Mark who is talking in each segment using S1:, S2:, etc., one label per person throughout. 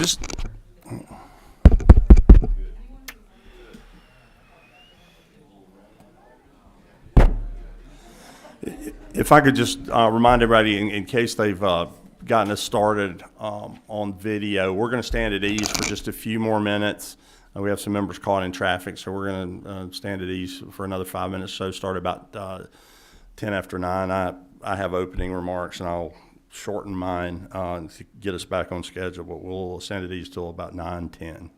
S1: just if I could just remind everybody, in case they've gotten us started on video, we're going to stand at ease for just a few more minutes. We have some members caught in traffic, so we're going to stand at ease for another 5 minutes. So start about 10 after 9. I have opening remarks, and I'll shorten mine to get us back on schedule, but we'll stand at ease till about 9:10.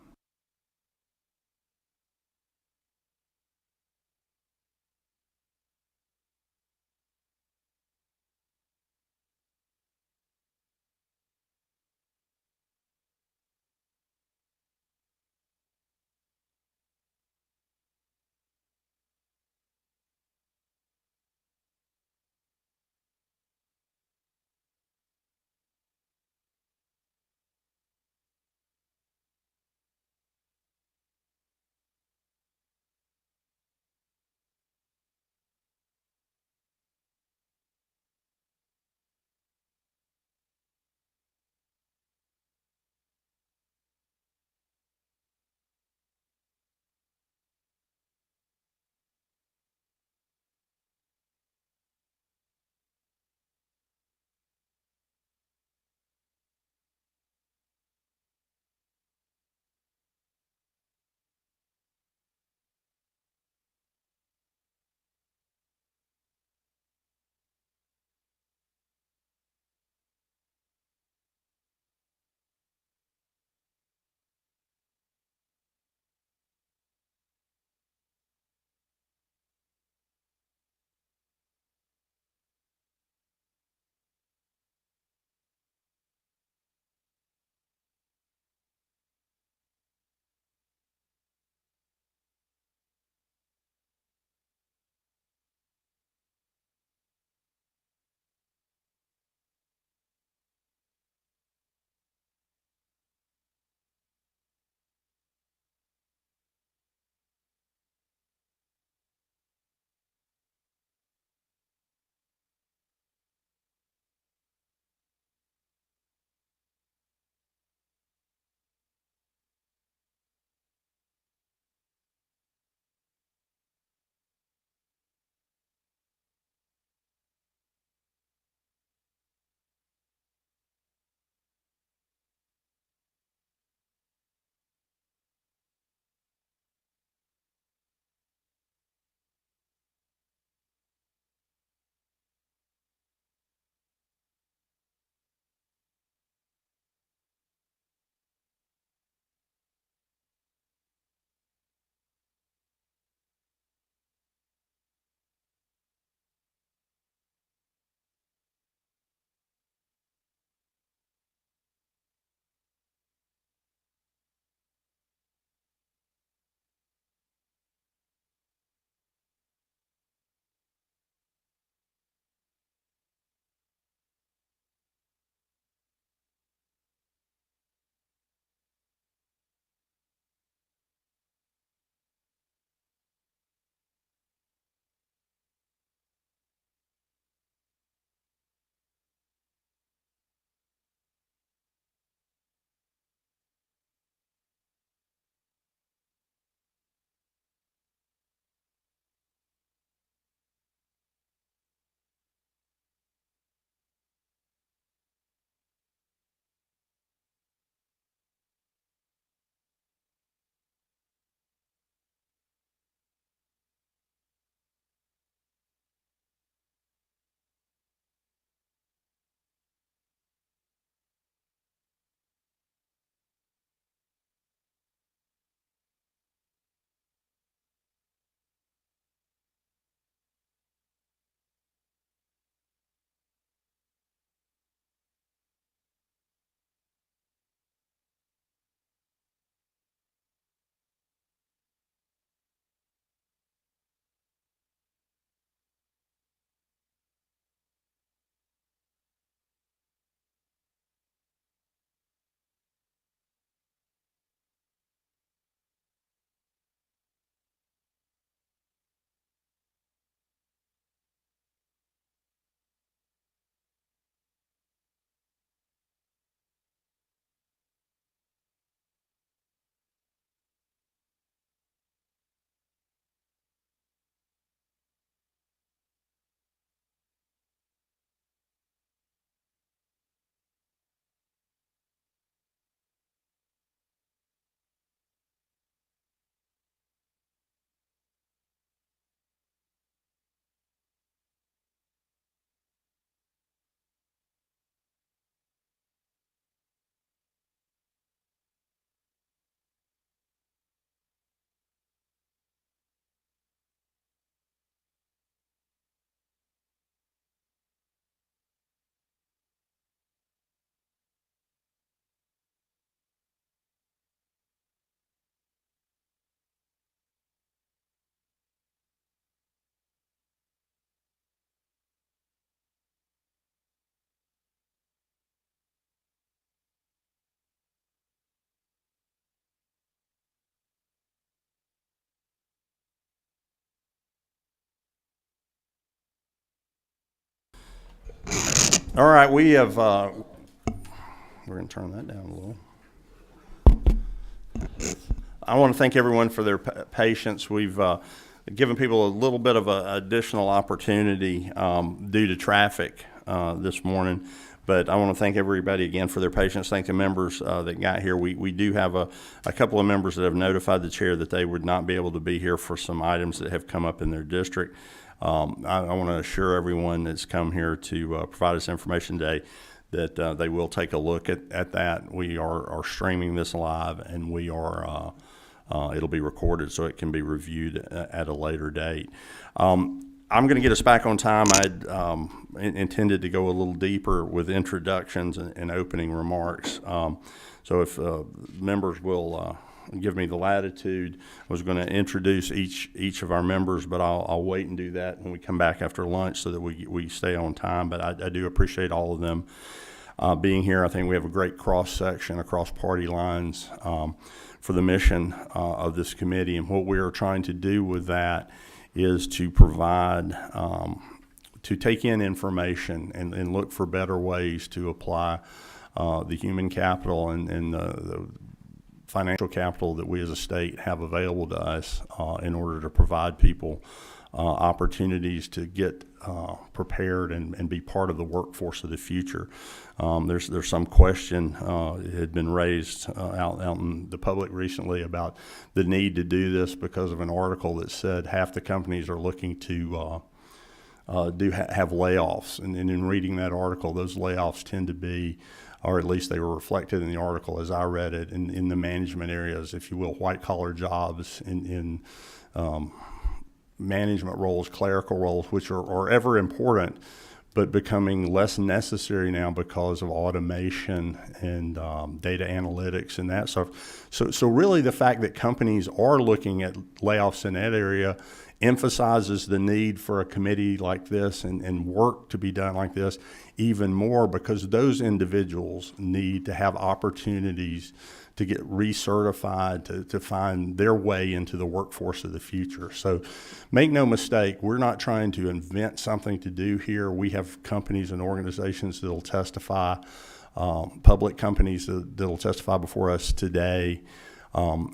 S1: All right, we have, we're going to turn that down a little. I want to thank everyone for their patience. We've given people a little bit of an additional opportunity due to traffic this morning. But I want to thank everybody again for their patience. Thank the members that got here. We do have a couple of members that have notified the chair that they would not be able to be here for some items that have come up in their district. I want to assure everyone that's come here to provide us information today that they will take a look at that. We are streaming this live, and we are it'll be recorded so it can be reviewed at a later date. I'm going to get us back on time. I'd intended to go a little deeper with introductions and opening remarks. So if members will give me the latitude, I was going to introduce each of our members, but I'll wait and do that when we come back after lunch so that we stay on time. But I do appreciate all of them being here. I think we have a great cross-section across party lines for the mission of this committee, and what we are trying to do with that is to provide, to take in information and look for better ways to apply the human capital and the financial capital that we as a state have available to us in order to provide people opportunities to get prepared and be part of the workforce of the future. There's some question it had been raised out in the public recently about the need to do this because of an article that said half the companies are looking to have layoffs. And in reading that article, those layoffs tend to be, or at least they were reflected in the article as I read it, in the management areas, if you will, white-collar jobs in management roles, clerical roles, which are ever important, but becoming less necessary now because of automation and data analytics and that stuff. So really the fact that companies are looking at layoffs in that area emphasizes the need for a committee like this and work to be done like this even more, because those individuals need to have opportunities to get recertified, to find their way into the workforce of the future. So make no mistake, we're not trying to invent something to do here. We have companies and organizations that will testify, public companies that will testify before us today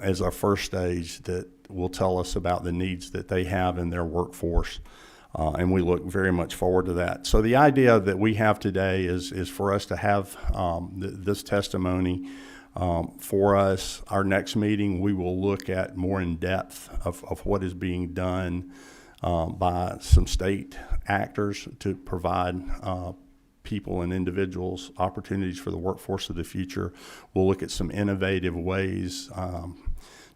S1: as our first stage that will tell us about the needs that they have in their workforce. And we look very much forward to that. So the idea that we have today is for us to have this testimony. For us, our next meeting, we will look at more in depth of what is being done by some state actors to provide people and individuals opportunities for the workforce of the future. We'll look at some innovative ways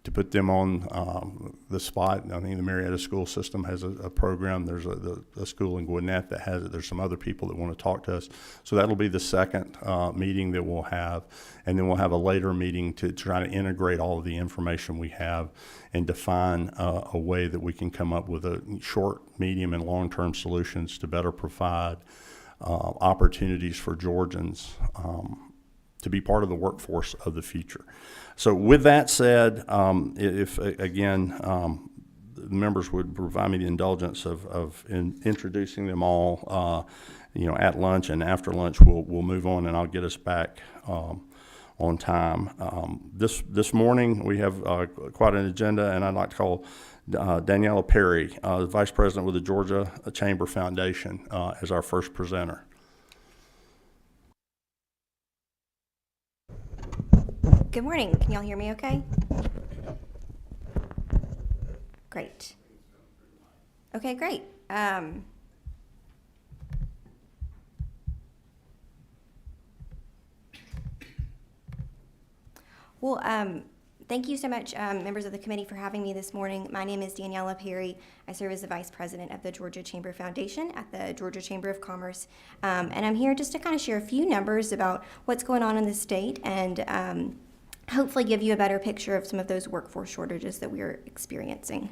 S1: to put them on the spot. I think the Marietta school system has a program. There's a school in Gwinnett that has it. There's some other people that want to talk to us. So that'll be the second meeting that we'll have. And then we'll have a later meeting to try to integrate all of the information we have and define a way that we can come up with a short, medium, and long-term solutions to better provide opportunities for Georgians to be part of the workforce of the future. So with that said, if again, the members would provide me the indulgence of introducing them all, at lunch and after lunch, we'll move on and I'll get us back on time. This morning we have quite an agenda, and I'd like to call Daniela Perry, the Vice President with the Georgia Chamber Foundation, as our first presenter.
S2: Good morning. Can y'all hear me okay? Great. Okay, great. Thank you so much, members of the committee, for having me this morning. My name is Daniela Perry. I serve as the Vice President of the Georgia Chamber Foundation at the Georgia Chamber of Commerce. And I'm here just to kind of share a few numbers about what's going on in the state and hopefully give you a better picture of some of those workforce shortages that we are experiencing.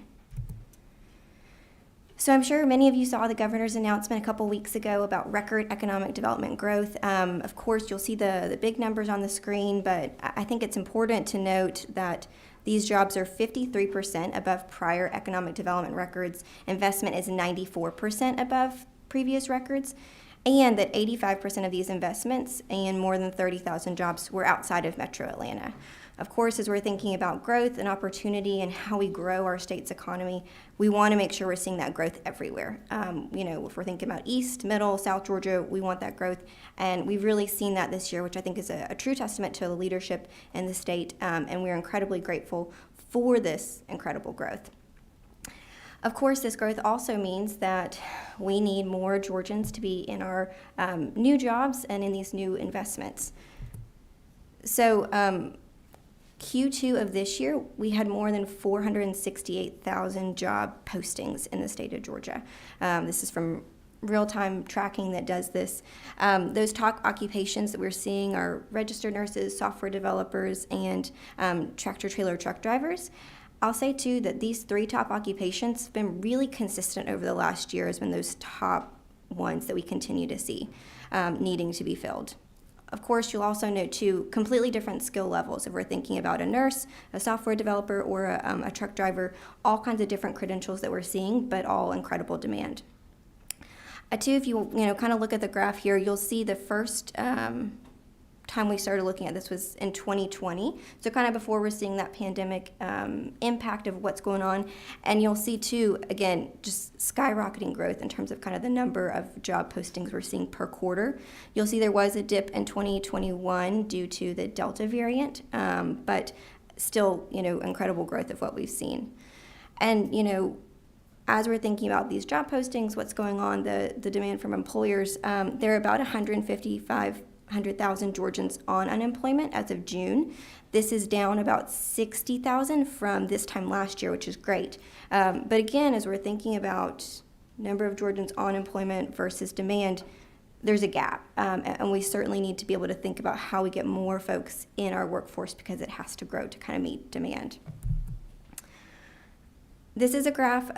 S2: So I'm sure many of you saw the governor's announcement a couple weeks ago about record economic development growth. Of course, you'll see the big numbers on the screen, but I think it's important to note that these jobs are 53% above prior economic development records. Investment is 94% above previous records. and that 85% of these investments and more than 30,000 jobs were outside of Metro Atlanta. Of course, as we're thinking about growth and opportunity and how we grow our state's economy, we want to make sure we're seeing that growth everywhere. If we're thinking about East, Middle, South Georgia, we want that growth. And we've really seen that this year, which I think is a true testament to the leadership in the state. And we're incredibly grateful for this incredible growth. Of course, this growth also means that we need more Georgians to be in our new jobs and in these new investments. So Q2 of this year, we had more than 468,000 job postings in the state of Georgia. This is from real-time tracking that does this. Those top occupations that we're seeing are registered nurses, software developers, and tractor-trailer truck drivers. I'll say, too, that these three top occupations have been really consistent over the last year, has been those top ones that we continue to see needing to be filled. Of course, you'll also note, too, completely different skill levels. If we're thinking about a nurse, a software developer, or a truck driver, all kinds of different credentials that we're seeing, but all incredible demand. Too, if you kind of look at the graph here, you'll see the first time we started looking at this was in 2020, so kind of before we're seeing that pandemic impact of what's going on. And you'll see, too, again, just skyrocketing growth in terms of kind of the number of job postings we're seeing per quarter. You'll see there was a dip in 2021 due to the Delta variant, but still, incredible growth of what we've seen. And, as we're thinking about these job postings, what's going on, the demand from employers, there are about 100,000 Georgians on unemployment as of June. This is down about 60,000 from this time last year, which is great. But again, as we're thinking about number of Georgians on employment versus demand, there's a gap. And we certainly need to be able to think about how we get more folks in our workforce because it has to grow to kind of meet demand. This is a graph.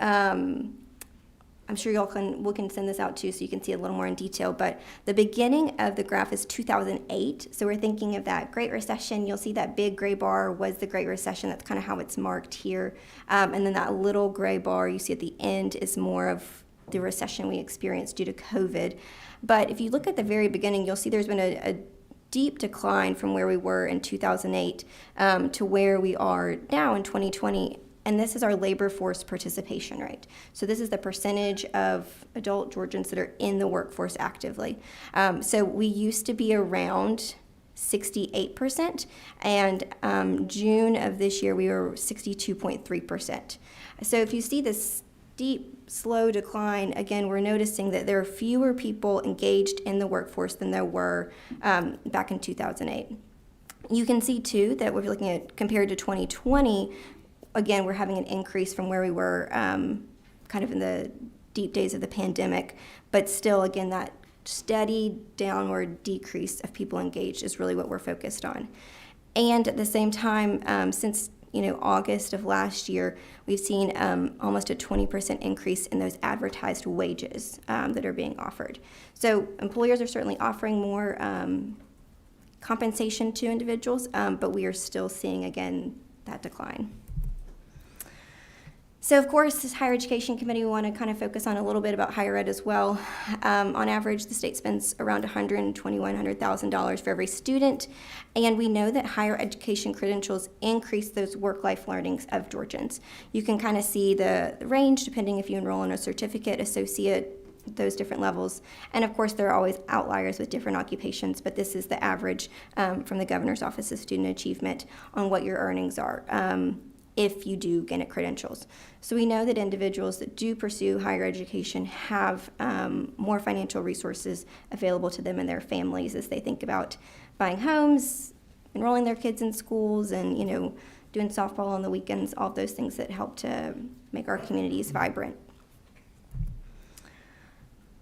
S2: I'm sure we can send this out too so you can see a little more in detail, but the beginning of the graph is 2008. So we're thinking of that Great Recession. You'll see that big gray bar was the Great Recession. That's kind of how it's marked here. And then that little gray bar you see at the end is more of the recession we experienced due to COVID. But if you look at the very beginning, you'll see there's been a deep decline from where we were in 2008 to where we are now in 2020. And this is our labor force participation rate. So this is the percentage of adult Georgians that are in the workforce actively. So we used to be around 68%, and June of this year we were 62.3%. So if you see this steep, slow decline, again, we're noticing that there are fewer people engaged in the workforce than there were back in 2008. You can see, too, that we're looking at compared to 2020, again, we're having an increase from where we were kind of in the deep days of the pandemic, but still, again, that steady downward decrease of people engaged is really what we're focused on. And at the same time, since August of last year, we've seen almost a 20% increase in those advertised wages that are being offered. So employers are certainly offering more compensation to individuals, but we are still seeing, again, that decline. So, of course, this Higher Education Committee, we want to kind of focus on a little bit about higher ed as well. On average, the state spends around $100,000 for every student, and we know that higher education credentials increase those work-life learnings of Georgians. You can kind of see the range depending if you enroll in a certificate, associate, those different levels. And of course, there are always outliers with different occupations, but this is the average from the Governor's Office of Student Achievement on what your earnings are if you do gain credentials. So we know that individuals that do pursue higher education have more financial resources available to them and their families as they think about buying homes, enrolling their kids in schools, and doing softball on the weekends, all of those things that help to make our communities vibrant.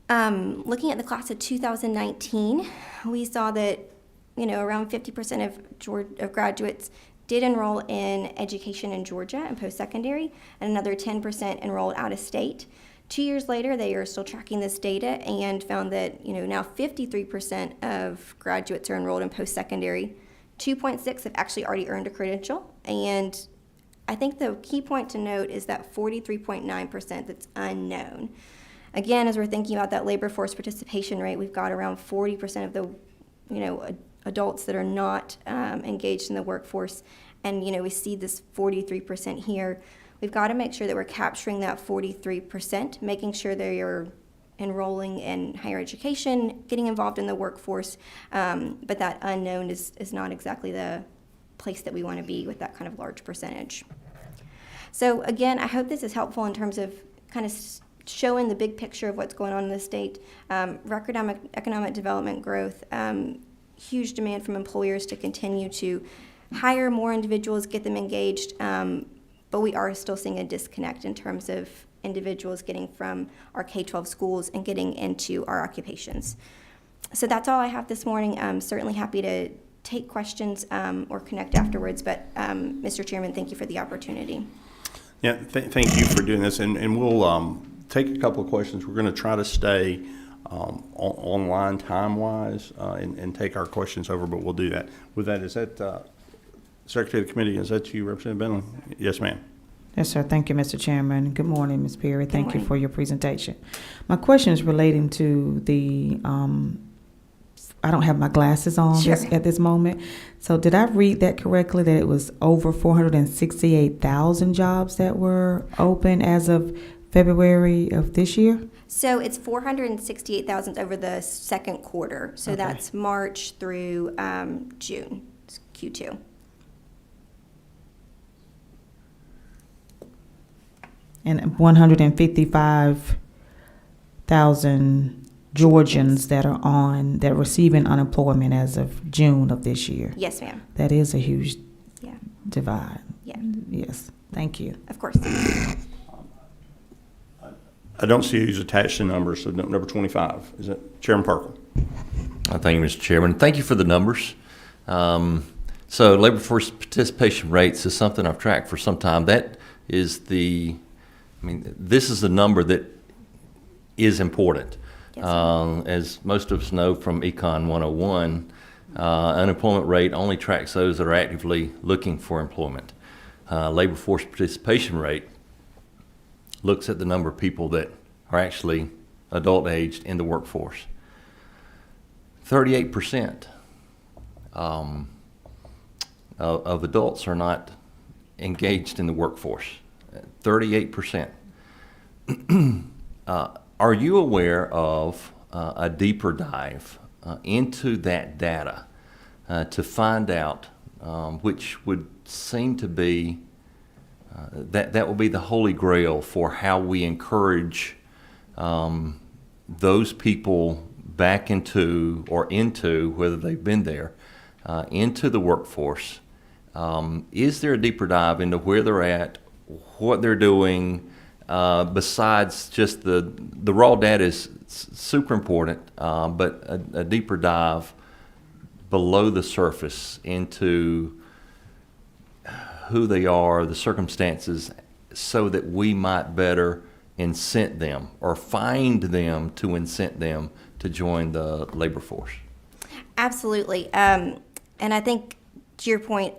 S2: Looking at the class of 2019, we saw that around 50% of graduates did enroll in education in Georgia and post-secondary, and another 10% enrolled out of state. 2 years later, they are still tracking this data and found that now 53% of graduates are enrolled in post-secondary. 2.6 have actually already earned a credential, and I think the key point to note is that 43.9% that's unknown. Again, as we're thinking about that labor force participation rate, we've got around 40% of the, adults that are not engaged in the workforce. And, we see this 43% here. We've got to make sure that we're capturing that 43%, making sure that you're enrolling in higher education, getting involved in the workforce. But that unknown is not exactly the place that we want to be with that kind of large percentage. So again, I hope this is helpful in terms of kind of showing the big picture of what's going on in the state. Record economic development growth, huge demand from employers to continue to hire more individuals, get them engaged, but we are still seeing a disconnect in terms of individuals getting from our K-12 schools and getting into our occupations. So that's all I have this morning. I'm certainly happy to take questions or connect afterwards, but Mr. Chairman, thank you for the opportunity.
S1: Yeah, thank you for doing this, and we'll take a couple of questions. We're going to try to stay online time-wise and take our questions over, but we'll do that. With that, is that Secretary of the Committee, is that you, Representative Bentley? Yes, ma'am.
S3: Yes, sir. Thank you, Mr. Chairman. Good morning, Ms. Perry. Thank you
S2: morning.
S3: for your presentation. My question is relating to the, I don't have my glasses on
S2: Sure.
S3: at this moment. So did I read that correctly, that it was over 468,000 jobs that were open as of February of this year?
S2: So it's 468,000 over the second quarter. So
S3: Okay.
S2: that's March through June, it's Q2.
S3: And 155,000 Georgians that are receiving unemployment as of June of this year.
S2: Yes, ma'am.
S3: That is a huge
S2: Yeah,
S3: divide.
S2: yeah,
S3: Yes, thank you.
S2: of course.
S1: I don't see who's attached to numbers, so number 25. Is that Chairman Perkle?
S4: Thank you, Mr. Chairman. Thank you for the numbers. So labor force participation rates is something I've tracked for some time. That is this is a number that is important.
S2: Yes,
S4: As most of us know from Econ 101, unemployment rate only tracks those that are actively looking for employment. Labor force participation rate looks at the number of people that are actually adult aged in the workforce. 38% of adults are not engaged in the workforce. 38%. Are you aware of a deeper dive into that data to find out which would seem to be that will be the holy grail for how we encourage those people back into whether they've been there into the workforce? Is there a deeper dive into where they're at, what they're doing, besides just the raw data is super important, but a deeper dive below the surface into who they are, the circumstances, so that we might better incent them or find them to incent them to join the labor force?
S2: Absolutely. And I think to your point,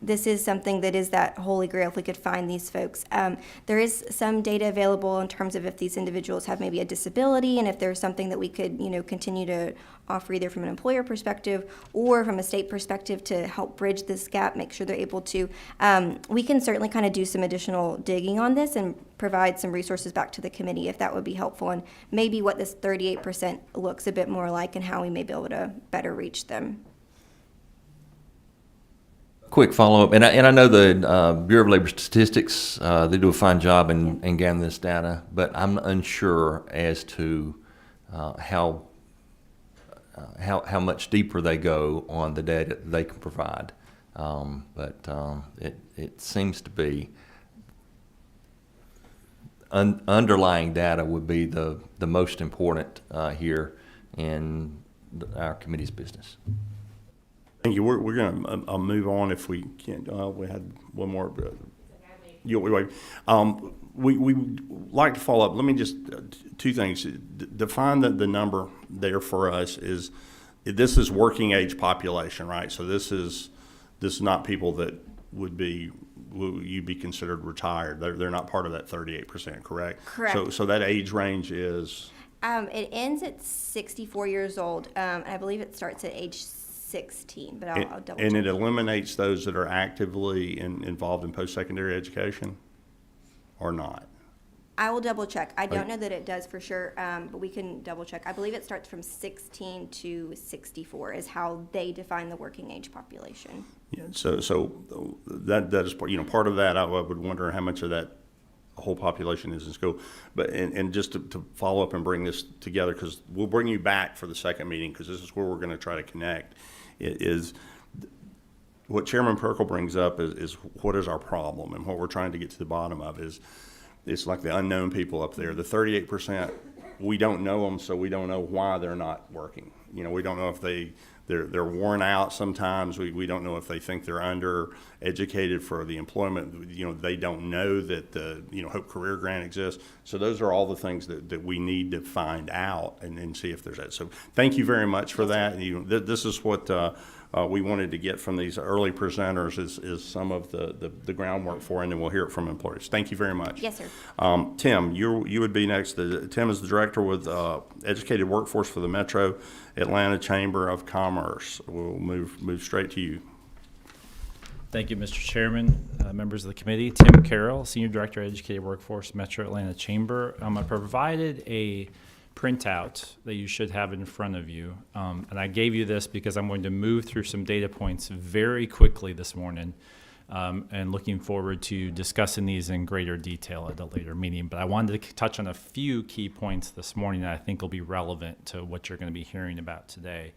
S2: this is something that is that holy grail if we could find these folks. There is some data available in terms of if these individuals have maybe a disability and if there's something that we could, continue to offer either from an employer perspective or from a state perspective to help bridge this gap, make sure they're able to. We can certainly kind of do some additional digging on this and provide some resources back to the committee if that would be helpful, and maybe what this 38% looks a bit more like and how we may be able to better reach them.
S4: Quick follow-up, and I know the Bureau of Labor Statistics, they do a fine job in gathering this data, but I'm unsure as to how much deeper they go on the data that they can provide. But it seems to be underlying data would be the most important here in our committee's business.
S1: Thank you. We're going to move on if we can. We had one more. We would like to follow up. Let me just, two things. Define the number there for us is, this is working age population, right? So this is not people that would be will you be considered retired? They're not part of that 38%, correct?
S2: Correct.
S1: So that age range is,
S2: It ends at 64 years old. And I believe it starts at age 16, but I'll double
S1: and
S2: check.
S1: it eliminates those that are actively involved in post-secondary education or not?
S2: I will double check. I don't know that it does for sure, but we can double check. I believe it starts from 16 to 64 is how they define the working age population.
S1: Yeah, so that is, part of that, I would wonder how much of that whole population is in school. But, and just to follow up and bring this together, because we'll bring you back for the second meeting, because this is where we're going to try to connect, is what Chairman Perkle brings up is what is our problem, and what we're trying to get to the bottom of is, it's like the unknown people up there. The 38%, we don't know them, so we don't know why they're not working. We don't know if they're worn out sometimes. We don't know if they think they're undereducated for the employment. They don't know that the Hope Career Grant exists. So those are all the things that we need to find out and see if there's that. So thank you very much for that. This is what we wanted to get from these early presenters is some of the groundwork for, and then we'll hear it from employers. Thank you very much.
S2: Yes, sir.
S1: Tim, you would be next. Tim is the director with Educated Workforce for the Metro Atlanta Chamber of Commerce. We'll move straight to you.
S5: Thank you, Mr. Chairman, members of the committee. Tim Carroll, Senior Director, Educated Workforce, Metro Atlanta Chamber. I provided a printout that you should have in front of you. And I gave you this because I'm going to move through some data points very quickly this morning, and looking forward to discussing these in greater detail at a later meeting. But I wanted to touch on a few key points this morning that I think will be relevant to what you're going to be hearing about today.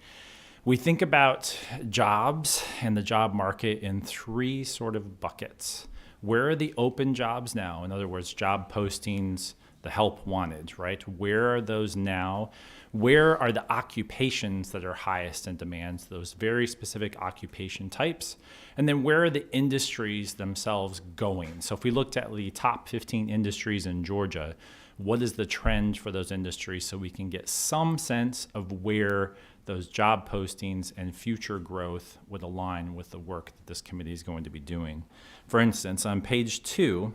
S5: We think about jobs and the job market in three sort of buckets. Where are the open jobs now? In other words, job postings, the help wanted, right? Where are those now? Where are the occupations that are highest in demand, those very specific occupation types? And then where are the industries themselves going? So if we looked at the top 15 industries in Georgia, what is the trend for those industries so we can get some sense of where those job postings and future growth would align with the work that this committee is going to be doing. For instance, on page 2,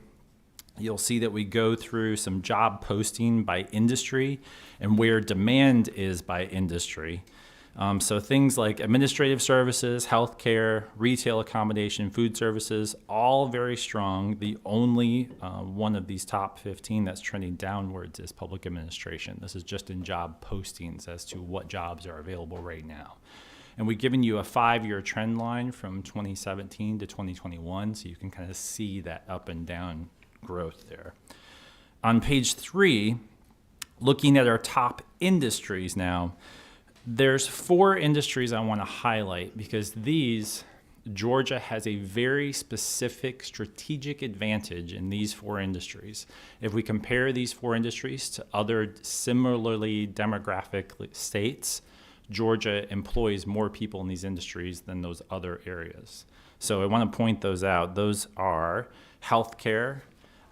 S5: you'll see that we go through some job posting by industry and where demand is by industry. So things like administrative services, healthcare, retail accommodation, food services, all very strong. The only one of these top 15 that's trending downwards is public administration. This is just in job postings as to what jobs are available right now. And we've given you a 5-year trend line from 2017 to 2021, so you can kind of see that up and down growth there. On page 3, looking at our top industries now, there's 4 industries I want to highlight because Georgia has a very specific strategic advantage in these 4 industries. If we compare these 4 industries to other similarly demographic states, Georgia employs more people in these industries than those other areas. So I want to point those out. Those are healthcare,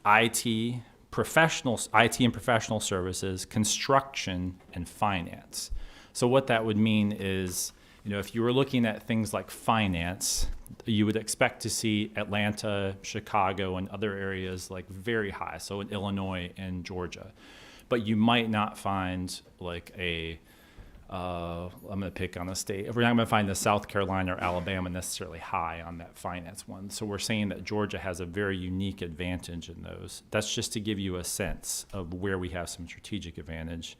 S5: IT and professional services, construction, and finance. So what that would mean is, if you were looking at things like finance, you would expect to see Atlanta, Chicago, and other areas like very high, so in Illinois and Georgia. But you might not find like I'm going to pick on a state. We're not going to find the South Carolina or Alabama necessarily high on that finance one. So we're saying that Georgia has a very unique advantage in those. That's just to give you a sense of where we have some strategic advantage.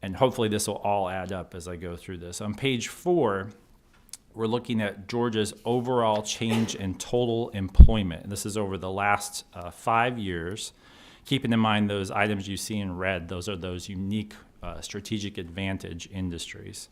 S5: And hopefully this will all add up as I go through this. On page 4, we're looking at Georgia's overall change in total employment. And this is over the last 5 years. Keeping in mind those items you see in red, those are those unique strategic advantage industries.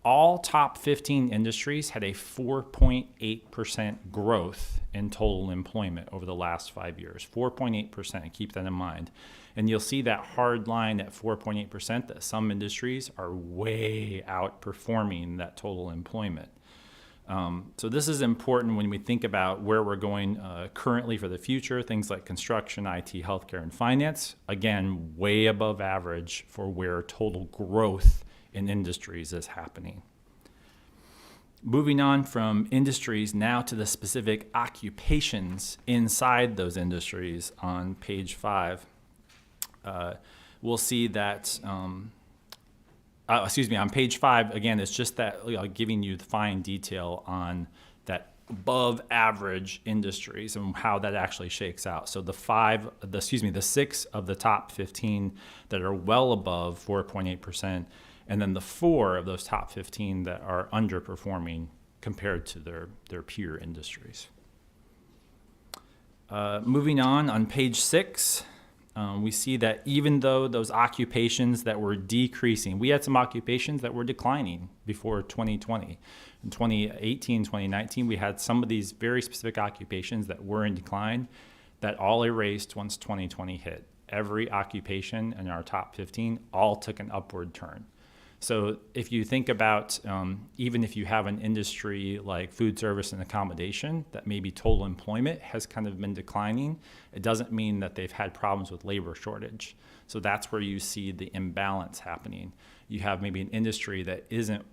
S5: All top 15 industries had a 4.8% growth in total employment over the last 5 years. 4.8%, keep that in mind. And you'll see that hard line at 4.8% that some industries are way outperforming that total employment. So this is important when we think about where we're going currently for the future, things like construction, IT, healthcare, and finance. Again, way above average for where total growth in industries is happening. Moving on from industries now to the specific occupations inside those industries on page 5, we'll see that, on page 5, again, it's just that giving you the fine detail on that above average industries and how that actually shakes out. So the 6 of the top 15 that are well above 4.8%, and then the 4 of those top 15 that are underperforming compared to their peer industries. Moving on page 6, we see that even though those occupations that were decreasing, we had some occupations that were declining before 2020. In 2018, 2019, we had some of these very specific occupations that were in decline that all erased once 2020 hit. Every occupation in our top 15 all took an upward turn. So if you think about, even if you have an industry like food service and accommodation, that maybe total employment has kind of been declining, it doesn't mean that they've had problems with labor shortage. So that's where you see the imbalance happening. You have maybe an industry that isn't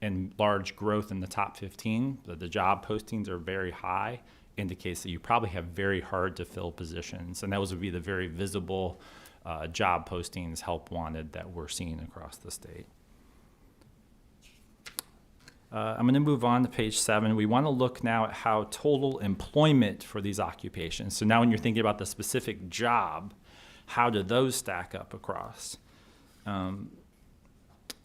S5: in large growth in the top 15, but the job postings are very high, indicates that you probably have very hard to fill positions. And those would be the very visible job postings, help wanted, that we're seeing across the state. I'm going to move on to page 7. We want to look now at how total employment for these occupations. So now when you're thinking about the specific job, how do those stack up across?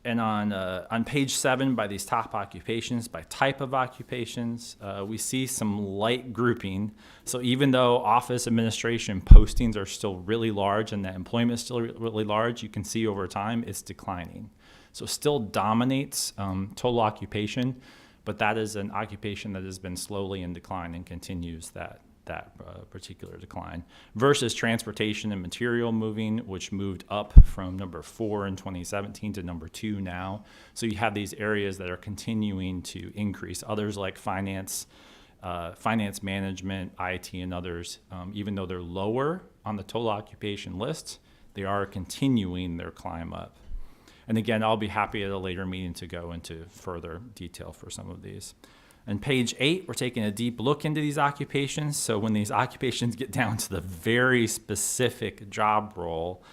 S5: And on page 7, by these top occupations, by type of occupations, we see some light grouping. So even though office administration postings are still really large and that employment is still really large, you can see over time it's declining. So still dominates total occupation, but that is an occupation that has been slowly in decline and continues that particular decline, versus transportation and material moving, which moved up from number 4 in 2017 to number 2 now. So you have these areas that are continuing to increase. Others like finance management, IT, and others, even though they're lower on the total occupation list, they are continuing their climb up. And again, I'll be happy at a later meeting to go into further detail for some of these. On page 8, we're taking a deep look into these occupations. So when these occupations get down to the very specific job role,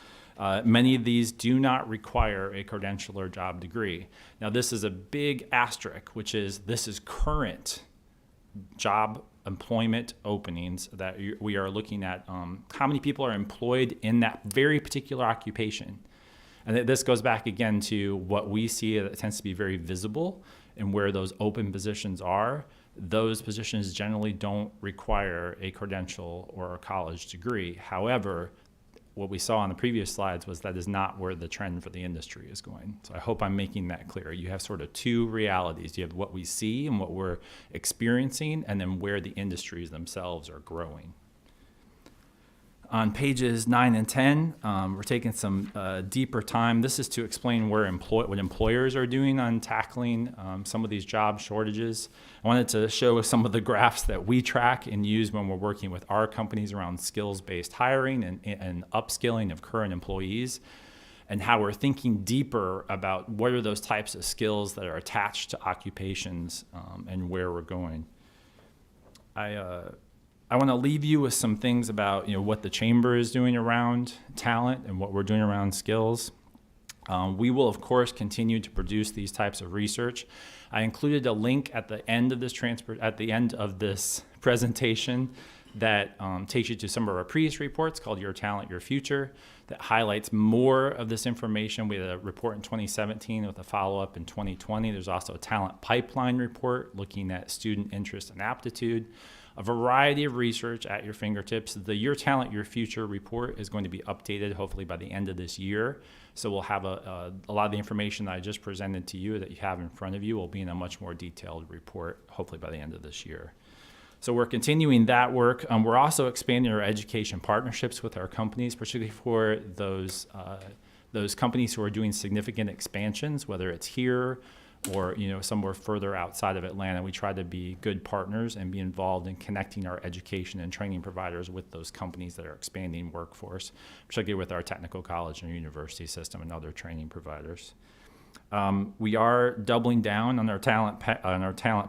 S5: many of these do not require a credential or job degree. Now, this is a big asterisk, which is this is current job employment openings that we are looking at. How many people are employed in that very particular occupation? And this goes back again to what we see that tends to be very visible, and where those open positions are. Those positions generally don't require a credential or a college degree. However, what we saw on the previous slides was that is not where the trend for the industry is going. So I hope I'm making that clear. You have sort of two realities. You have what we see and what we're experiencing, and then where the industries themselves are growing. On pages 9 and 10, we're taking some deeper time. This is to explain what employers are doing on tackling some of these job shortages. I wanted to show some of the graphs that we track and use when we're working with our companies around skills-based hiring and upskilling of current employees, and how we're thinking deeper about what are those types of skills that are attached to occupations and where we're going. I want to leave you with some things about what the Chamber is doing around talent and what we're doing around skills. We will, of course, continue to produce these types of research. I included a link at the end of this presentation that takes you to some of our previous reports called Your Talent, Your Future, that highlights more of this information. We had a report in 2017 with a follow-up in 2020. There's also a talent pipeline report looking at student interest and aptitude. A variety of research at your fingertips. The Your Talent, Your Future report is going to be updated hopefully by the end of this year. So we'll have a lot of the information that I just presented to you that you have in front of you will be in a much more detailed report hopefully by the end of this year. So we're continuing that work. We're also expanding our education partnerships with our companies, particularly for those companies who are doing significant expansions, whether it's here or somewhere further outside of Atlanta. We try to be good partners and be involved in connecting our education and training providers with those companies that are expanding workforce, particularly with our technical college and university system and other training providers. We are doubling down on our talent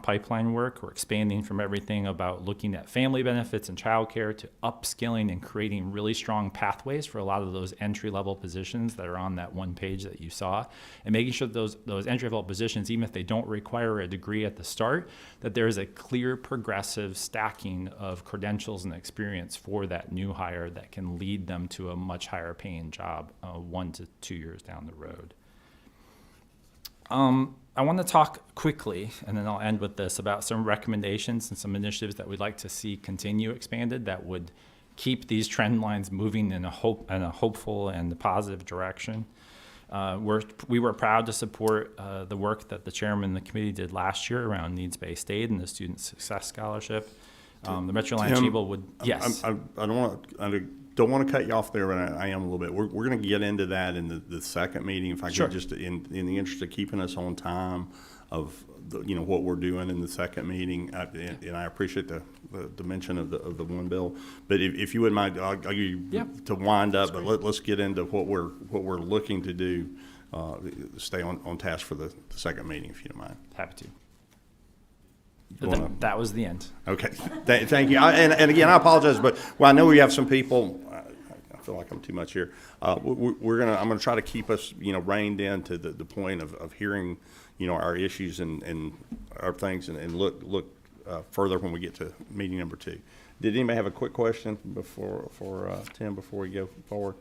S5: pipeline work. We're expanding from everything about looking at family benefits and childcare to upskilling and creating really strong pathways for a lot of those entry-level positions that are on that one page that you saw, and making sure that those entry-level positions, even if they don't require a degree at the start, that there is a clear progressive stacking of credentials and experience for that new hire that can lead them to a much higher paying job 1 to 2 years down the road. I want to talk quickly, and then I'll end with this, about some recommendations and some initiatives that we'd like to see continue expanded that would keep these trend lines moving in a hopeful and positive direction. We were proud to support the work that the chairman and the committee did last year around needs-based aid and the Student Success Scholarship. The Metro Atlanta
S1: Tim,
S5: Chamber would, yes.
S1: I don't want to cut you off there, but I am a little bit. We're going to get into that in the second meeting. If I
S5: Sure.
S1: could just, in the interest of keeping us on time of what we're doing in the second meeting, and I appreciate the dimension of the one bill. But if you wouldn't mind, I'll give you to wind up. But let's get into what we're looking to do. Stay on task for the second meeting, if you don't mind.
S5: Happy to.
S1: Wanna-
S5: That was the end.
S1: Okay, thank you. And again, I apologize, but I know we have some people. I feel like I'm too much here. I'm gonna try to keep us, reined in to the point of hearing, our issues and our things, and look further when we get to meeting number 2. Did anybody have a quick question for Tim before we go forward?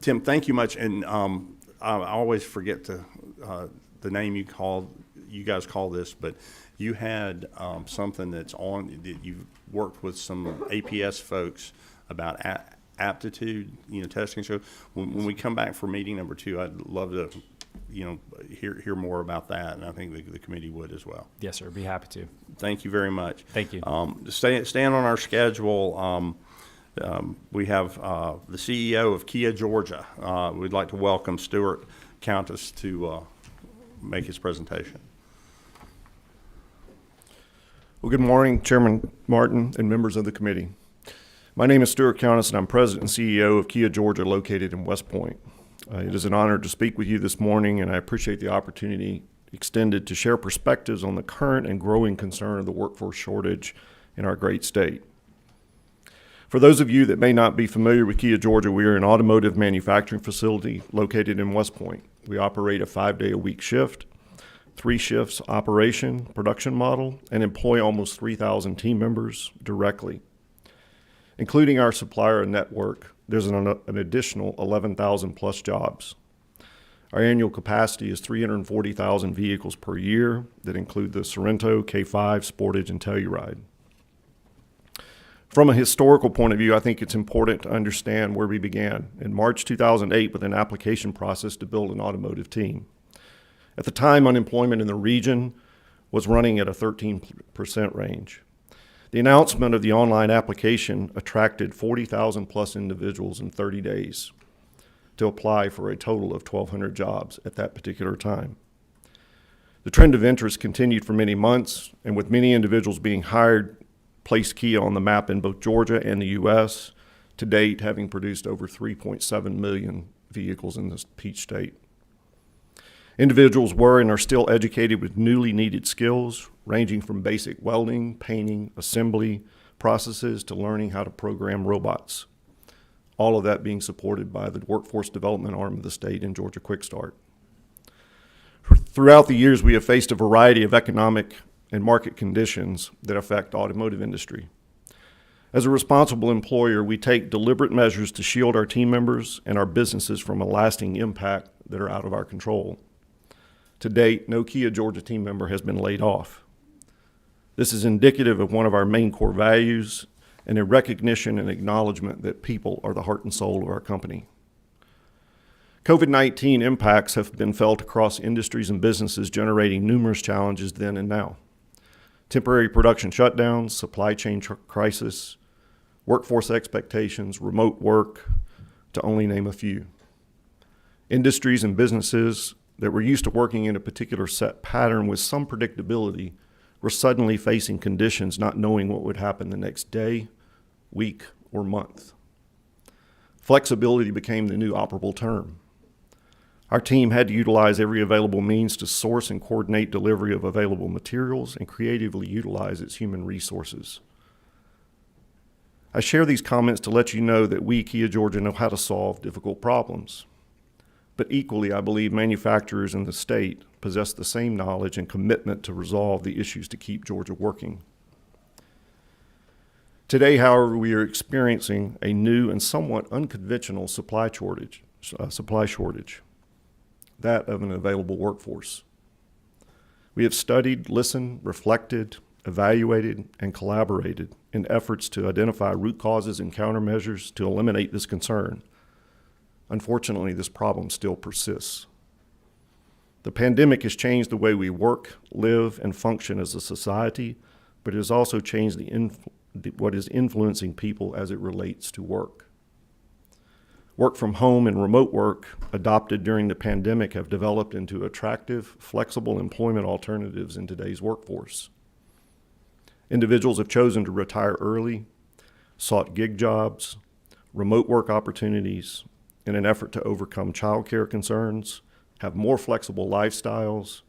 S1: Tim, thank you much, and I always forget the name you guys call this, but you had something that you've worked with some APS folks about aptitude, testing. So when we come back for meeting number 2, I'd love to, hear more about that, and I think the committee would as well.
S5: Yes, sir. Be happy to.
S1: Thank you very much.
S5: Thank you.
S1: Staying on our schedule, we have the CEO of Kia Georgia. We'd like to welcome Stuart Countess to make his presentation.
S6: Well, good morning, Chairman Martin and members of the committee. My name is Stuart Countess, and I'm President and CEO of Kia Georgia, located in West Point. It is an honor to speak with you this morning, and I appreciate the opportunity extended to share perspectives on the current and growing concern of the workforce shortage in our great state. For those of you that may not be familiar with Kia Georgia, we are an automotive manufacturing facility located in West Point. We operate a 5-day-a-week shift, 3 shifts operation, production model, and employ almost 3,000 team members directly. Including our supplier network, there's an additional 11,000 plus jobs. Our annual capacity is 340,000 vehicles per year that include the Sorrento, K5, Sportage, and Telluride. From a historical point of view, I think it's important to understand where we began in March 2008 with an application process to build an automotive team. At the time, unemployment in the region was running at a 13% range. The announcement of the online application attracted 40,000 plus individuals in 30 days to apply for a total of 1,200 jobs at that particular time. The trend of interest continued for many months, and with many individuals being hired, placed Kia on the map in both Georgia and the U.S., to date having produced over 3.7 million vehicles in this peach state. Individuals were and are still educated with newly needed skills, ranging from basic welding, painting, assembly processes to learning how to program robots. All of that being supported by the workforce development arm of the state in Georgia Quick Start. Throughout the years, we have faced a variety of economic and market conditions that affect automotive industry. As a responsible employer, we take deliberate measures to shield our team members and our businesses from a lasting impact that are out of our control. To date, no Kia Georgia team member has been laid off. This is indicative of one of our main core values and a recognition and acknowledgement that people are the heart and soul of our company. COVID-19 impacts have been felt across industries and businesses, generating numerous challenges then and now. Temporary production shutdowns, supply chain crisis, workforce expectations, remote work, to only name a few. Industries and businesses that were used to working in a particular set pattern with some predictability were suddenly facing conditions not knowing what would happen the next day, week, or month. Flexibility became the new operable term. Our team had to utilize every available means to source and coordinate delivery of available materials and creatively utilize its human resources. I share these comments to let you know that we, Kia Georgia, know how to solve difficult problems. But equally, I believe manufacturers in the state possess the same knowledge and commitment to resolve the issues to keep Georgia working. Today, however, we are experiencing a new and somewhat unconventional supply shortage, that of an available workforce. We have studied, listened, reflected, evaluated, and collaborated in efforts to identify root causes and countermeasures to eliminate this concern. Unfortunately, this problem still persists. The pandemic has changed the way we work, live, and function as a society, but it has also changed what is influencing people as it relates to work. Work from home and remote work adopted during the pandemic have developed into attractive, flexible employment alternatives in today's workforce. Individuals have chosen to retire early, sought gig jobs, remote work opportunities in an effort to overcome childcare concerns, have more flexible lifestyles,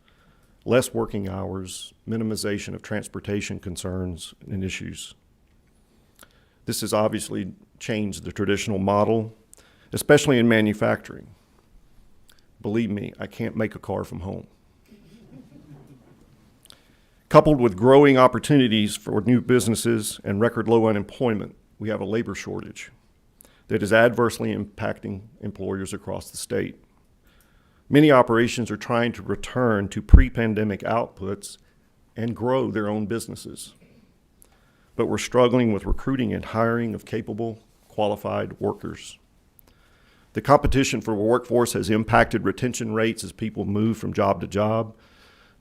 S6: less working hours, minimization of transportation concerns and issues. This has obviously changed the traditional model, especially in manufacturing. Believe me, I can't make a car from home. Coupled with growing opportunities for new businesses and record low unemployment, we have a labor shortage that is adversely impacting employers across the state. Many operations are trying to return to pre-pandemic outputs and grow their own businesses. But we're struggling with recruiting and hiring of capable, qualified workers. The competition for workforce has impacted retention rates as people move from job to job,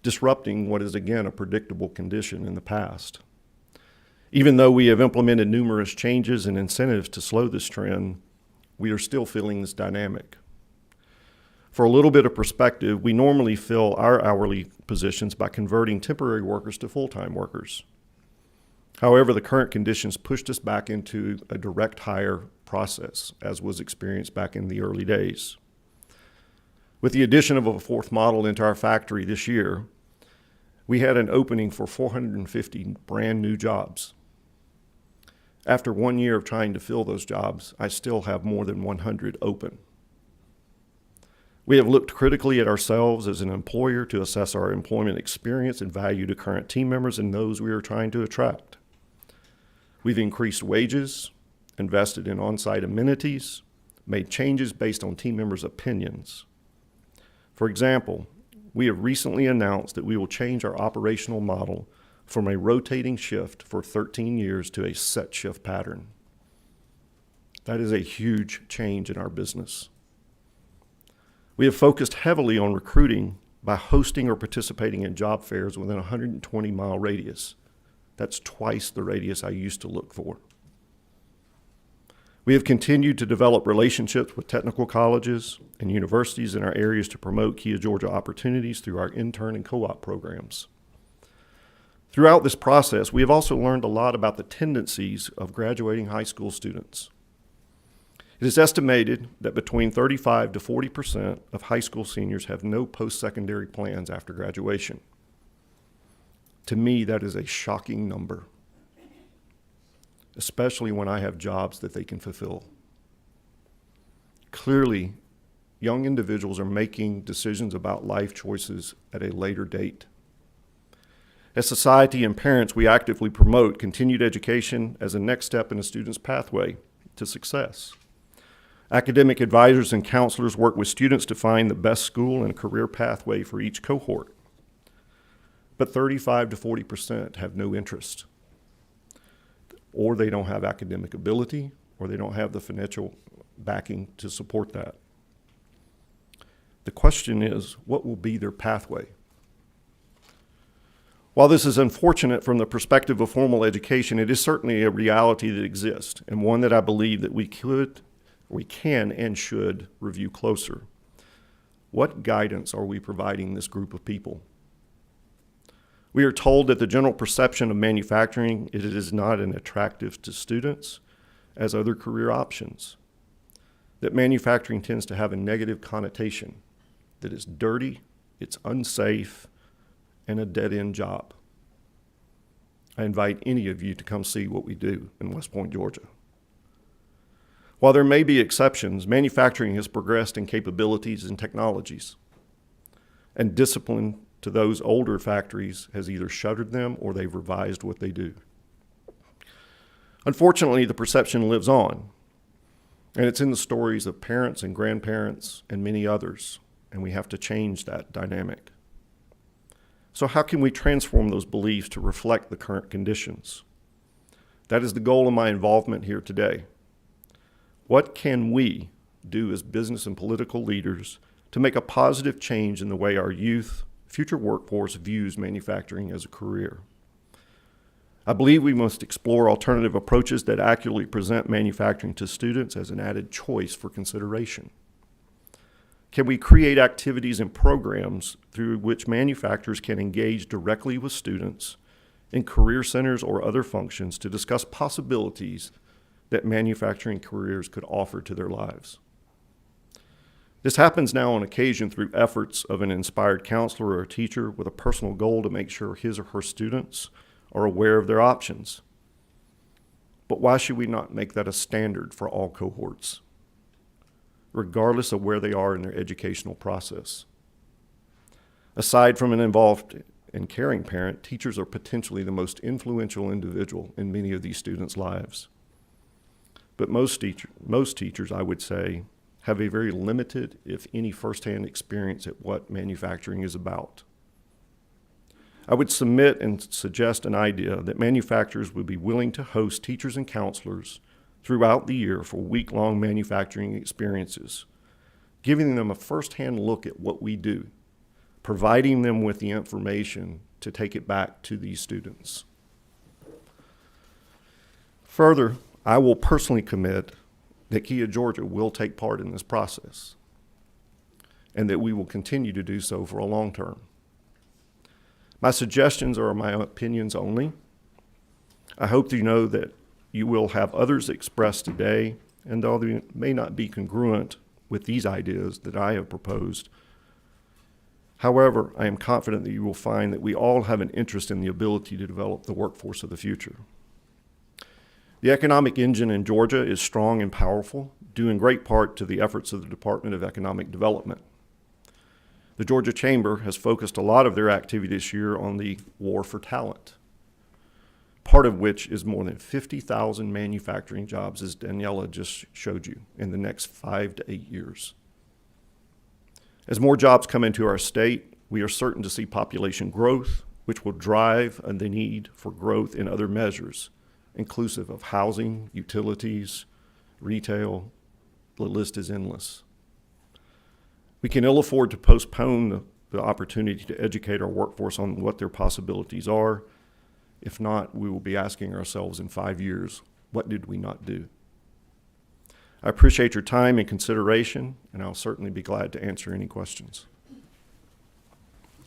S6: disrupting what is again a predictable condition in the past. Even though we have implemented numerous changes and incentives to slow this trend, we are still feeling this dynamic. For a little bit of perspective, we normally fill our hourly positions by converting temporary workers to full-time workers. However, the current conditions pushed us back into a direct hire process, as was experienced back in the early days. With the addition of a fourth model into our factory this year, we had an opening for 450 brand new jobs. After 1 year of trying to fill those jobs, I still have more than 100 open. We have looked critically at ourselves as an employer to assess our employment experience and value to current team members and those we are trying to attract. We've increased wages, invested in on-site amenities, made changes based on team members' opinions. For example, we have recently announced that we will change our operational model from a rotating shift for 13 years to a set shift pattern. That is a huge change in our business. We have focused heavily on recruiting by hosting or participating in job fairs within a 120-mile radius. That's twice the radius I used to look for. We have continued to develop relationships with technical colleges and universities in our areas to promote Kia Georgia opportunities through our intern and co-op programs. Throughout this process, we have also learned a lot about the tendencies of graduating high school students. It is estimated that between 35 to 40% of high school seniors have no post-secondary plans after graduation. To me, that is a shocking number, especially when I have jobs that they can fulfill. Clearly, young individuals are making decisions about life choices at a later date. As society and parents, we actively promote continued education as a next step in a student's pathway to success. Academic advisors and counselors work with students to find the best school and career pathway for each cohort. But 35 to 40% have no interest, or they don't have academic ability, or they don't have the financial backing to support that. The question is, what will be their pathway? While this is unfortunate from the perspective of formal education, it is certainly a reality that exists, and one that I believe that we can and should review closer. What guidance are we providing this group of people? We are told that the general perception of manufacturing is it is not as attractive to students as other career options, that manufacturing tends to have a negative connotation, that it's dirty, it's unsafe, and a dead-end job. I invite any of you to come see what we do in West Point, Georgia. While there may be exceptions, manufacturing has progressed in capabilities and technologies, and discipline to those older factories has either shuttered them or they've revised what they do. Unfortunately, the perception lives on, and it's in the stories of parents and grandparents and many others, and we have to change that dynamic. So how can we transform those beliefs to reflect the current conditions? That is the goal of my involvement here today. What can we do as business and political leaders to make a positive change in the way our youth, future workforce views manufacturing as a career? I believe we must explore alternative approaches that accurately present manufacturing to students as an added choice for consideration. Can we create activities and programs through which manufacturers can engage directly with students in career centers or other functions to discuss possibilities that manufacturing careers could offer to their lives? This happens now on occasion through efforts of an inspired counselor or a teacher with a personal goal to make sure his or her students are aware of their options. But why should we not make that a standard for all cohorts, regardless of where they are in their educational process? Aside from an involved and caring parent, teachers are potentially the most influential individual in many of these students' lives. But most teachers, I would say, have a very limited, if any, firsthand experience at what manufacturing is about. I would submit and suggest an idea that manufacturers would be willing to host teachers and counselors throughout the year for week-long manufacturing experiences, giving them a firsthand look at what we do, providing them with the information to take it back to these students. Further, I will personally commit that Kia Georgia will take part in this process and that we will continue to do so for a long term. My suggestions are my opinions only. I hope that you know that you will have others expressed today, and though they may not be congruent with these ideas that I have proposed, however, I am confident that you will find that we all have an interest in the ability to develop the workforce of the future. The economic engine in Georgia is strong and powerful, due in great part to the efforts of the Department of Economic Development. The Georgia Chamber has focused a lot of their activity this year on the war for talent, part of which is more than 50,000 manufacturing jobs, as Daniela just showed you, in the next 5 to 8 years. As more jobs come into our state, we are certain to see population growth, which will drive the need for growth in other measures, inclusive of housing, utilities, retail. The list is endless. We can ill afford to postpone the opportunity to educate our workforce on what their possibilities are. If not, we will be asking ourselves in 5 years, what did we not do? I appreciate your time and consideration, and I'll certainly be glad to answer any questions.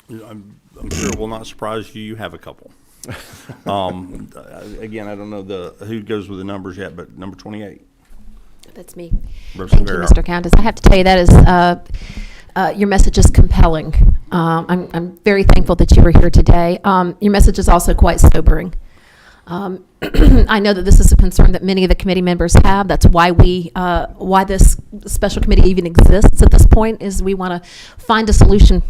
S1: I'm sure it will not surprise you. You have a couple. Again, I don't know who goes with the numbers yet, but number 28.
S7: That's me.
S1: Rosa
S7: Thank you,
S1: Vera.
S7: Mr. Countess. I have to tell you that is your message is compelling. I'm very thankful that you were here today. Your message is also quite sobering. I know that this is a concern that many of the committee members have. That's why why this special committee even exists at this point, is we want to find a solution.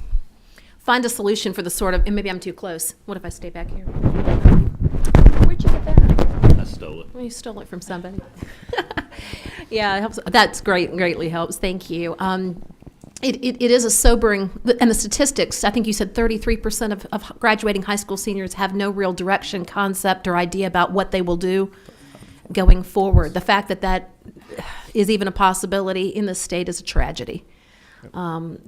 S7: Find a solution for the sort of, and maybe I'm too close. What if I stay back here? Where'd you get that?
S4: I stole it.
S7: Well, you stole it from somebody. Yeah, it helps. That's great. Greatly helps. Thank you. It is a sobering, and the statistics, I think you said 33% of graduating high school seniors have no real direction, concept, or idea about what they will do going forward. The fact that that is even a possibility in this state is a tragedy.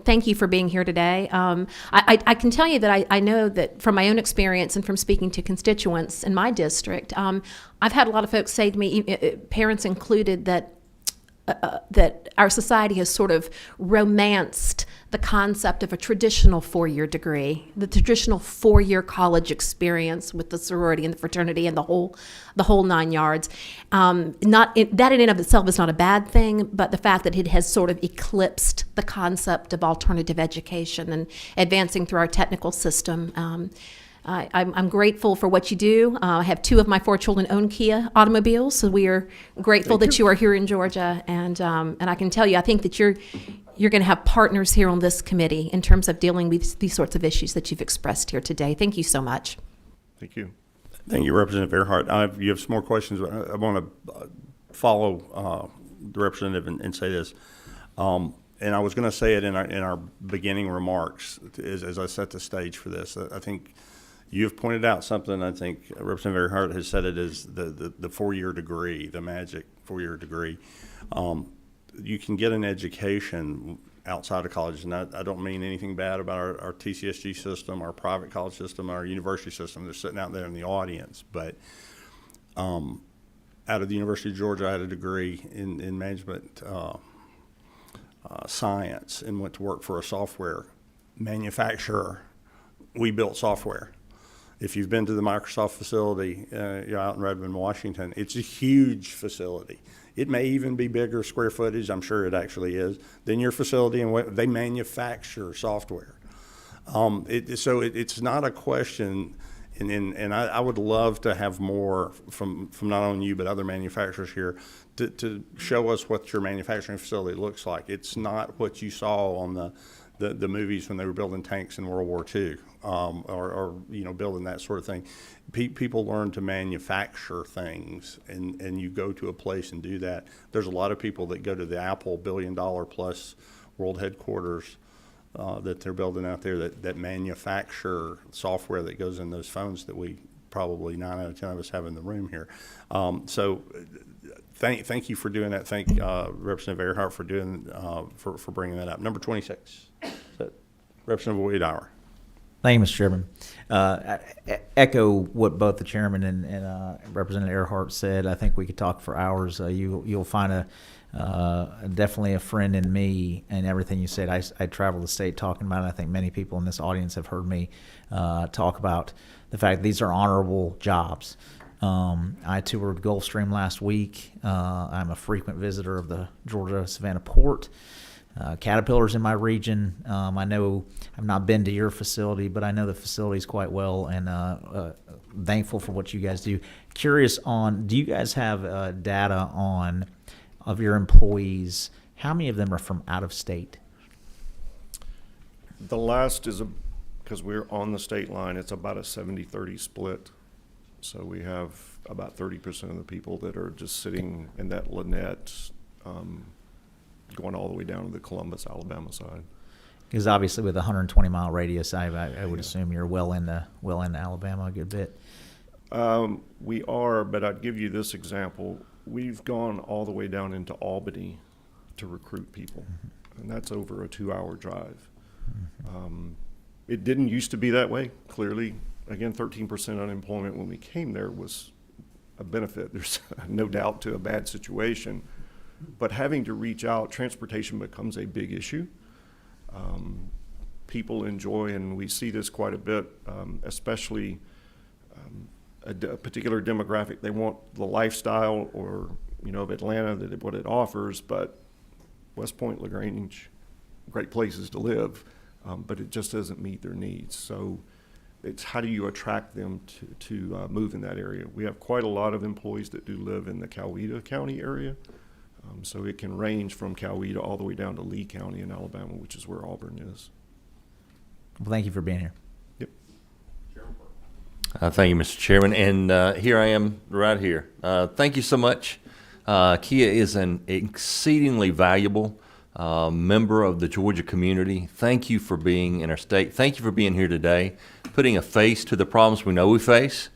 S7: Thank you for being here today. I can tell you that I know that from my own experience and from speaking to constituents in my district, I've had a lot of folks say to me, parents included, that our society has sort of romanced the concept of a traditional four-year degree, the traditional four-year college experience with the sorority and the fraternity and the whole 9 yards. That in and of itself is not a bad thing, but the fact that it has sort of eclipsed the concept of alternative education and advancing through our technical system. I'm grateful for what you do. I have 2 of my 4 children own Kia automobiles, so we are grateful that you are here in Georgia. And I can tell you, I think that you're going to have partners here on this committee in terms of dealing with these sorts of issues that you've expressed here today. Thank you so much.
S6: Thank you.
S1: Thank you, Representative Earhart. You have some more questions. I want to follow the representative and say this. And I was going to say it in our beginning remarks as I set the stage for this. I think you have pointed out something. I think Representative Earhart has said it is the four-year degree, the magic four-year degree. You can get an education outside of college, and I don't mean anything bad about our TCSG system, our private college system, our university system. They're sitting out there in the audience. But out of the University of Georgia, I had a degree in management science and went to work for a software manufacturer. We built software. If you've been to the Microsoft facility out in Redmond, Washington, it's a huge facility. It may even be bigger square footage, I'm sure it actually is, than your facility, and they manufacture software. So it's not a question, and I would love to have more from not only you but other manufacturers here to show us what your manufacturing facility looks like. It's not what you saw on the movies when they were building tanks in World War II, or building that sort of thing. People learn to manufacture things, and you go to a place and do that. There's a lot of people that go to the Apple $1 billion plus world headquarters that they're building out there that manufacture software that goes in those phones that we probably 9 out of 10 of us have in the room here. So thank you for doing that. Thank Representative Earhart for doing for bringing that up. Number 26, Representative Wiedauer.
S8: Thank you, Mr. Chairman. I echo what both the chairman and Representative Earhart said. I think we could talk for hours. You'll find definitely a friend in me and everything you said. I travel the state talking about it. I think many people in this audience have heard me talk about the fact these are honorable jobs. I toured Gulfstream last week. I'm a frequent visitor of the Georgia Savannah Port. Caterpillar's in my region. I know I've not been to your facility, but I know the facilities quite well, and thankful for what you guys do. Curious do you guys have data of your employees, how many of them are from out of state?
S6: The last is because we're on the state line, it's about a 70-30 split. So we have about 30% of the people that are just sitting in that Lynette, going all the way down to the Columbus, Alabama side.
S8: Because obviously with a 120-mile radius, I would assume you're well into Alabama a good bit.
S6: We are, but I'd give you this example. We've gone all the way down into Albany to recruit people, and that's over a 2-hour drive. It didn't used to be that way, clearly. Again, 13% unemployment when we came there was a benefit. There's no doubt to a bad situation. But having to reach out, transportation becomes a big issue. People enjoy, and we see this quite a bit, especially a particular demographic. They want the lifestyle of Atlanta, what it offers, but West Point, LaGrange, great places to live, but it just doesn't meet their needs. So it's how do you attract them to move in that area? We have quite a lot of employees that do live in the Coweta County area. So it can range from Coweta all the way down to Lee County in Alabama, which is where Auburn is.
S8: Well, thank you for being here.
S6: Yep.
S4: Thank you, Mr. Chairman. And here I am right here. Thank you so much. Kia is an exceedingly valuable member of the Georgia community. Thank you for being in our state. Thank you for being here today, putting a face to the problems we know we face,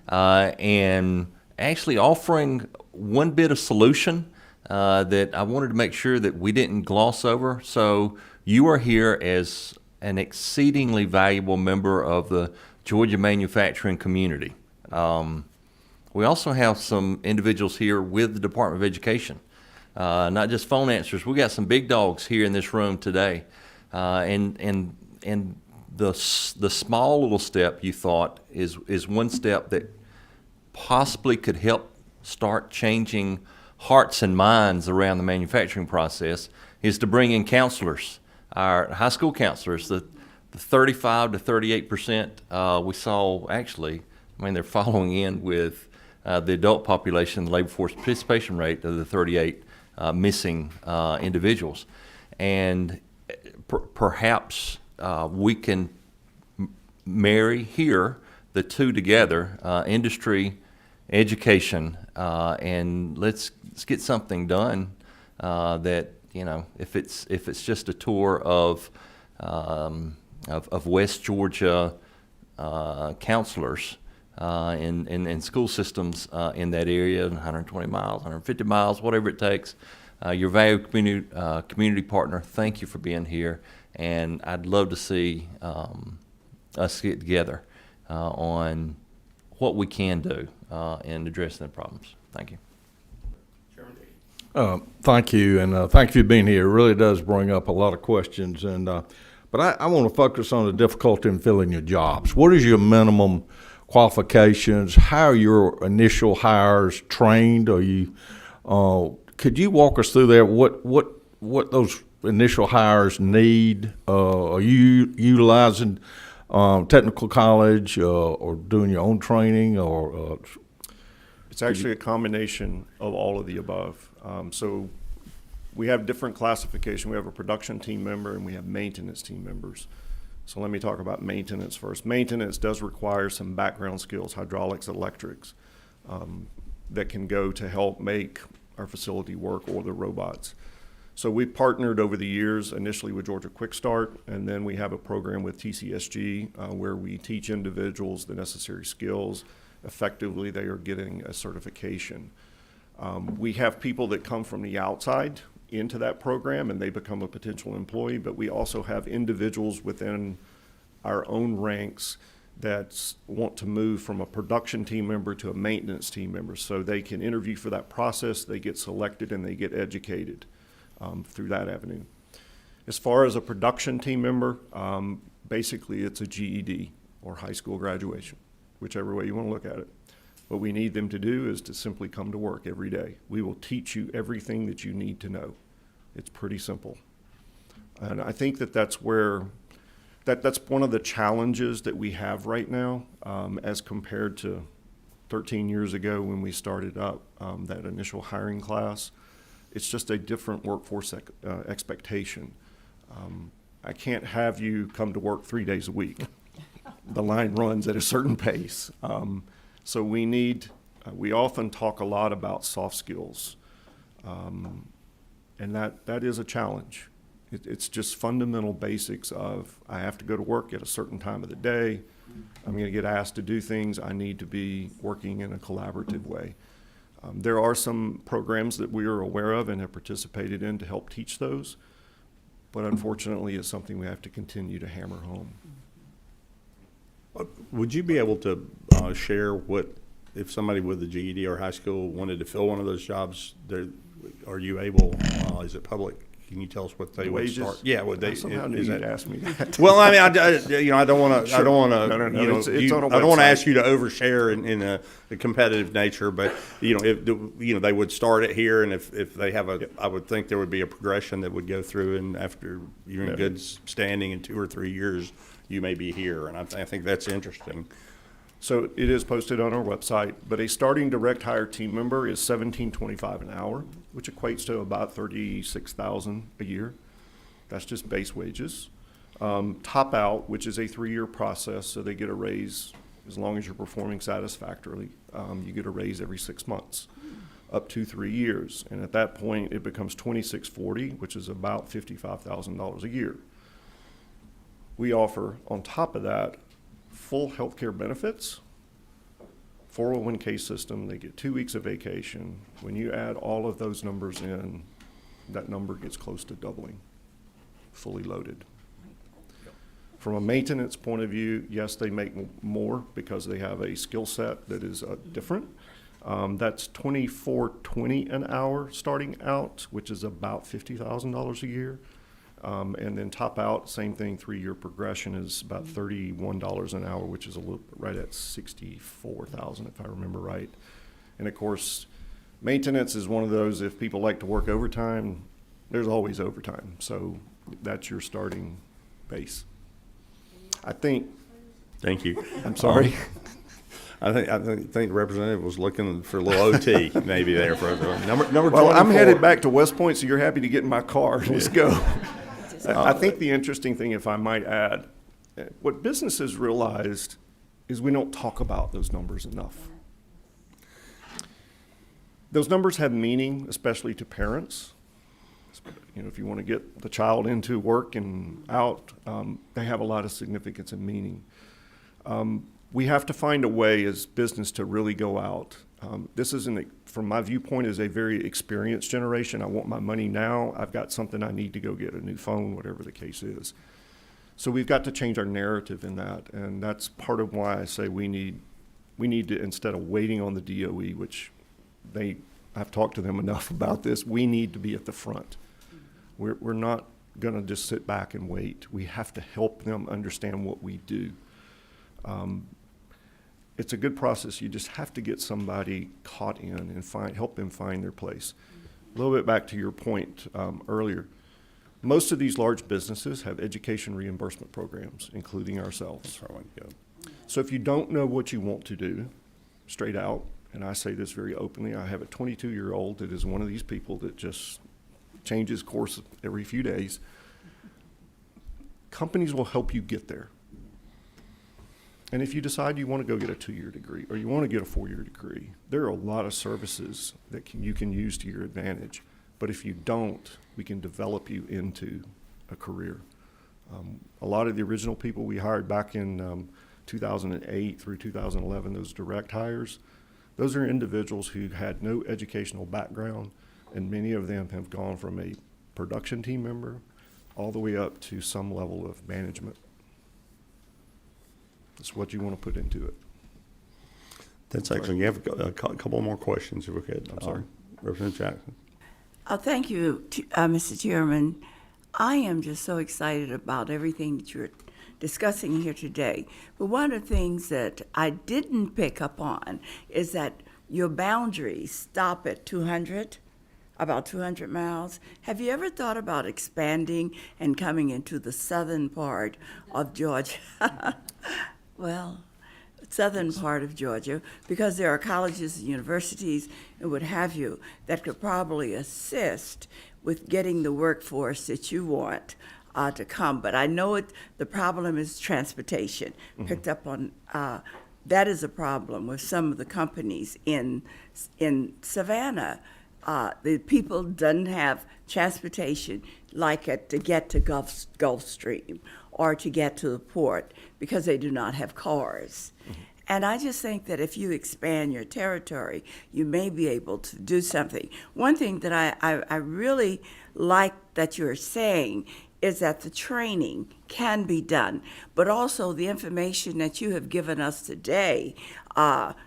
S4: and actually offering one bit of solution that I wanted to make sure that we didn't gloss over. So you are here as an exceedingly valuable member of the Georgia manufacturing community. We also have some individuals here with the Department of Education, not just phone answers. We got some big dogs here in this room today And the small little step you thought is one step that possibly could help start changing hearts and minds around the manufacturing process is to bring in counselors, our high school counselors. The 35 to 38% we saw actually, I mean, they're following in with the adult population, the labor force participation rate of the 38 missing individuals. And perhaps we can marry here the two together, industry, education, and let's get something done that, you know, if it's just a tour of West Georgia counselors and school systems in that area, 120 miles, 150 miles, whatever it takes. Your valued community partner, thank you for being here, and I'd love to see us get together on what we can do in addressing the problems. Thank you.
S9: Thank you, and thank you for being here. It really does bring up a lot of questions, and but I want to focus on the difficulty in filling your jobs. What is your minimum qualifications? How are your initial hires trained? Are you could you walk us through there? What those initial hires need? Are you utilizing technical college or doing your own training or?
S6: It's actually a combination of all of the above. So we have different classification. We have a production team member and we have maintenance team members. So let me talk about maintenance first. Maintenance does require some background skills, hydraulics, electrics, that can go to help make our facility work or the robots. So we partnered over the years, initially with Georgia Quick Start, and then we have a program with TCSG where we teach individuals the necessary skills. Effectively, they are getting a certification. We have people that come from the outside into that program and they become a potential employee, but we also have individuals within our own ranks that want to move from a production team member to a maintenance team member. So they can interview for that process, they get selected, and they get educated through that avenue. As far as a production team member, basically it's a GED or high school graduation, whichever way you want to look at it. What we need them to do is to simply come to work every day. We will teach you everything that you need to know. It's pretty simple. And I think that's where, that's one of the challenges that we have right now as compared to 13 years ago when we started up that initial hiring class. It's just a different workforce expectation. I can't have you come to work 3 days a week. The line runs at a certain pace. So we need, we often talk a lot about soft skills, and that is a challenge. It's just fundamental basics of I have to go to work at a certain time of the day. I'm going to get asked to do things. I need to be working in a collaborative way. There are some programs that we are aware of and have participated in to help teach those, but unfortunately it's something we have to continue to hammer home.
S1: Would you be able to share what, if somebody with a GED or high school wanted to fill one of those jobs, are you able, is it public? Can you tell us what they would start? Yeah, would they?
S6: Somehow knew you'd ask me that.
S1: Well, I mean, I don't want to,
S6: Sure.
S1: I don't want to,
S6: No, it's on a
S1: I don't want to
S6: website.
S1: ask you to overshare in a competitive nature, but if they would start it here, and if they have I would think there would be a progression that would go through, and after you're in good standing in 2 or 3 years, you may be here, and I think that's interesting.
S6: So it is posted on our website, but a starting direct hire team member is $17.25 an hour, which equates to about $36,000 a year. That's just base wages. Top out, which is a 3-year process, so they get a raise as long as you're performing satisfactorily. You get a raise every 6 months, up to 3 years, and at that point it becomes $26.40, which is about $55,000 a year. We offer, on top of that, full health care benefits, 401k system, they get 2 weeks of vacation. When you add all of those numbers in, that number gets close to doubling, fully loaded. From a maintenance point of view, yes, they make more because they have a skill set that is different. That's $24.20 an hour starting out, which is about $50,000 a year. And then top out, same thing, 3-year progression is about $31 an hour, which is a little right at 64,000 if I remember right. And of course, maintenance is one of those, if people like to work overtime, there's always overtime. So that's your starting base. I think,
S1: Thank you.
S6: I'm sorry.
S1: I think the representative was looking for a little OT maybe there for number 24.
S6: Well, I'm headed back to West Point, so you're happy to get in my car. Let's go. I think the interesting thing, if I might add, what businesses realized is we don't talk about those numbers enough. Those numbers have meaning, especially to parents. You know, if you want to get the child into work and out, they have a lot of significance and meaning. We have to find a way as business to really go out. This isn't, from my viewpoint, is a very experienced generation. I want my money now. I've got something I need to go get, a new phone, whatever the case is. So we've got to change our narrative in that, and that's part of why I say we need to, instead of waiting on the DOE, which I've talked to them enough about this, we need to be at the front. We're not going to just sit back and wait. We have to help them understand what we do. It's a good process. You just have to get somebody caught in and help them find their place. A little bit back to your point earlier. Most of these large businesses have education reimbursement programs, including ourselves. So if you don't know what you want to do, straight out, and I say this very openly, I have a 22-year-old that is one of these people that just changes course every few days. Companies will help you get there. And if you decide you want to go get a 2-year degree or you want to get a 4-year degree, there are a lot of services that you can use to your advantage. But if you don't, we can develop you into a career. A lot of the original people we hired back in 2008 through 2011, those direct hires, those are individuals who had no educational background, and many of them have gone from a production team member all the way up to some level of management. That's what you want to put into it.
S1: That's excellent. You have a couple more questions if we could. I'm sorry. Representative Jackson.
S10: Thank you, Mr. Chairman. I am just so excited about everything that you're discussing here today. But one of the things that I didn't pick up on is that your boundaries stop at 200, about 200 miles. Have you ever thought about expanding and coming into the southern part of Georgia? Well, southern part of Georgia, because there are colleges and universities and what have you that could probably assist with getting the workforce that you want to come. But I know the problem is transportation. Picked up on that is a problem with some of the companies in Savannah. The people doesn't have transportation like it to get to Gulfstream or to get to the port because they do not have cars. And I just think that if you expand your territory, you may be able to do something. One thing that I really like that you're saying is that the training can be done, but also the information that you have given us today,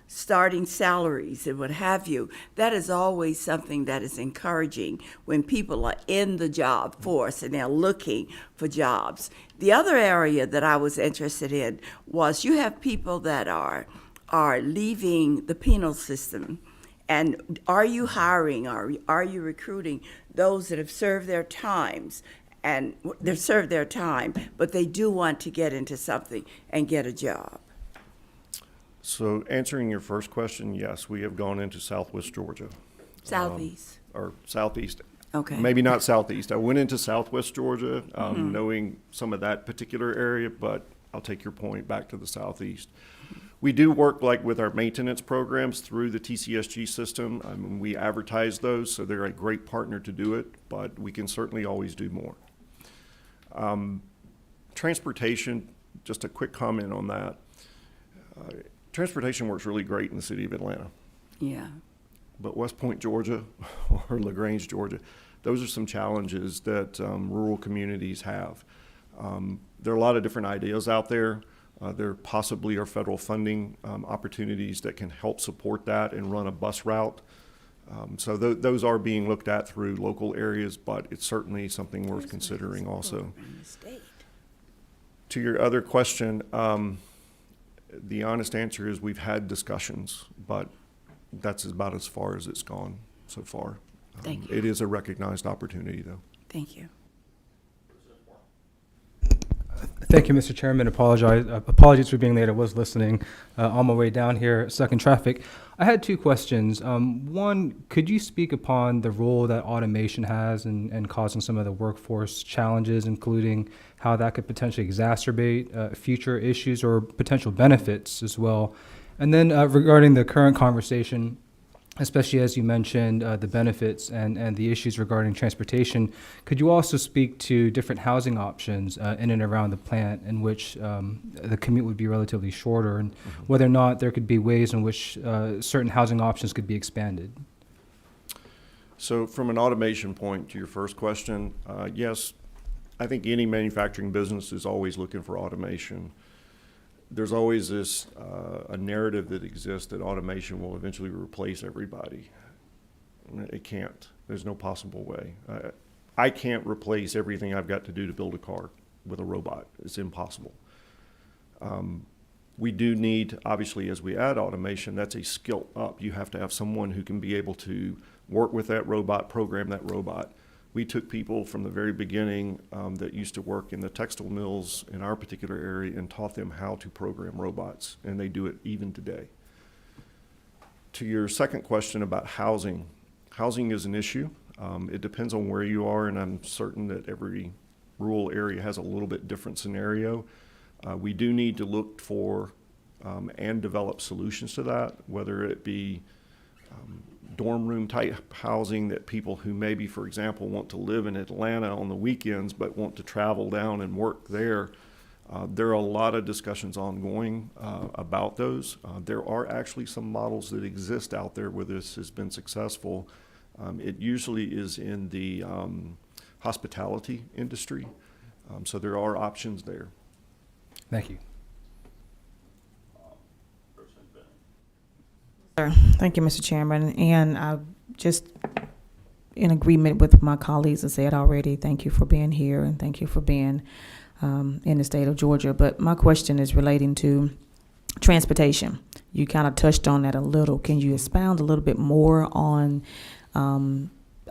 S10: starting salaries and what have you, that is always something that is encouraging when people are in the job force and they're looking for jobs. The other area that I was interested in was you have people that are leaving the penal system. And are you hiring, are you recruiting those that have served their times? And they've served their time, but they do want to get into something and get a job.
S6: So answering your first question, yes, we have gone into Southwest Georgia.
S10: Southeast.
S6: Or Southeast.
S10: Okay.
S6: Maybe not Southeast. I went into Southwest Georgia, knowing some of that particular area, but I'll take your point back to the Southeast. We do work like with our maintenance programs through the TCSG system. I mean, we advertise those, so they're a great partner to do it, but we can certainly always do more. Transportation, just a quick comment on that. Transportation works really great in the city of Atlanta.
S10: Yeah.
S6: But West Point, Georgia, or LaGrange, Georgia, those are some challenges that rural communities have. There are a lot of different ideas out there. There possibly are federal funding opportunities that can help support that and run a bus route. So those are being looked at through local areas, but it's certainly something worth considering also. To your other question, the honest answer is we've had discussions, but that's about as far as it's gone so far.
S10: Thank you.
S6: It is a recognized opportunity, though.
S10: Thank you.
S11: Thank you, Mr. Chairman. Apologies for being late. I was listening on my way down here, stuck in traffic. I had two questions. One, could you speak upon the role that automation has in causing some of the workforce challenges, including how that could potentially exacerbate future issues or potential benefits as well? And then regarding the current conversation, especially as you mentioned the benefits and the issues regarding transportation, could you also speak to different housing options in and around the plant in which the commute would be relatively shorter, and whether or not there could be ways in which certain housing options could be expanded?
S6: So from an automation point to your first question, yes, I think any manufacturing business is always looking for automation. There's always this a narrative that exists that automation will eventually replace everybody. It can't. There's no possible way. I can't replace everything I've got to do to build a car with a robot. It's impossible. We do need, obviously, as we add automation, that's a skill up. You have to have someone who can be able to work with that robot, program that robot. We took people from the very beginning that used to work in the textile mills in our particular area and taught them how to program robots, and they do it even today. To your second question about housing, housing is an issue. It depends on where you are, and I'm certain that every rural area has a little bit different scenario. We do need to look for and develop solutions to that, whether it be dorm room type housing that people who maybe, for example, want to live in Atlanta on the weekends but want to travel down and work there. There are a lot of discussions ongoing about those. There are actually some models that exist out there where this has been successful. It usually is in the hospitality industry, so there are options there.
S11: Thank you.
S3: Thank you, Mr. Chairman. And I just, in agreement with my colleagues have said already, thank you for being here and thank you for being in the state of Georgia. But my question is relating to transportation. You kind of touched on that a little. Can you expound a little bit more on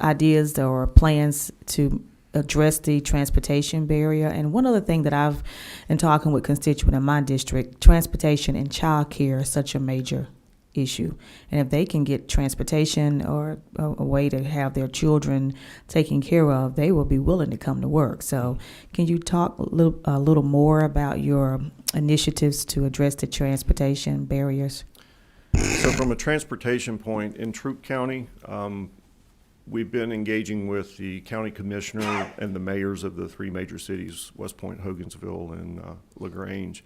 S3: ideas or plans to address the transportation barrier? And one other thing that I've been talking with constituents in my district, transportation and childcare is such a major issue. And if they can get transportation or a way to have their children taken care of, they will be willing to come to work. So can you talk a little more about your initiatives to address the transportation barriers?
S6: So from a transportation point, in Troup County, we've been engaging with the county commissioner and the mayors of the three major cities, West Point, Hogansville, and LaGrange.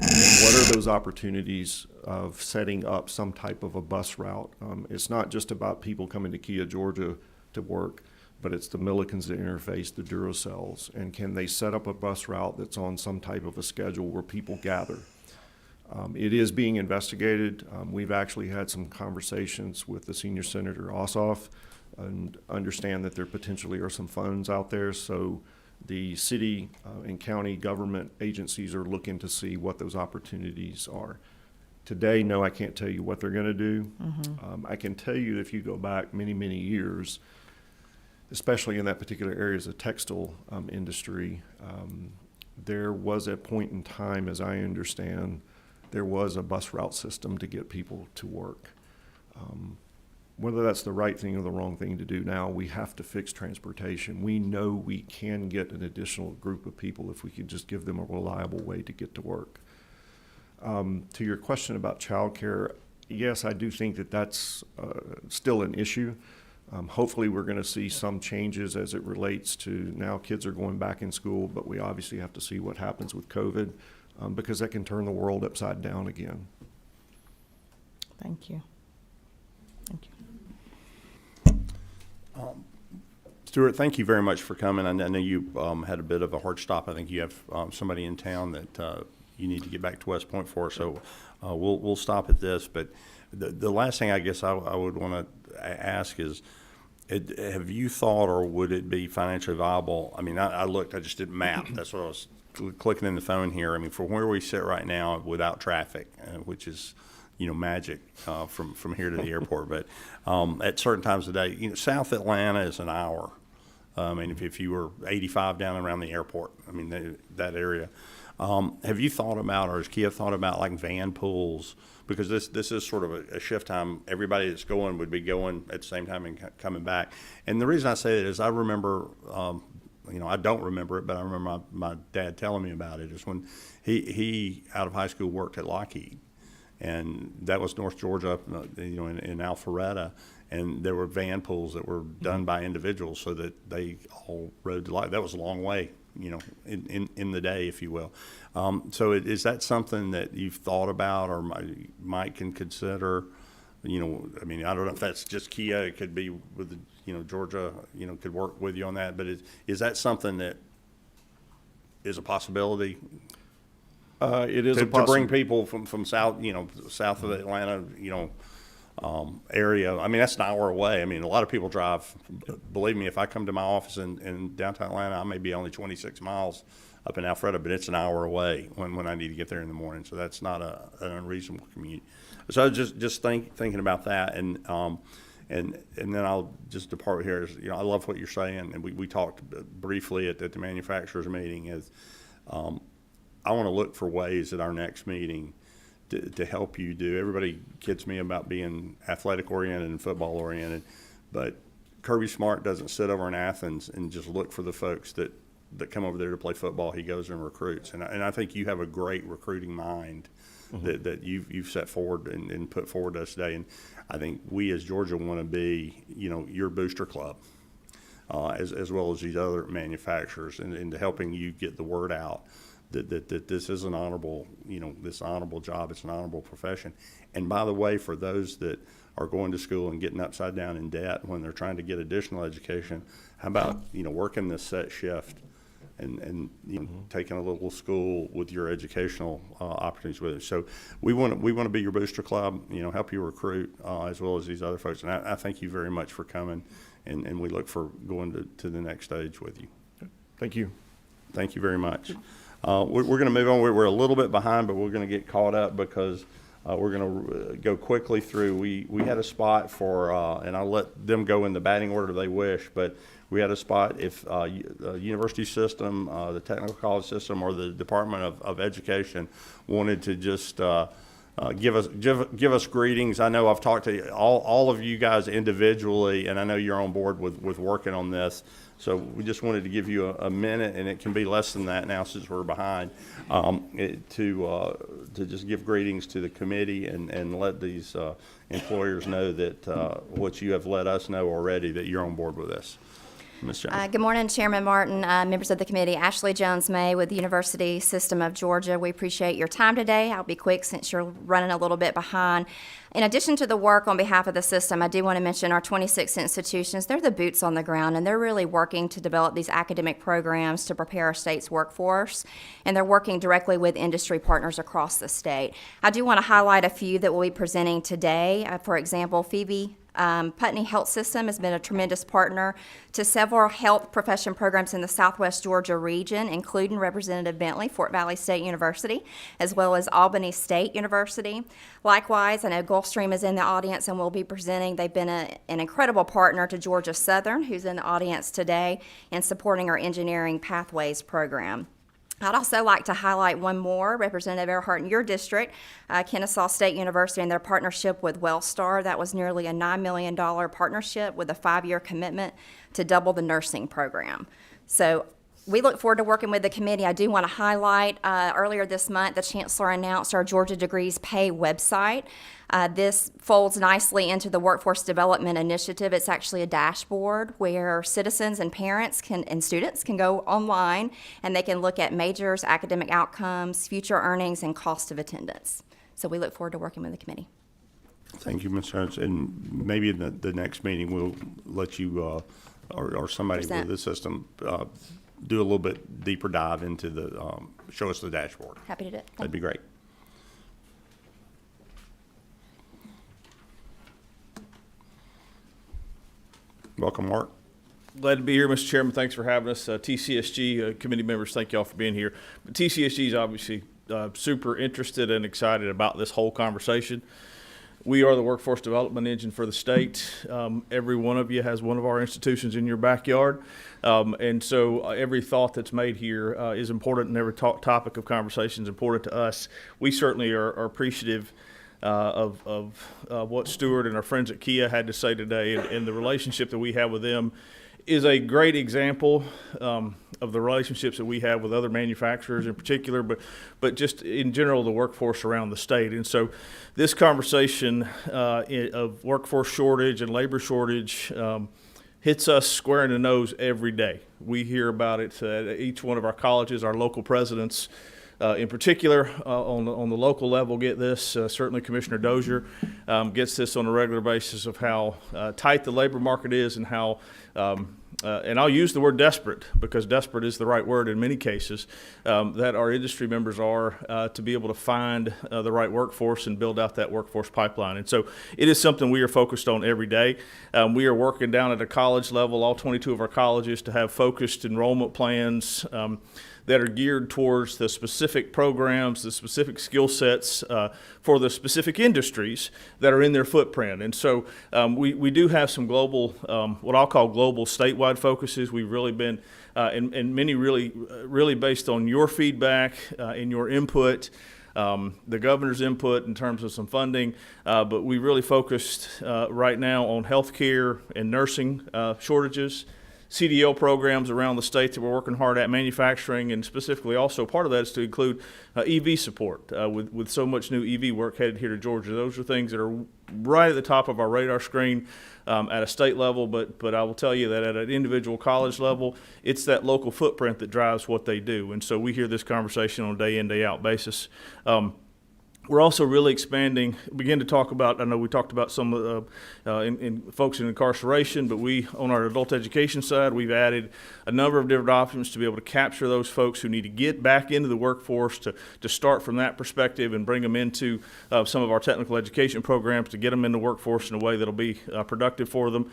S6: And what are those opportunities of setting up some type of a bus route? It's not just about people coming to Kia, Georgia to work, but it's the Millicans that interface, the Duracells, and can they set up a bus route that's on some type of a schedule where people gather? It is being investigated. We've actually had some conversations with the senior Senator Ossoff and understand that there potentially are some funds out there. So the city and county government agencies are looking to see what those opportunities are. Today, no, I can't tell you what they're going to do. I can tell you if you go back many, many years, especially in that particular area as a textile industry, there was a point in time, as I understand, there was a bus route system to get people to work. Whether that's the right thing or the wrong thing to do now, we have to fix transportation. We know we can get an additional group of people if we could just give them a reliable way to get to work. To your question about childcare, yes, I do think that that's still an issue. Hopefully we're going to see some changes as it relates to now kids are going back in school, but we obviously have to see what happens with COVID because that can turn the world upside down again.
S3: Thank you. Thank you.
S1: Stuart, thank you very much for coming. I know you had a bit of a hard stop. I think you have somebody in town that you need to get back to West Point for, so we'll stop at this. But the last thing I guess I would want to ask is, have you thought, or would it be financially viable? I mean, I looked, I just did map. That's what I was clicking in the phone here. I mean, from where we sit right now without traffic, which is, magic from here to the airport. But at certain times of the day, South Atlanta is an hour. I mean, if you were 85 down around the airport, I mean, that area. Have you thought about, or has Kia thought about, like van pools? Because this is sort of a shift time. Everybody that's going would be going at the same time and coming back. And the reason I say that is I remember, I don't remember it, but I remember my dad telling me about it, is when he out of high school worked at Lockheed. And that was North Georgia, in Alpharetta. And there were van pools that were done by individuals so that they all rode to Lockheed. That was a long way, in the day, if you will. So is that something that you've thought about, or might can consider? I mean, I don't know if that's just Kia. It could be with Georgia. Could work with you on that. But is that something that is a possibility?
S6: It is
S1: to
S6: a
S1: bring people from south, south of the Atlanta, area. I mean, that's an hour away. I mean, a lot of people drive. Believe me, if I come to my office in downtown Atlanta, I may be only 26 miles up in Alpharetta, but it's an hour away when I need to get there in the morning. So that's not an unreasonable commute. So I was just thinking about that, and then I'll just depart here. I love what you're saying, and we talked briefly at the manufacturers meeting. Is I want to look for ways at our next meeting to help you do. Everybody kids me about being athletic oriented and football oriented, but Kirby Smart doesn't sit over in Athens and just look for the folks that come over there to play football. He goes and recruits, and I think you have a great recruiting mind that you've set forward and put forward to us today. And I think we as Georgia want to be your booster club, as well as these other manufacturers, and into helping you get the word out that this is an honorable, this honorable job. It's an honorable profession. And by the way, for those that are going to school and getting upside down in debt when they're trying to get additional education, how about, working this set shift and taking a little school with your educational opportunities with it. So we want to be your booster club, help you recruit, as well as these other folks. And I thank you very much for coming, and we look for going to the next stage with you.
S6: Thank you.
S1: Thank you very much. We're going to move on. We're a little bit behind, but we're going to get caught up because we're going to go quickly through. We had a spot for, and I'll let them go in the batting order they wish, but we had a spot if the university system, the technical college system, or the Department of Education wanted to just give us greetings. I know I've talked to all of you guys individually, and I know you're on board with working on this. So we just wanted to give you a minute, and it can be less than that now since we're behind, to just give greetings to the committee and let these employers know that what you have let us know already, that you're on board with this. Ms. Jones.
S2: Good morning, Chairman Martin, members of the committee. Ashley Jones-May with the University System of Georgia. We appreciate your time today. I'll be quick since you're running a little bit behind. In addition to the work on behalf of the system, I do want to mention our 26 institutions. They're the boots on the ground, and they're really working to develop these academic programs to prepare our state's workforce, and they're working directly with industry partners across the state. I do want to highlight a few that we'll be presenting today. For example, Phoebe Putney Health System has been a tremendous partner to several health profession programs in the Southwest Georgia region, including Representative Bentley, Fort Valley State University, as well as Albany State University. Likewise, I know Gulfstream is in the audience and will be presenting. They've been an incredible partner to Georgia Southern, who's in the audience today, in supporting our Engineering Pathways program. I'd also like to highlight one more, Representative Earhart, in your district, Kennesaw State University, and their partnership with Wellstar. That was nearly a $9 million partnership with a 5-year commitment to double the nursing program. So we look forward to working with the committee. I do want to highlight, earlier this month, the Chancellor announced our Georgia Degrees Pay website. This folds nicely into the Workforce Development Initiative. It's actually a dashboard where citizens and parents and students can go online, and they can look at majors, academic outcomes, future earnings, and cost of attendance. So we look forward to working with the committee.
S1: Thank you, Ms. Jones. And maybe in the next meeting, we'll let you or somebody
S2: Present.
S1: with the system do a little bit deeper dive into show us the dashboard.
S2: Happy to do it.
S1: That'd be great. Welcome, Mark.
S12: Glad to be here, Mr. Chairman. Thanks for having us. TCSG committee members, thank y'all for being here. But TCSG is obviously super interested and excited about this whole conversation. We are the workforce development engine for the state. Every one of you has one of our institutions in your backyard. And so every thought that's made here is important, and every topic of conversation is important to us. We certainly are appreciative of what Stuart and our friends at Kia had to say today, and the relationship that we have with them is a great example of the relationships that we have with other manufacturers in particular, but just in general the workforce around the state. And so this conversation of workforce shortage and labor shortage hits us square in the nose every day. We hear about it at each one of our colleges. Our local presidents in particular on the local level get this. Certainly Commissioner Dozier gets this on a regular basis of how tight the labor market is, and how and I'll use the word desperate, because desperate is the right word in many cases, that our industry members are to be able to find the right workforce and build out that workforce pipeline. And so it is something we are focused on every day. We are working down at a college level, all 22 of our colleges, to have focused enrollment plans that are geared towards the specific programs, the specific skill sets for the specific industries that are in their footprint. And so we do have some global, what I'll call global statewide focuses. We've really been, and many really based on your feedback and your input, the governor's input in terms of some funding, but we really focused right now on healthcare and nursing shortages, CDL programs around the state that we're working hard at, manufacturing, and specifically also part of that is to include EV support with so much new EV work headed here to Georgia. Those are things that are right at the top of our radar screen at a state level, but I will tell you that at an individual college level, it's that local footprint that drives what they do. And so we hear this conversation on a day in, day out basis. We're also really expanding, begin to talk about, I know we talked about some in folks in incarceration, but we, on our adult education side, we've added a number of different options to be able to capture those folks who need to get back into the workforce, to start from that perspective and bring them into some of our technical education programs to get them in the workforce in a way that'll be productive for them.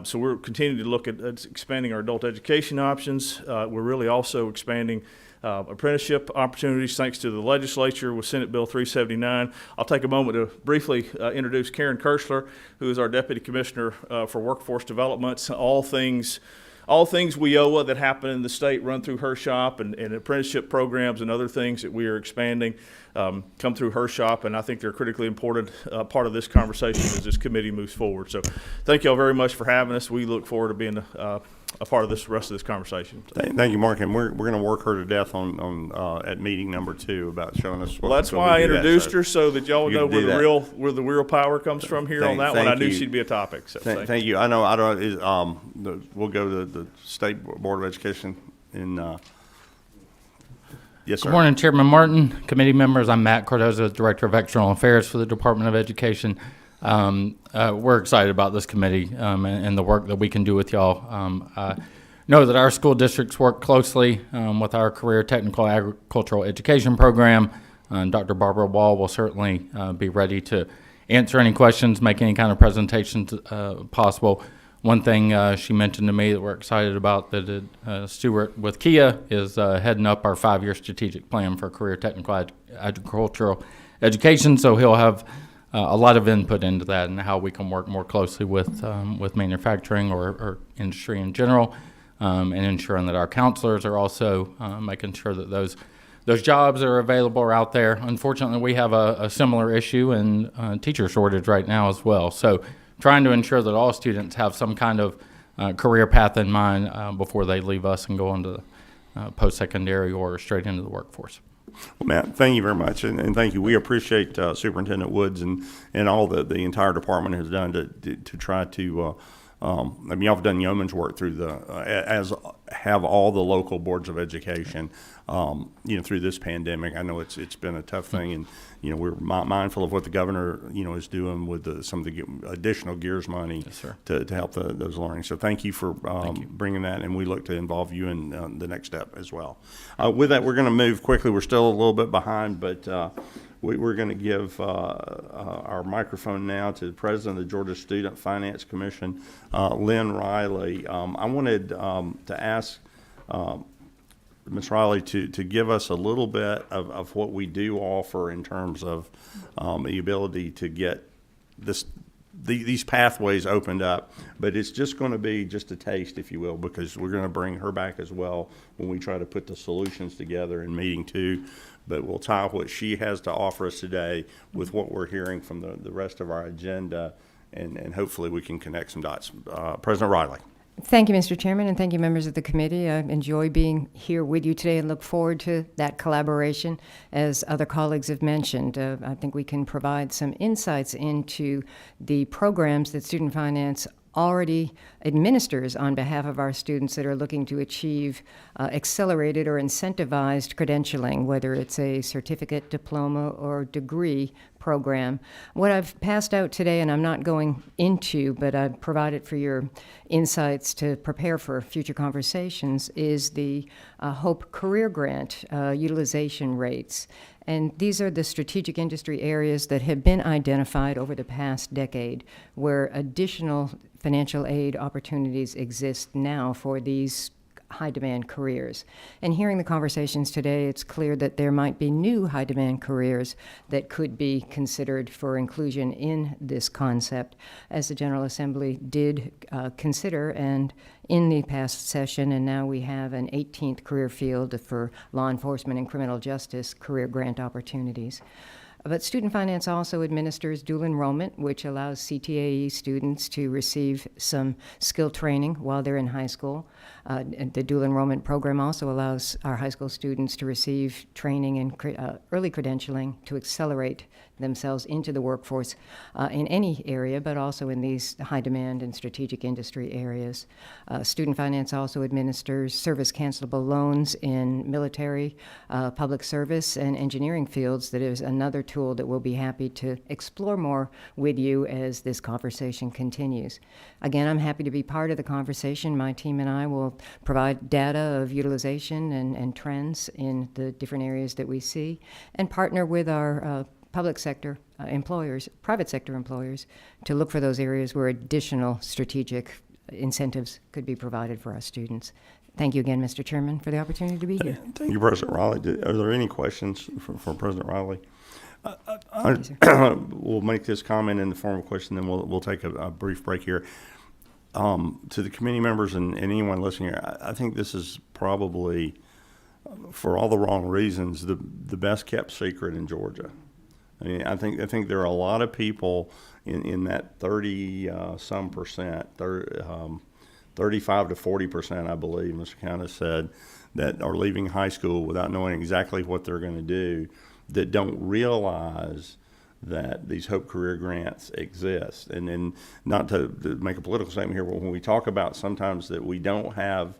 S12: So we're continuing to look at expanding our adult education options. We're really also expanding apprenticeship opportunities thanks to the legislature with Senate Bill 379. I'll take a moment to briefly introduce Karen Kirschler, who is our Deputy Commissioner for Workforce Development. All things WIOA that happen in the state run through her shop, and apprenticeship programs and other things that we are expanding come through her shop, and I think they're a critically important part of this conversation as this committee moves forward. So thank you all very much for having us. We look forward to being a part of this rest of this conversation.
S1: Thank you, Mark, and we're going to work her to death on at meeting number 2 about showing us.
S12: Well, that's why I introduced her, so that y'all know where the real power comes from here on that one. I knew she'd be a topic. So
S1: thank you. I know. We'll go to the State Board of Education in. Yes, sir.
S13: Good morning, Chairman Martin, committee members. I'm Matt Cardoza, Director of External Affairs for the Department of Education. We're excited about this committee and the work that we can do with y'all. Know that our school districts work closely with our Career Technical Agricultural Education Program. Dr. Barbara Wall will certainly be ready to answer any questions, make any kind of presentations possible. One thing she mentioned to me that we're excited about, that Stuart with Kia is heading up our 5-year strategic plan for career technical agricultural education. So he'll have a lot of input into that and how we can work more closely with manufacturing or industry in general, and ensuring that our counselors are also making sure that those jobs that are available are out there. Unfortunately, we have a similar issue in teacher shortage right now as well. So trying to ensure that all students have some kind of career path in mind before they leave us and go into post-secondary or straight into the workforce.
S1: Well, Matt, thank you very much, and thank you. We appreciate Superintendent Woods and all the entire department has done to try to. I mean, y'all have done yeoman's work through as have all the local boards of education, through this pandemic. I know it's been a tough thing, and we're mindful of what the governor is doing with some of the additional GEARS money.
S13: Yes, sir.
S1: to help those learning. So thank you for bringing that, and we look to involve you in the next step as well. With that, we're going to move quickly. We're still a little bit behind, but we're going to give our microphone now to the president of the Georgia Student Finance Commission, Lynn Riley. I wanted to ask Ms. Riley to give us a little bit of what we do offer in terms of the ability to get these pathways opened up, but it's just going to be just a taste, if you will, because we're going to bring her back as well when we try to put the solutions together in meeting two. But we'll tie what she has to offer us today with what we're hearing from the rest of our agenda, and hopefully we can connect some dots. President Riley.
S14: Thank you, Mr. Chairman, and thank you, members of the committee. I enjoy being here with you today and look forward to that collaboration. As other colleagues have mentioned, I think we can provide some insights into the programs that Student Finance already administers on behalf of our students that are looking to achieve accelerated or incentivized credentialing, whether it's a certificate, diploma, or degree program. What I've passed out today, and I'm not going into, but I've provided for your insights to prepare for future conversations, is the HOPE Career Grant utilization rates. And these are the strategic industry areas that have been identified over the past decade where additional financial aid opportunities exist now for these high-demand careers. And hearing the conversations today, it's clear that there might be new high-demand careers that could be considered for inclusion in this concept, as the General Assembly did consider and in the past session, and now we have an 18th career field for law enforcement and criminal justice career grant opportunities. But Student Finance also administers dual enrollment, which allows CTAE students to receive some skill training while they're in high school. And the dual enrollment program also allows our high school students to receive training and early credentialing to accelerate themselves into the workforce in any area, but also in these high demand and strategic industry areas. Student Finance also administers service cancelable loans in military, public service, and engineering fields. That is another tool that we'll be happy to explore more with you as this conversation continues. Again, I'm happy to be part of the conversation. My team and I will provide data of utilization and trends in the different areas that we see, and partner with our public sector employers, private sector employers, to look for those areas where additional strategic incentives could be provided for our students. Thank you again, Mr. Chairman, for the opportunity to be here.
S1: Thank you, President Riley. Are there any questions for President Riley? We'll make this comment in the form of a question, then we'll take a brief break here. To the committee members and anyone listening here, I think this is probably, for all the wrong reasons, the best kept secret in Georgia. I mean, I think there are a lot of people in that 30-some percent, 35 to 40%, I believe, Mr. Countess said, that are leaving high school without knowing exactly what they're going to do, that don't realize that these Hope Career Grants exist. And then, not to make a political statement here, but when we talk about sometimes that we don't have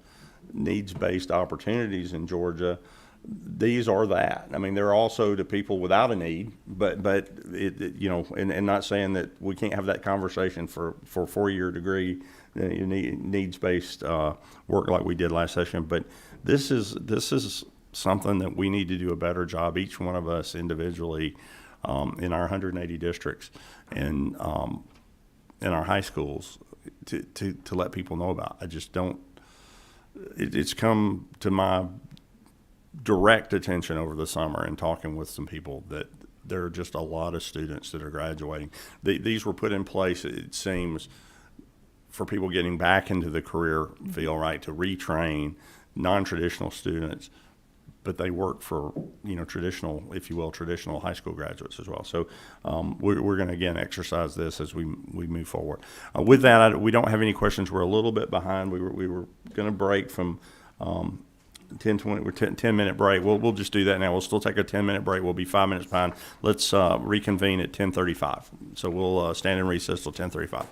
S1: needs-based opportunities in Georgia, these are that. I mean, they're also to people without a need, but you know, and not saying that we can't have that conversation for a 4-year degree, needs-based work like we did last session. But this is something that we need to do a better job, each one of us individually, in our 180 districts and in our high schools, to let people know about. I just don't. It's come to my direct attention over the summer and talking with some people that there are just a lot of students that are graduating. These were put in place, it seems, for people getting back into the career field, right, to retrain non-traditional students, but they work for, you know, traditional, if you will, traditional high school graduates as well. So we're going to, again, exercise this as we move forward. With that, we don't have any questions. We're a little bit behind. We were going to break from 10-minute break. We'll just do that now. We'll still take a 10-minute break. We'll be 5 minutes behind. Let's reconvene at 10:35. So we'll stand in recess till 10:35.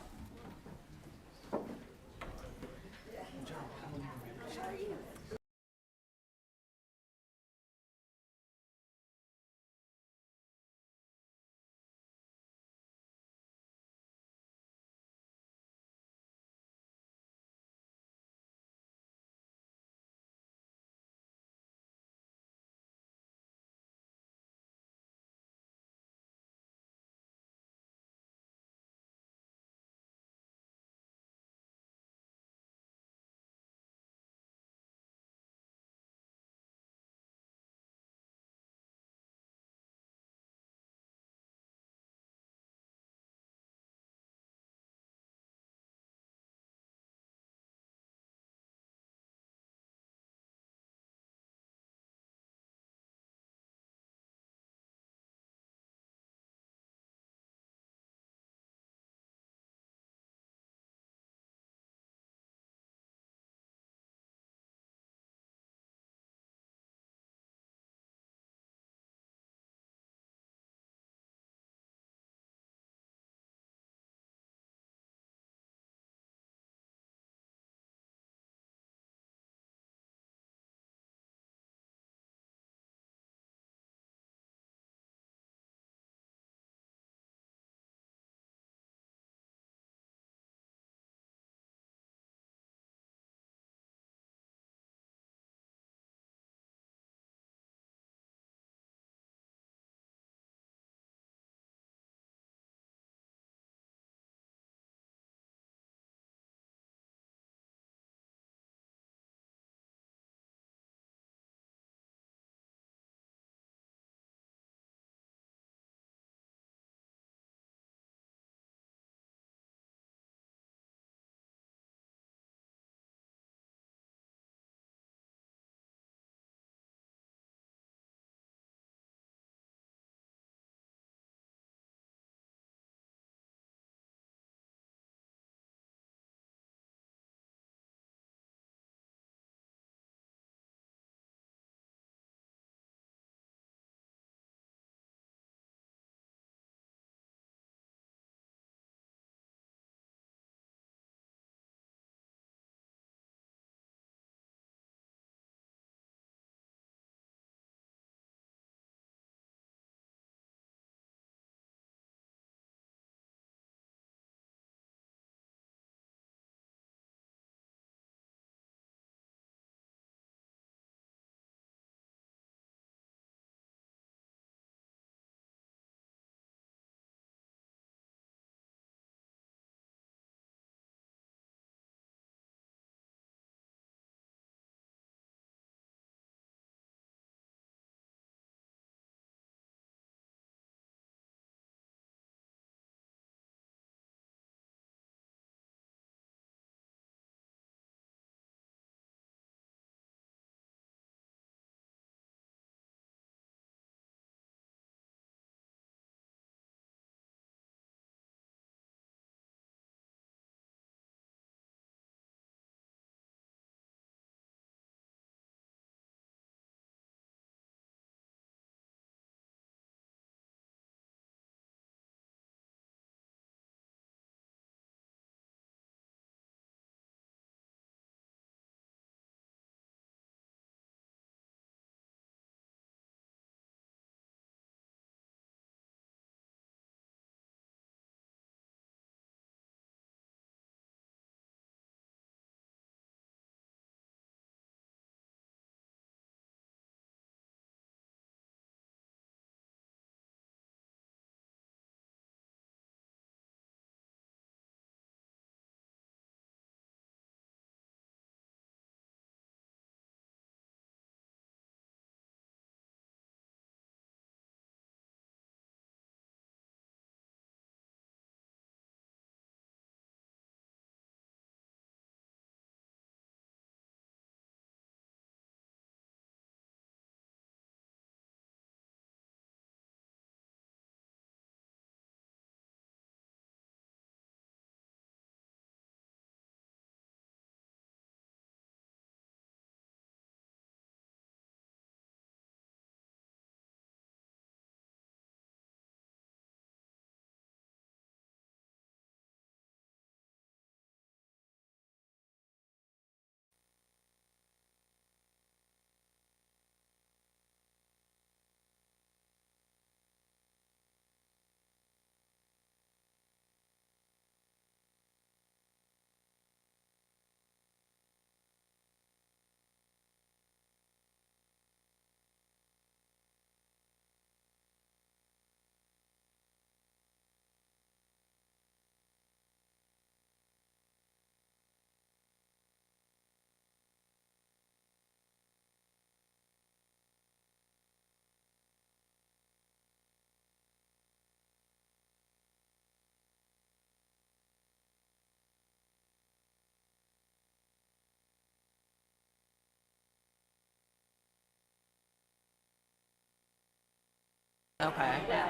S7: Okay.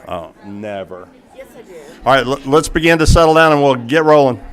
S1: Oh, never. Yes, I do. All right, let's begin to settle down and we'll get rolling.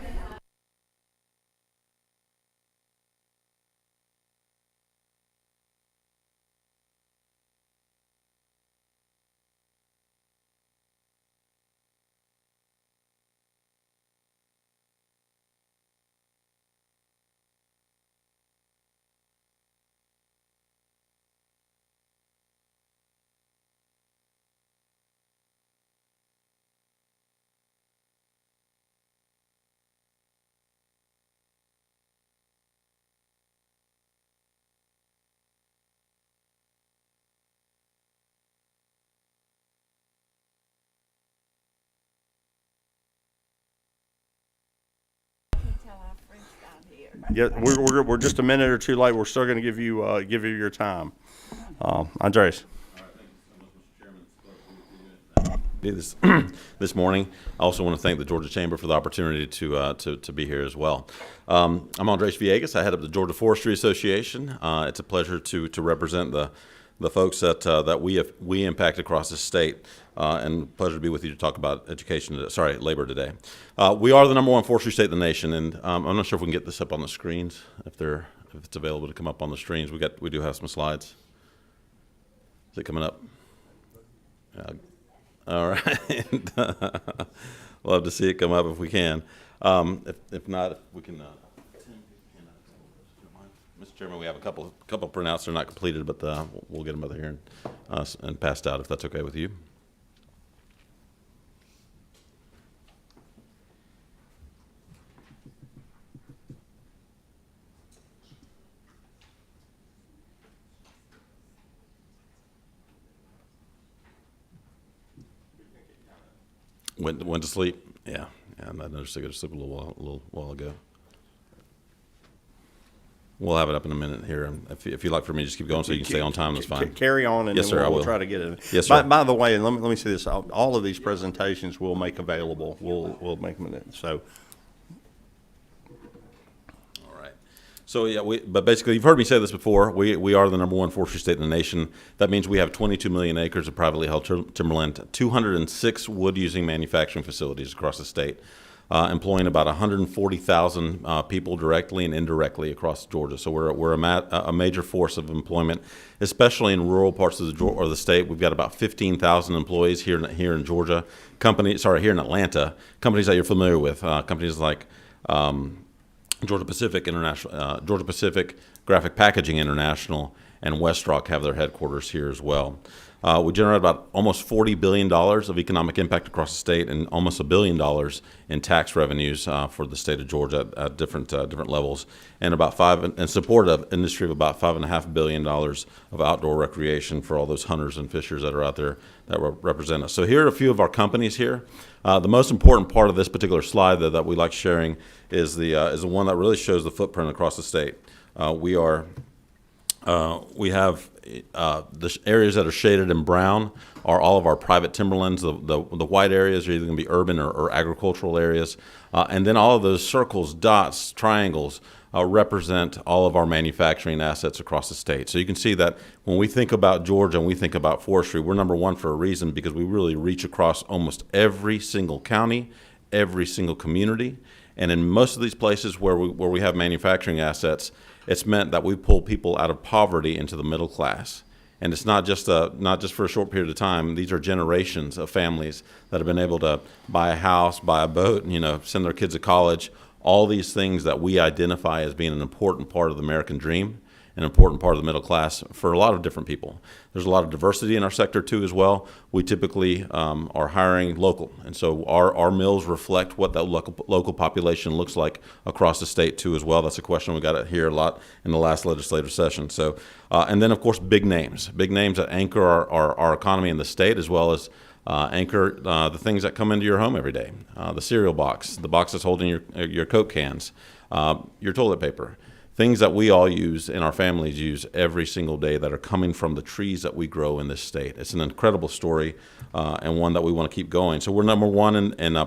S1: Yeah, we're just a minute or two late. We're still going to give you your time. Andres.
S15: This morning. I also want to thank the Georgia Chamber for the opportunity to be here as well. I'm Andres Villegas. I head up the Georgia Forestry Association. It's a pleasure to represent the folks that we impact across the state, and pleasure to be with you to talk about labor today. We are the #1 forestry state in the nation, and I'm not sure if we can get this up on the screens, if it's available to come up on the screens. We do have some slides. Is it coming up? Yeah. All right. Love to see it come up if we can. If not, if we can. Mr. Chairman, we have a couple printouts. They're not completed, but we'll get them over here and passed out if that's okay with you. Went to sleep? Yeah. I noticed I got to sleep a little while ago. We'll have it up in a minute here. And if you'd like for me to just keep going so you can stay on time, that's fine.
S1: Carry on, and
S15: yes,
S1: then
S15: sir,
S1: we'll try to get it.
S15: Yes, sir.
S1: By the way, and let me say this: all of these presentations we'll make available. We'll make them so.
S15: All right. So yeah, but basically, you've heard me say this before. We are the #1 forestry state in the nation. That means we have 22 million acres of privately held timberland, 206 wood-using manufacturing facilities across the state, employing about 140,000 people directly and indirectly across Georgia. So we're a major force of employment, especially in rural parts of the state. We've got about 15,000 employees here in Georgia. Here in Atlanta. Companies that you're familiar with. Companies like Georgia Pacific Graphic Packaging International, and Westrock have their headquarters here as well. We generate about almost $40 billion of economic impact across the state, and almost $1 billion in tax revenues for the state of Georgia at different levels, and in support of industry of about $5.5 billion of outdoor recreation for all those hunters and fishers that are out there that represent us. So here are a few of our companies here. The most important part of this particular slide that we like sharing is the one that really shows the footprint across the state. We have the areas that are shaded in brown are all of our private timberlands. The white areas are either going to be urban or agricultural areas. And then all of those circles, dots, triangles represent all of our manufacturing assets across the state. So you can see that when we think about Georgia and we think about forestry, we're #1 for a reason, because we really reach across almost every single county, every single community. And in most of these places where we have manufacturing assets, it's meant that we pull people out of poverty into the middle class. And it's not just for a short period of time. These are generations of families that have been able to buy a house, buy a boat, send their kids to college. All these things that we identify as being an important part of the American dream, an important part of the middle class for a lot of different people. There's a lot of diversity in our sector too as well. We typically are hiring local, and so our mills reflect what that local population looks like across the state too as well. That's a question we got to hear a lot in the last legislative session. So, and then of course big names that anchor our economy in the state, as well as anchor the things that come into your home every day. The cereal box, the box that's holding your Coke cans, your toilet paper. Things that we all use and our families use every single day that are coming from the trees that we grow in this state. It's an incredible story and one that we want to keep going. So we're #1 in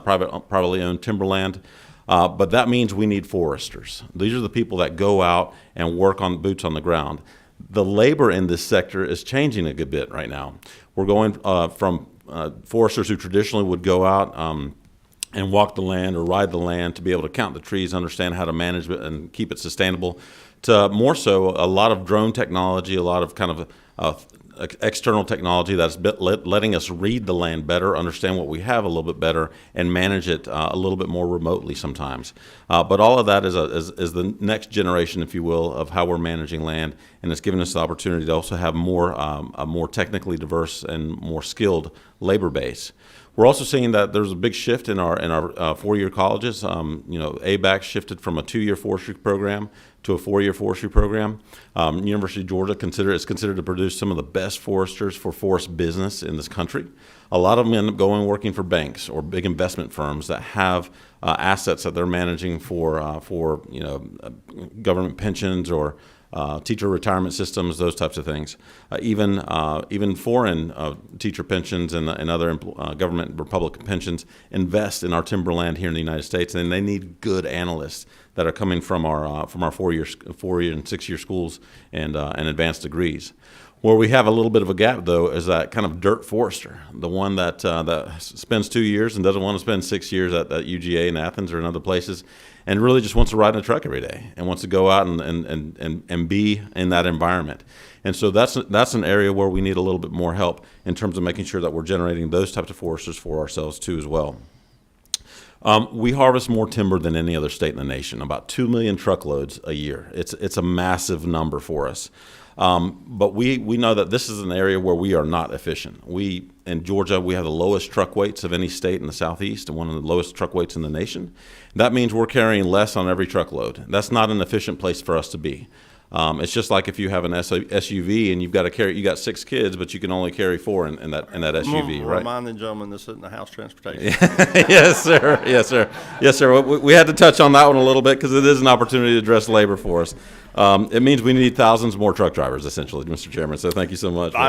S15: privately owned timberland, but that means we need foresters. These are the people that go out and work on boots on the ground. The labor in this sector is changing a good bit right now. We're going from foresters who traditionally would go out and walk the land or ride the land to be able to count the trees, understand how to manage it and keep it sustainable, to more so a lot of drone technology, a lot of kind of external technology that's letting us read the land better, understand what we have a little bit better, and manage it a little bit more remotely sometimes. But all of that is the next generation, if you will, of how we're managing land, and it's given us the opportunity to also have a more technically diverse and more skilled labor base. We're also seeing that there's a big shift in our four-year colleges. ABAC shifted from a 2-year forestry program to a 4-year forestry program. University of Georgia is considered to produce some of the best foresters for forest business in this country. A lot of them end up going working for banks or big investment firms that have assets that they're managing for government pensions or teacher retirement systems, those types of things. Even foreign teacher pensions and other government Republican pensions invest in our timberland here in the United States, and they need good analysts that are coming from our 4-year and 6-year schools and advanced degrees. Where we have a little bit of a gap, though, is that kind of dirt forester, the one that spends 2 years and doesn't want to spend 6 years at UGA in Athens or in other places, and really just wants to ride in a truck every day and wants to go out and be in that environment. And so that's an area where we need a little bit more help in terms of making sure that we're generating those types of foresters for ourselves too as well. We harvest more timber than any other state in the nation, about 2 million truckloads a year. It's a massive number for us. But we know that this is an area where we are not efficient. In Georgia, we have the lowest truck weights of any state in the Southeast and one of the lowest truck weights in the nation. That means we're carrying less on every truckload. That's not an efficient place for us to be. It's just like if you have an SUV and you got 6 kids, but you can only carry 4 in that SUV, right?
S1: Remind the gentleman this isn't the House Transportation.
S15: Yes, sir. Yes, sir. Yes, sir. We had to touch on that one a little bit because it is an opportunity to address labor for us. It means we need thousands more truck drivers, essentially, Mr. Chairman. So thank you so much.
S1: If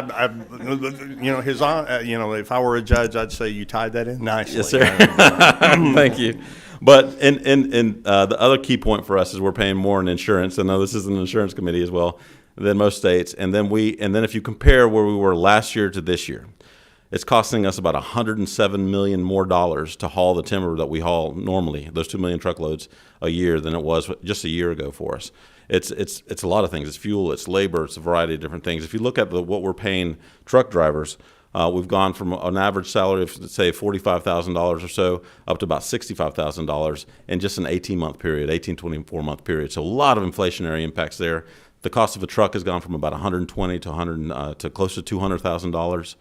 S1: I were a judge, I'd say you tied that in nicely.
S15: Yes, sir. Thank you. But the other key point for us is we're paying more in insurance. I know this is an insurance committee as well than most states. And then if you compare where we were last year to this year, it's costing us about $107 million more to haul the timber that we haul normally, those 2 million truckloads a year, than it was just a year ago for us. It's a lot of things. It's fuel, it's labor, it's a variety of different things. If you look at what we're paying truck drivers, we've gone from an average salary of, say, $45,000 or so up to about $65,000 in just an 24-month period. So a lot of inflationary impacts there. The cost of a truck has gone from about $120,000 to close to $200,000.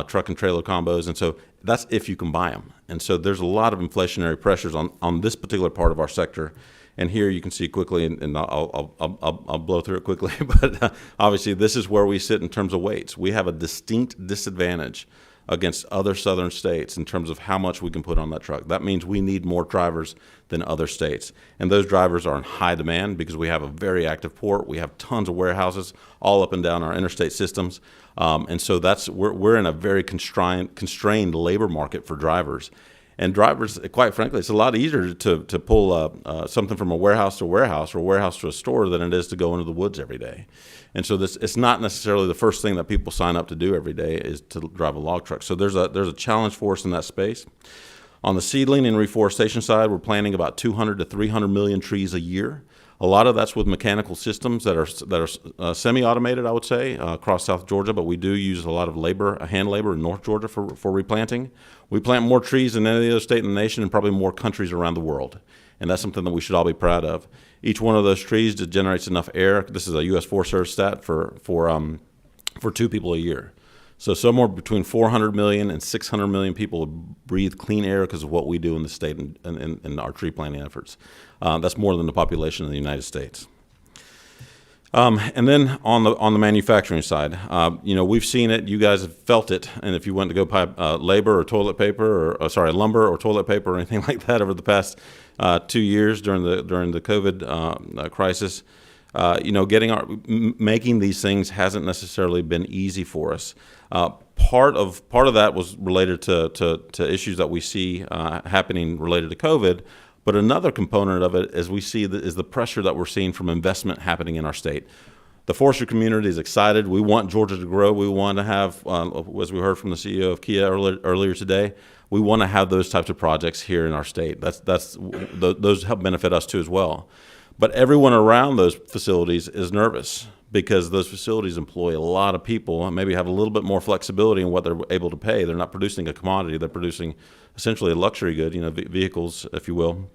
S15: Truck and trailer combos, and so that's if you can buy them. And so there's a lot of inflationary pressures on this particular part of our sector. And here you can see quickly, and I'll blow through it quickly, but obviously this is where we sit in terms of weights. We have a distinct disadvantage against other southern states in terms of how much we can put on that truck. That means we need more drivers than other states. And those drivers are in high demand because we have a very active port. We have tons of warehouses all up and down our interstate systems. And so we're in a very constrained labor market for drivers. And drivers, quite frankly, it's a lot easier to pull something from a warehouse to a warehouse or a warehouse to a store than it is to go into the woods every day. And so it's not necessarily the first thing that people sign up to do every day is to drive a log truck. So there's a challenge for us in that space. On the seedling and reforestation side, we're planting about 200 to 300 million trees a year. A lot of that's with mechanical systems that are semi-automated, I would say, across South Georgia, but we do use a lot of hand labor in North Georgia for replanting. We plant more trees than any other state in the nation and probably more countries around the world, and that's something that we should all be proud of. Each one of those trees generates enough air. This is a U.S. Forest Service stat for 2 people a year. So somewhere between 400 million and 600 million people breathe clean air because of what we do in the state and in our tree planting efforts. That's more than the population of the United States. And then on the manufacturing side, we've seen it. You guys have felt it. And if you went to go buy lumber or toilet paper or anything like that over the past 2 years during the COVID crisis, making these things hasn't necessarily been easy for us. Part of that was related to issues that we see happening related to COVID. But another component of it, as we see, is the pressure that we're seeing from investment happening in our state. The forestry community is excited. We want Georgia to grow. We want to have, as we heard from the CEO of Kia earlier today, we want to have those types of projects here in our state. Those help benefit us too as well. But everyone around those facilities is nervous because those facilities employ a lot of people and maybe have a little bit more flexibility in what they're able to pay. They're not producing a commodity. They're producing essentially a luxury good, vehicles, if you will.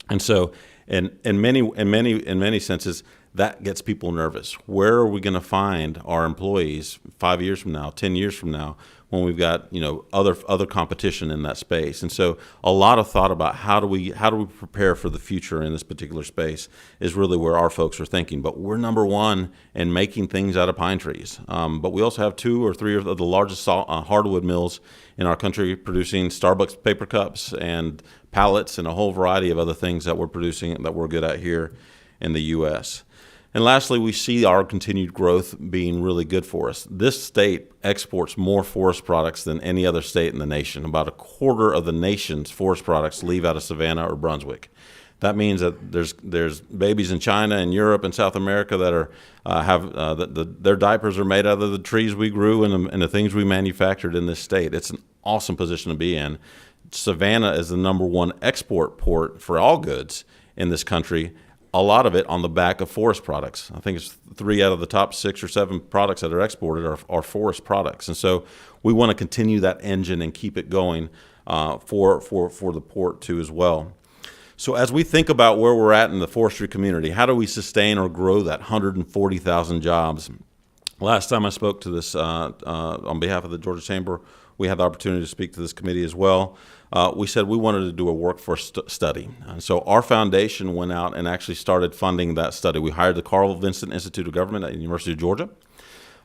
S15: And so in many senses, that gets people nervous. Where are we going to find our employees 5 years from now, 10 years from now, when we've got other competition in that space? And so a lot of thought about how do we prepare for the future in this particular space is really where our folks are thinking. But we're number one in making things out of pine trees. But we also have 2 or 3 of the largest hardwood mills in our country producing Starbucks paper cups and pallets and a whole variety of other things that we're producing that we're good at here in the U.S. And lastly, we see our continued growth being really good for us. This state exports more forest products than any other state in the nation. About a quarter of the nation's forest products leave out of Savannah or Brunswick. That means that there's babies in China and Europe and South America that are their diapers are made out of the trees we grew and the things we manufactured in this state. It's an awesome position to be in. Savannah is the #1 export port for all goods in this country. A lot of it on the back of forest products. I think it's 3 out of the top 6 or 7 products that are exported are forest products. And so we want to continue that engine and keep it going for the port too as well. So as we think about where we're at in the forestry community, how do we sustain or grow that 140,000 jobs? Last time I spoke to this on behalf of the Georgia Chamber, we had the opportunity to speak to this committee as well. We said we wanted to do a workforce study. And so our foundation went out and actually started funding that study. We hired the Carroll Vincent Institute of Government at the University of Georgia.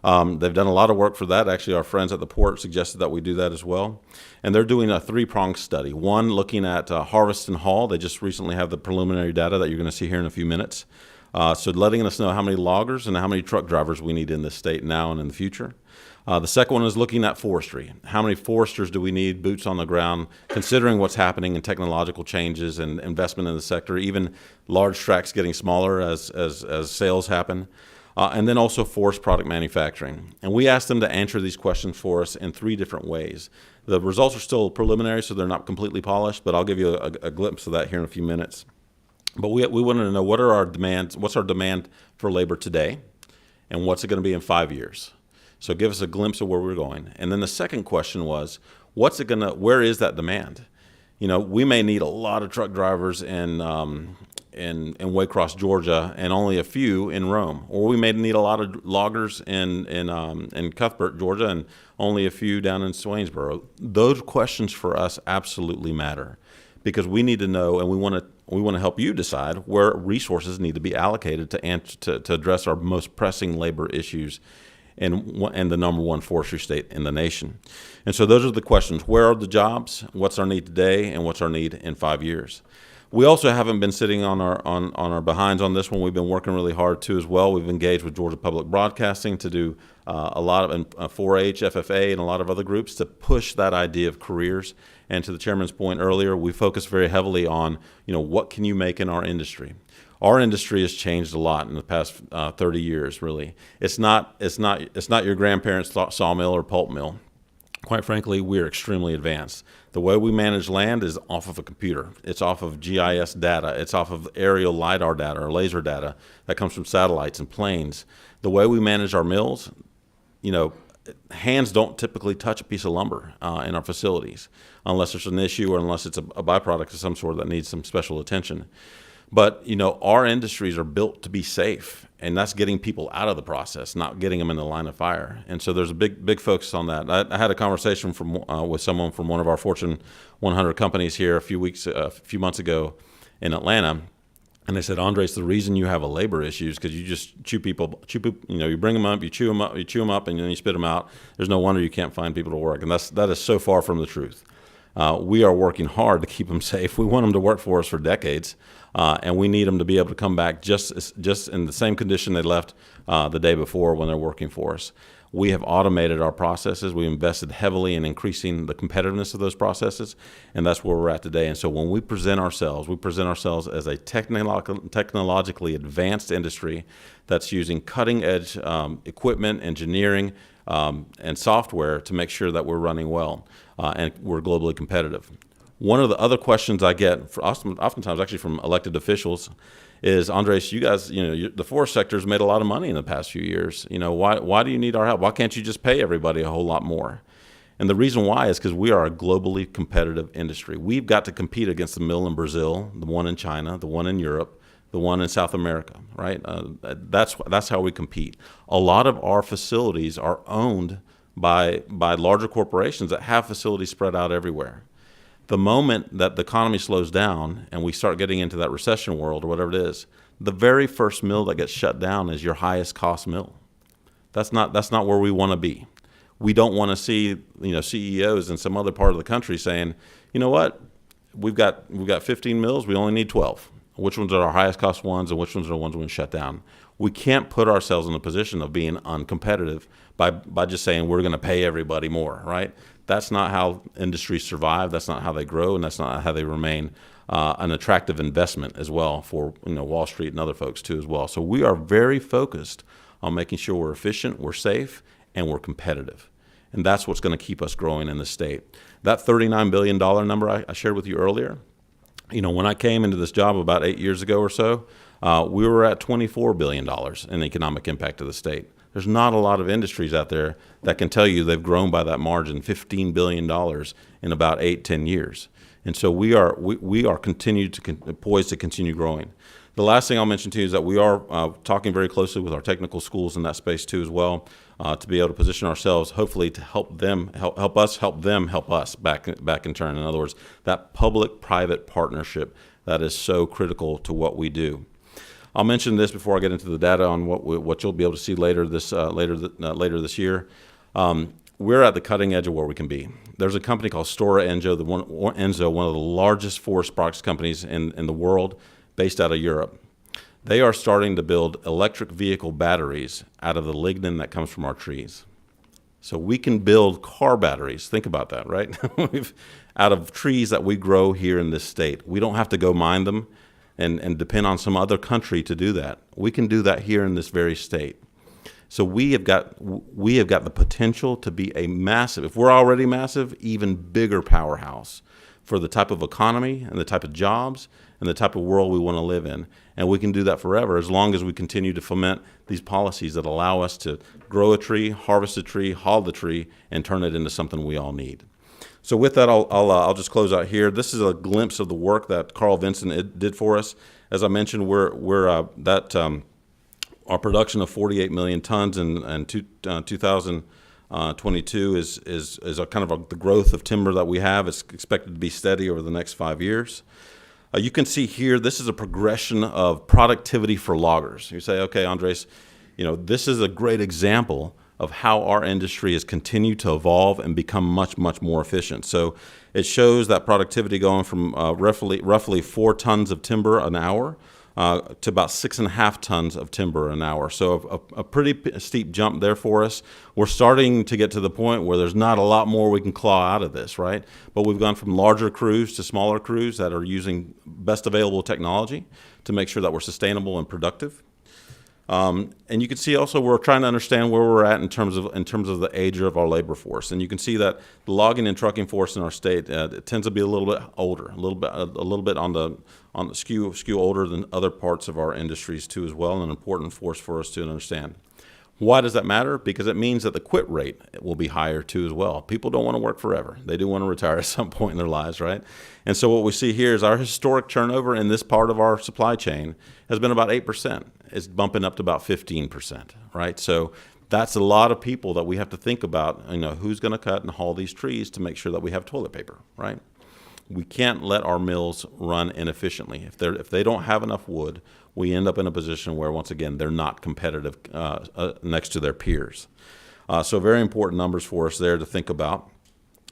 S15: They've done a lot of work for that. Actually, our friends at the port suggested that we do that as well. And they're doing a 3-pronged study. One, looking at harvest and haul. They just recently have the preliminary data that you're going to see here in a few minutes. So letting us know how many loggers and how many truck drivers we need in this state now and in the future. The second one is looking at forestry. How many foresters do we need, boots on the ground, considering what's happening in technological changes and investment in the sector, even large tracts getting smaller as sales happen, and then also forest product manufacturing. And we asked them to answer these questions for us in 3 different ways. The results are still preliminary, so they're not completely polished, but I'll give you a glimpse of that here in a few minutes. But we wanted to know what are our demands, what's our demand for labor today, and what's it going to be in 5 years. So give us a glimpse of where we're going. And then the second question was, where is that demand? We may need a lot of truck drivers in Waycross, Georgia, and only a few in Rome. Or we may need a lot of loggers in Cuthbert, Georgia, and only a few down in Swainsboro. Those questions for us absolutely matter because we need to know, and we want to help you decide where resources need to be allocated to address our most pressing labor issues and the #1 forestry state in the nation. And so those are the questions. Where are the jobs? What's our need today? And what's our need in 5 years? We also haven't been sitting on our behinds on this one. We've been working really hard too as well. We've engaged with Georgia Public Broadcasting to do a lot of 4-H, FFA, and a lot of other groups to push that idea of careers. And to the chairman's point earlier, we focus very heavily on, what can you make in our industry? Our industry has changed a lot in the past 30 years, really. It's not your grandparents' sawmill or pulp mill. Quite frankly, we're extremely advanced. The way we manage land is off of a computer. It's off of GIS data. It's off of aerial LiDAR data or laser data that comes from satellites and planes. The way we manage our mills, hands don't typically touch a piece of lumber in our facilities unless there's an issue or unless it's a byproduct of some sort that needs some special attention. But, our industries are built to be safe, and that's getting people out of the process, not getting them in the line of fire. And so there's a big focus on that. I had a conversation with someone from one of our Fortune 100 companies here a few months ago in Atlanta, and they said, Andre, it's the reason you have a labor issue is because you just chew people, you bring them up, you chew them up, and then you spit them out. There's no wonder you can't find people to work, and that is so far from the truth. We are working hard to keep them safe. We want them to work for us for decades, and we need them to be able to come back just in the same condition they left the day before when they're working for us. We have automated our processes. We invested heavily in increasing the competitiveness of those processes, and that's where we're at today. And so when we present ourselves as a technologically advanced industry that's using cutting-edge equipment, engineering, and software to make sure that we're running well and we're globally competitive. One of the other questions I get, oftentimes actually from elected officials, is, Andres, you guys, the forest sector's made a lot of money in the past few years. Why do you need our help? Why can't you just pay everybody a whole lot more? And the reason why is because we are a globally competitive industry. We've got to compete against the mill in Brazil, the one in China, the one in Europe, the one in South America, right? That's how we compete. A lot of our facilities are owned by larger corporations that have facilities spread out everywhere. The moment that the economy slows down and we start getting into that recession world or whatever it is, the very first mill that gets shut down is your highest cost mill. That's not where we want to be. We don't want to see CEOs in some other part of the country saying, you know what, we've got 15 mills, we only need 12. Which ones are our highest cost ones and which ones are the ones we can shut down? We can't put ourselves in a position of being uncompetitive by just saying we're going to pay everybody more, right? That's not how industries survive. That's not how they grow, and that's not how they remain an attractive investment as well for Wall Street and other folks too as well. So we are very focused on making sure we're efficient, we're safe, and we're competitive. And that's what's going to keep us growing in the state. That $39 billion number I shared with you earlier, when I came into this job about 8 years ago or so, we were at $24 billion in economic impact of the state. There's not a lot of industries out there that can tell you they've grown by that margin, $15 billion in about 8-10 years. And so we are poised to continue growing. The last thing I'll mention to you is that we are talking very closely with our technical schools in that space too as well, to be able to position ourselves, hopefully to help them help us back in turn. In other words, that public-private partnership that is so critical to what we do. I'll mention this before I get into the data on what you'll be able to see later this year. We're at the cutting edge of where we can be. There's a company called Stora Enso, one of the largest forest products companies in the world, based out of Europe. They are starting to build electric vehicle batteries out of the lignin that comes from our trees. So we can build car batteries. Think about that, right? Out of trees that we grow here in this state. We don't have to go mine them and depend on some other country to do that. We can do that here in this very state. So we have got the potential to be a massive, if we're already massive, even bigger powerhouse for the type of economy and the type of jobs and the type of world we want to live in. And we can do that forever as long as we continue to foment these policies that allow us to grow a tree, harvest a tree, haul the tree, and turn it into something we all need. So with that, I'll just close out here. This is a glimpse of the work that Carl Vinson did for us. As I mentioned, our production of 48 million tons in 2022 is a kind of the growth of timber that we have. It's expected to be steady over the next 5 years. You can see here, this is a progression of productivity for loggers. You say, okay, Andres, this is a great example of how our industry has continued to evolve and become much, much more efficient. So it shows that productivity going from roughly 4 tons of timber an hour to about 6.5 tons of timber an hour. So a pretty steep jump there for us. We're starting to get to the point where there's not a lot more we can claw out of this, right? But we've gone from larger crews to smaller crews that are using best available technology to make sure that we're sustainable and productive. And you can see also we're trying to understand where we're at in terms of the age of our labor force. And you can see that the logging and trucking force in our state it tends to be a little bit older, a little bit on the skew older than other parts of our industries too as well, and an important force for us to understand. Why does that matter? Because it means that the quit rate will be higher too as well. People don't want to work forever. They do want to retire at some point in their lives, right? And so what we see here is our historic turnover in this part of our supply chain has been about 8%. It's bumping up to about 15%, right? So that's a lot of people that we have to think about, who's going to cut and haul these trees to make sure that we have toilet paper, right? We can't let our mills run inefficiently. If they don't have enough wood, we end up in a position where, once again, they're not competitive next to their peers. So very important numbers for us there to think about.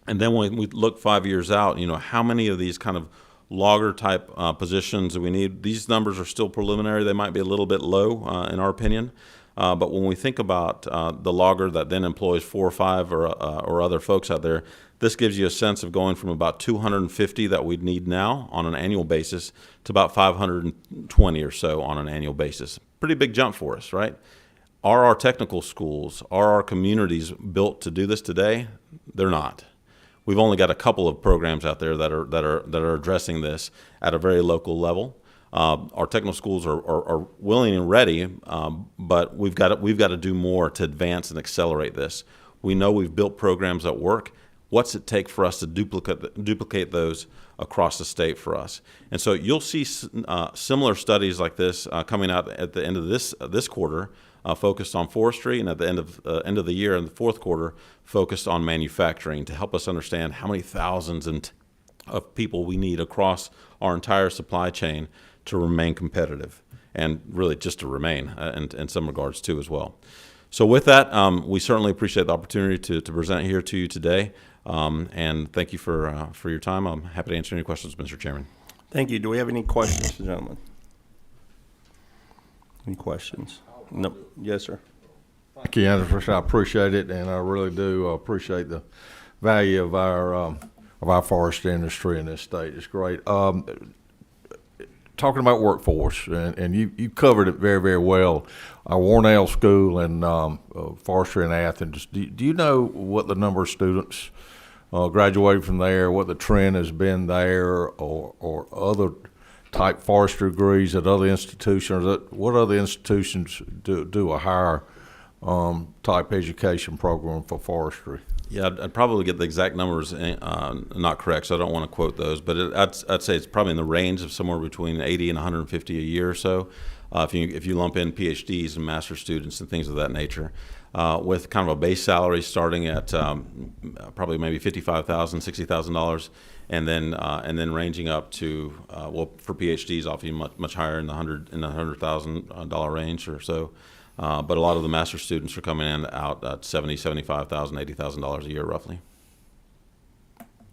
S15: And then when we look 5 years out, how many of these kind of logger type positions that we need? These numbers are still preliminary. They might be a little bit low in our opinion. But when we think about the logger that then employs 4 or 5 or other folks out there, this gives you a sense of going from about 250 that we'd need now on an annual basis to about 520 or so on an annual basis. Pretty big jump for us, right? Are our technical schools, are our communities built to do this today? They're not. We've only got a couple of programs out there that are addressing this at a very local level. Our technical schools are willing and ready, but we've got to do more to advance and accelerate this. We know we've built programs that work. What's it take for us to duplicate those across the state for us? And so you'll see similar studies like this coming out at the end of this quarter, focused on forestry, and at the end of the year in the fourth quarter, focused on manufacturing, to help us understand how many thousands of people we need across our entire supply chain to remain competitive, and really just to remain in some regards too as well. So with that, we certainly appreciate the opportunity to present here to you today, and thank you for your time. I'm happy to answer any questions, Mr. Chairman.
S1: Thank you. Do we have any questions, gentlemen? Any questions? No. Yes, sir.
S9: Thank you, Anderson. I appreciate it, and I really do appreciate the value of our forestry industry in this state. It's great. Talking about workforce, and you covered it very, very well. Warnell School and forestry in Athens. Do you know what the number of students graduated from there, what the trend has been there, or other type forestry degrees at other institutions? What other institutions do a higher type education program for forestry?
S15: Yeah, I'd probably get the exact numbers not correct, so I don't want to quote those, but I'd say it's probably in the range of somewhere between 80 and 150 a year or so, if you lump in PhDs and master's students and things of that nature, with kind of a base salary starting at probably maybe $55,000, $60,000, and then ranging up to for PhDs, often much higher in the $100,000 range or so. But a lot of the master's students are coming in out at $70,000, $75,000, $80,000 a year, roughly.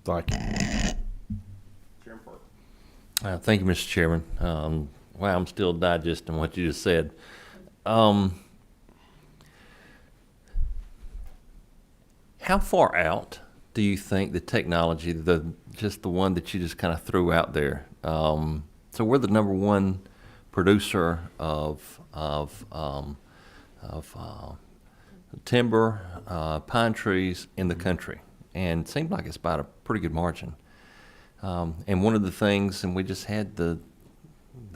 S9: Thank you.
S4: Thank you, Mr. Chairman. Wow, I'm still digesting what you just said. How far out do you think the technology, just the one that you just kind of threw out there? So we're the number one producer of timber, pine trees in the country, and it seems like it's about a pretty good margin. And one of the things, and we just had the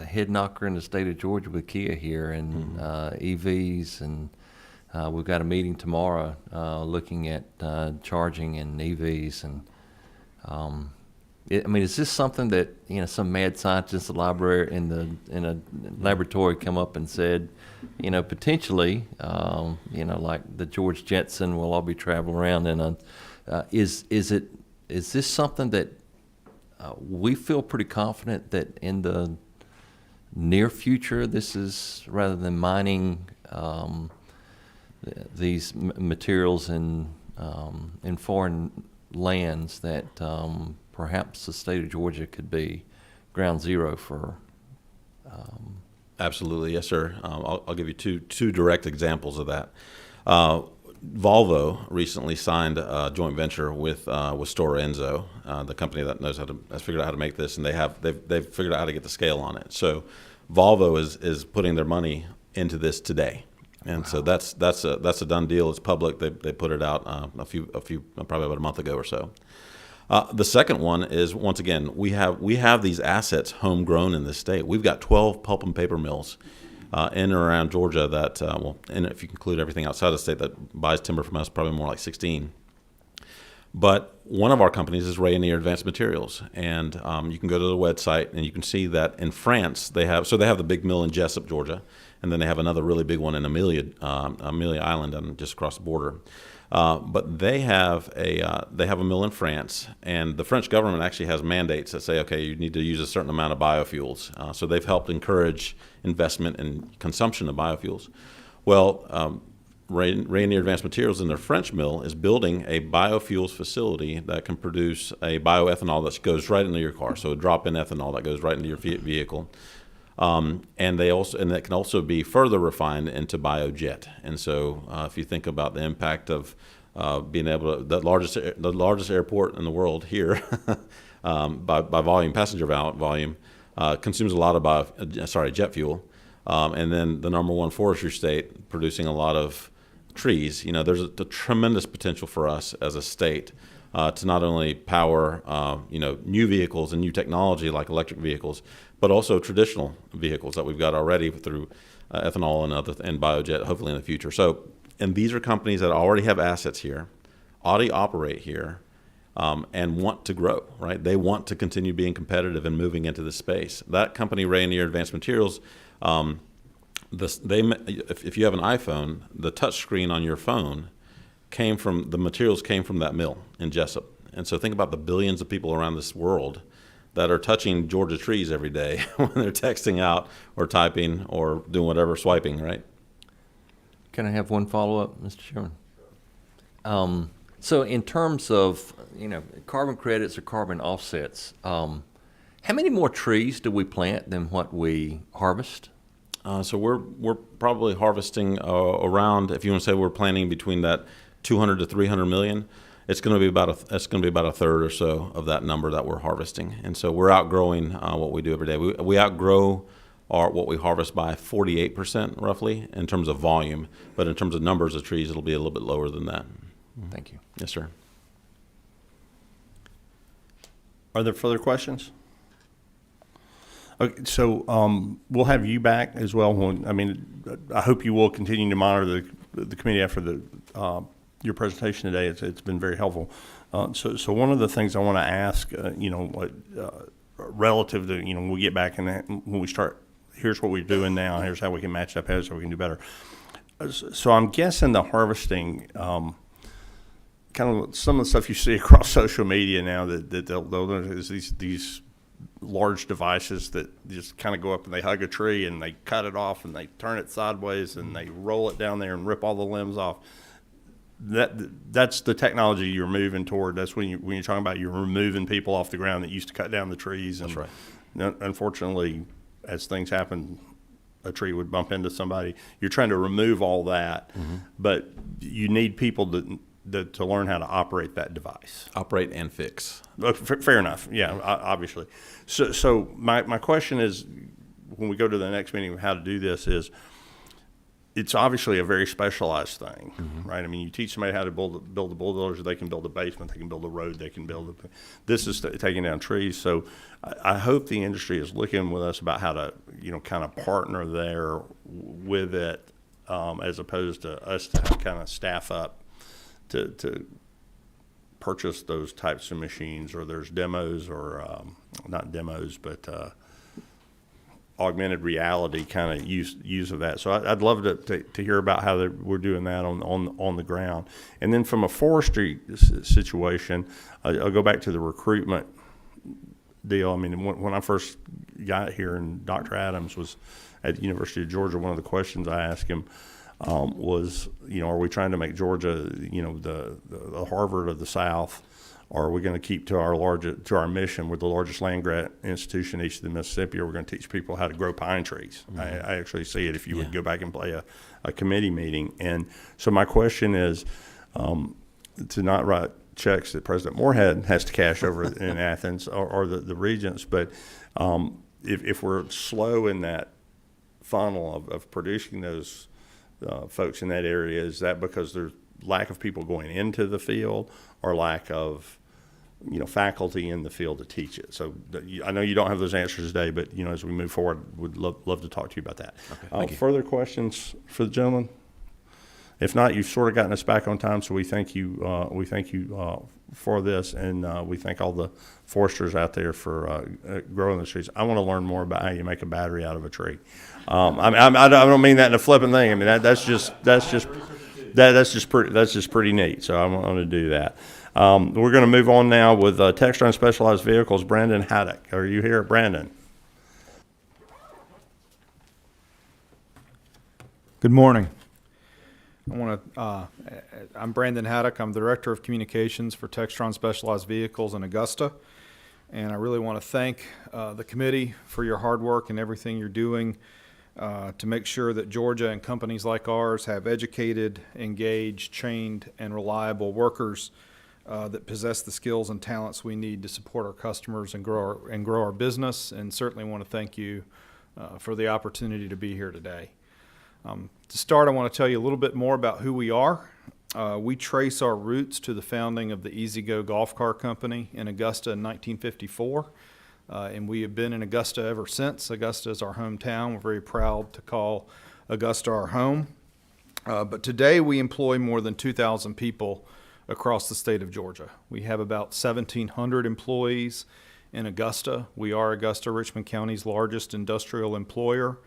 S4: head knocker in the state of Georgia with Kia here, and EVs, and we've got a meeting tomorrow looking at charging and EVs, and I mean, is this something that some mad scientist in a laboratory come up and said, potentially, like the George Jetson, we'll all be traveling around in is this something that we feel pretty confident that in the near future, this is, rather than mining these materials in foreign lands, that perhaps the state of Georgia could be ground zero for.
S15: Absolutely, yes, sir. I'll give you two direct examples of that. Volvo recently signed a joint venture with Stora Enso, the company that has figured out how to make this, and they've figured out how to get the scale on it. So Volvo is putting their money into this today, and wow. So that's a done deal. It's public. They put it out probably about a month ago or so. The second one is, once again, we have these assets homegrown in this state. We've got 12 pulp and paper mills in and around Georgia that, and if you include everything outside the state that buys timber from us, probably more like 16. But one of our companies is Rayonier Advanced Materials, and you can go to the website and you can see that in France they have the big mill in Jessup, Georgia, and then they have another really big one in Amelia Island, just across the border. But they have a mill in France, and the French government actually has mandates that say, okay, you need to use a certain amount of biofuels. So they've helped encourage investment and consumption of biofuels. Well, Rayonier Advanced Materials in their French mill is building a biofuels facility that can produce a bioethanol that goes right into your car. So a drop-in ethanol that goes right into your vehicle. And that can also be further refined into biojet. And so if you think about the impact of being able to, the largest airport in the world here by volume, passenger volume, consumes a lot of jet fuel. And then the number one forestry state producing a lot of trees. There's a tremendous potential for us as a state to not only power new vehicles and new technology like electric vehicles, but also traditional vehicles that we've got already through ethanol and biojet, hopefully in the future. So, and these are companies that already have assets here, already operate here, and want to grow, right? They want to continue being competitive and moving into this space. That company, Rayonier Advanced Materials, if you have an iPhone, the touch screen on your phone the materials came from that mill in Jessup. And so think about the billions of people around this world that are touching Georgia trees every day when they're texting out or typing or doing whatever, swiping, right?
S4: Can I have one follow-up, Mr. Chairman? So in terms of, carbon credits or carbon offsets, how many more trees do we plant than what we harvest?
S15: So we're probably harvesting around, if you want to say we're planting between that 200 to 300 million, it's going to be about a third or so of that number that we're harvesting. And so we're outgrowing what we do every day. We outgrow what we harvest by 48% roughly in terms of volume, but in terms of numbers of trees, it'll be a little bit lower than that.
S4: Thank you.
S15: Yes, sir.
S1: Are there further questions? Okay, so we'll have you back as well. I hope you will continue to monitor the committee after your presentation today. It's been very helpful. So one of the things I want to ask, relative to, when we get back when we start, here's what we're doing now, here's how we can match up, here's how we can do better. So I'm guessing the harvesting, kind of some of the stuff you see across social media now that they'll is these large devices that just kind of go up and they hug a tree and they cut it off and they turn it sideways and they roll it down there and rip all the limbs off. That's the technology you're moving toward. That's when you're talking about you're removing people off the ground that used to cut down the trees. And
S15: that's right.
S1: Unfortunately, as things happen, a tree would bump into somebody. You're trying to remove all that, but you need people to learn how to operate that device.
S15: Operate and fix.
S1: Fair enough. Yeah, obviously. So my question is, when we go to the next meeting of how to do this is, it's obviously a very specialized thing, right? I mean, you teach somebody how to build a bulldozer, they can build a basement, they can build a road, they can this is taking down trees. So I hope the industry is looking with us about how to, kind of partner there with it, as opposed to us to kind of staff up to purchase those types of machines, or there's demos or not demos, but augmented reality kind of use of that. So I'd love to hear about how we're doing that on the ground. And then from a forestry situation, I'll go back to the recruitment deal. I mean, when I first got here and Dr. Adams was at the University of Georgia, one of the questions I asked him was, are we trying to make Georgia, the Harvard of the South? Or are we going to keep to our mission? We're the largest land grant institution east of the Mississippi, or we're going to teach people how to grow pine trees. I actually see it if you would go back and play a committee meeting. And so my question is to not write checks that President Moorhead has to cash over in Athens or the regents, but if we're slow in that funnel of producing those folks in that area, is that because there's lack of people going into the field or lack of faculty in the field to teach it? So I know you don't have those answers today, but as we move forward, would love to talk to you about that.
S15: Okay, thank you.
S1: Further questions for the gentleman? If not, you've sort of gotten us back on time, so we thank you for this, and we thank all the foresters out there for growing the trees. I want to learn more about how you make a battery out of a tree. I don't mean that in a flippant thing. I mean that's just pretty neat. So I'm going to do that. We're going to move on now with Textron Specialized Vehicles. Brandon Haddock, are you here, Brandon?
S16: Good morning. I'm Brandon Haddock. I'm the Director of Communications for Textron Specialized Vehicles in Augusta. And I really want to thank the committee for your hard work and everything you're doing to make sure that Georgia and companies like ours have educated, engaged, trained, and reliable workers that possess the skills and talents we need to support our customers and grow our business. And certainly want to thank you for the opportunity to be here today. To start, I want to tell you a little bit more about who we are. We trace our roots to the founding of the E-Z-Go Golf Car Company in Augusta in 1954, and we have been in Augusta ever since. Augusta is our hometown. We're very proud to call Augusta our home. But today we employ more than 2,000 people across the state of Georgia. We have about 1,700 employees in Augusta. We are Augusta-Richmond County's largest industrial employer.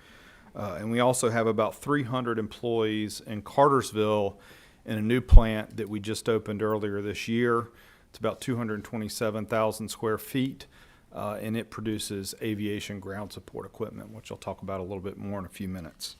S16: And we also have about 300 employees in Cartersville in a new plant that we just opened earlier this year. It's about 227,000 square feet, and it produces aviation ground support equipment, which I'll talk about a little bit more in a few minutes.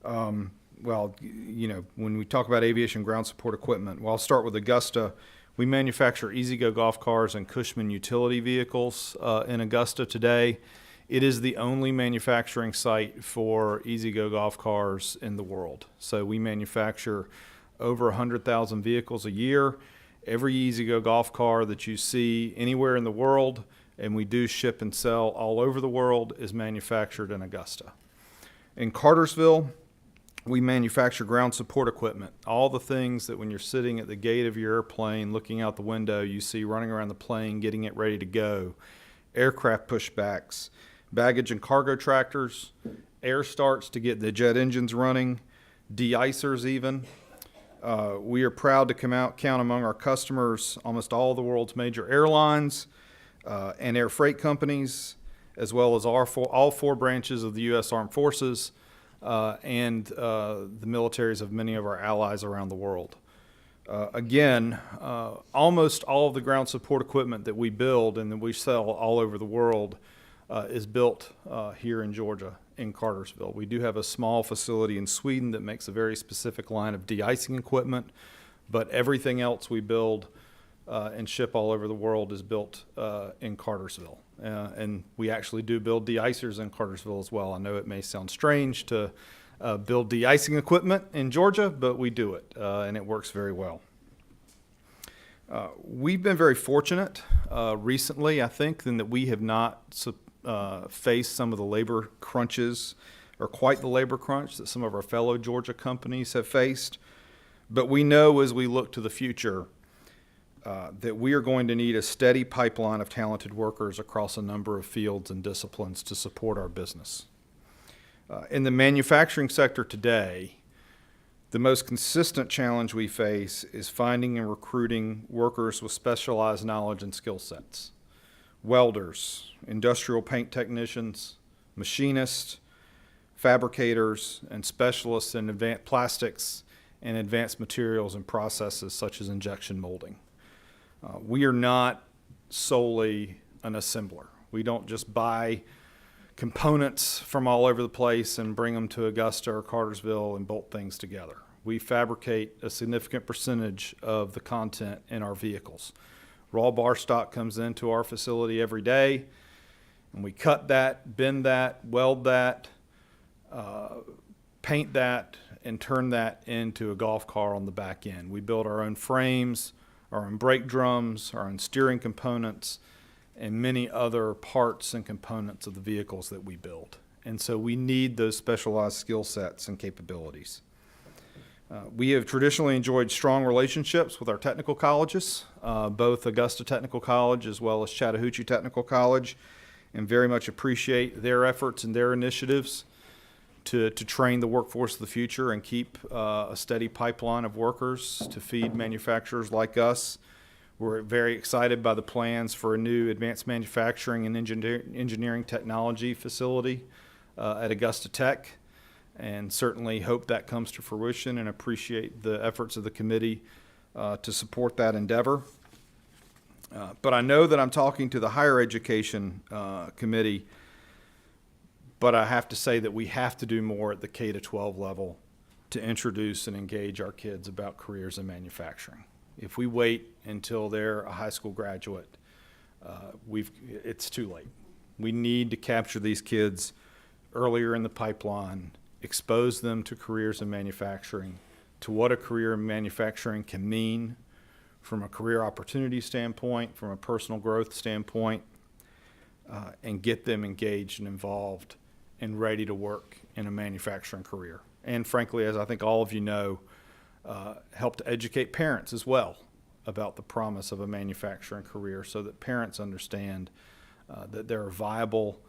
S16: Well, you know, when we talk about aviation ground support equipment, well, I'll start with Augusta. We manufacture E-Z-Go golf cars and Cushman utility vehicles in Augusta today. It is the only manufacturing site for E-Z-Go golf cars in the world. So we manufacture over 100,000 vehicles a year. Every E-Z-Go golf car that you see anywhere in the world, and we do ship and sell all over the world, is manufactured in Augusta. In Cartersville, we manufacture ground support equipment. All the things that when you're sitting at the gate of your airplane, looking out the window, you see running around the plane, getting it ready to go. Aircraft pushbacks, baggage and cargo tractors, air starts to get the jet engines running, de-icers even. We are proud to count among our customers almost all the world's major airlines and air freight companies, as well as all four branches of the U.S. Armed Forces and the militaries of many of our allies around the world. Again, almost all of the ground support equipment that we build and that we sell all over the world is built here in Georgia, in Cartersville. We do have a small facility in Sweden that makes a very specific line of de-icing equipment, but everything else we build and ship all over the world is built in Cartersville. And we actually do build de-icers in Cartersville as well. I know it may sound strange to build de-icing equipment in Georgia, but we do it, and it works very well. We've been very fortunate recently, I think, in that we have not faced some of the labor crunches, or quite the labor crunch that some of our fellow Georgia companies have faced. But we know as we look to the future that we are going to need a steady pipeline of talented workers across a number of fields and disciplines to support our business. In the manufacturing sector today, the most consistent challenge we face is finding and recruiting workers with specialized knowledge and skill sets. Welders, industrial paint technicians, machinists, fabricators, and specialists in advanced plastics and advanced materials and processes such as injection molding. We are not solely an assembler. We don't just buy components from all over the place and bring them to Augusta or Cartersville and bolt things together. We fabricate a significant percentage of the content in our vehicles. Raw bar stock comes into our facility every day, and we cut that, bend that, weld that, paint that, and turn that into a golf car on the back end. We build our own frames, our own brake drums, our own steering components, and many other parts and components of the vehicles that we build. And so we need those specialized skill sets and capabilities. We have traditionally enjoyed strong relationships with our technical colleges, both Augusta Technical College as well as Chattahoochee Technical College, and very much appreciate their efforts and their initiatives to train the workforce of the future and keep a steady pipeline of workers to feed manufacturers like us. We're very excited by the plans for a new advanced manufacturing and engineering technology facility at Augusta Tech, and certainly hope that comes to fruition and appreciate the efforts of the committee to support that endeavor. But I know that I'm talking to the Higher Education Committee, but I have to say that we have to do more at the K-12 level to introduce and engage our kids about careers in manufacturing. If we wait until they're a high school graduate, it's too late. We need to capture these kids earlier in the pipeline, expose them to careers in manufacturing, to what a career in manufacturing can mean from a career opportunity standpoint, from a personal growth standpoint, and get them engaged and involved and ready to work in a manufacturing career. And frankly, as I think all of you know, help to educate parents as well about the promise of a manufacturing career so that parents understand that there are viable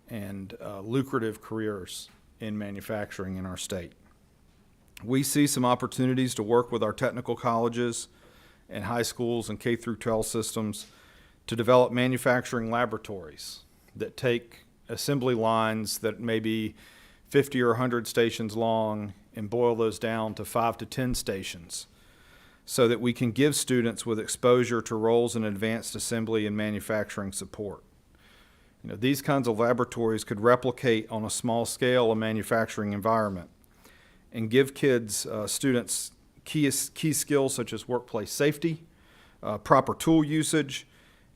S16: and lucrative careers in manufacturing in our state. We see some opportunities to work with our technical colleges and high schools and K through 12 systems to develop manufacturing laboratories that take assembly lines that may be 50 or 100 stations long and boil those down to 5 to 10 stations so that we can give students with exposure to roles in advanced assembly and manufacturing support. You know, these kinds of laboratories could replicate on a small scale a manufacturing environment and give kids, students, key skills such as workplace safety, proper tool usage,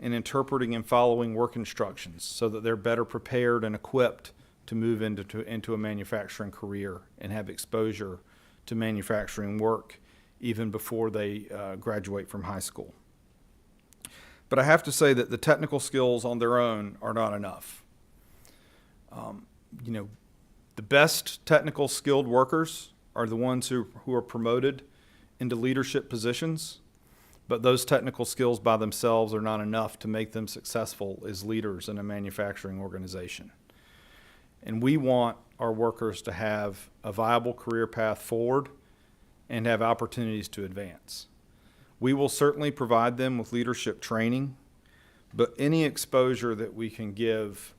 S16: and interpreting and following work instructions so that they're better prepared and equipped to move into a manufacturing career and have exposure to manufacturing work even before they graduate from high school. But I have to say that the technical skills on their own are not enough. You know, the best technical skilled workers are the ones who are promoted into leadership positions, but those technical skills by themselves are not enough to make them successful as leaders in a manufacturing organization. And we want our workers to have a viable career path forward and have opportunities to advance. We will certainly provide them with leadership training, but any exposure that we can give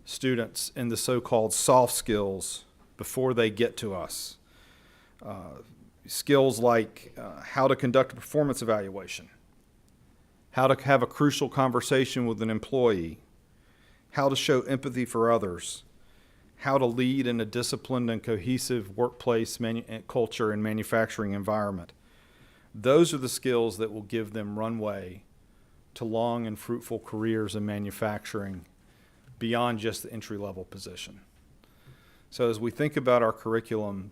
S16: students in the so-called soft skills before they get to us, skills like how to conduct a performance evaluation, how to have a crucial conversation with an employee, how to show empathy for others, how to lead in a disciplined and cohesive workplace culture and manufacturing environment. Those are the skills that will give them runway to long and fruitful careers in manufacturing beyond just the entry-level position. So as we think about our curriculum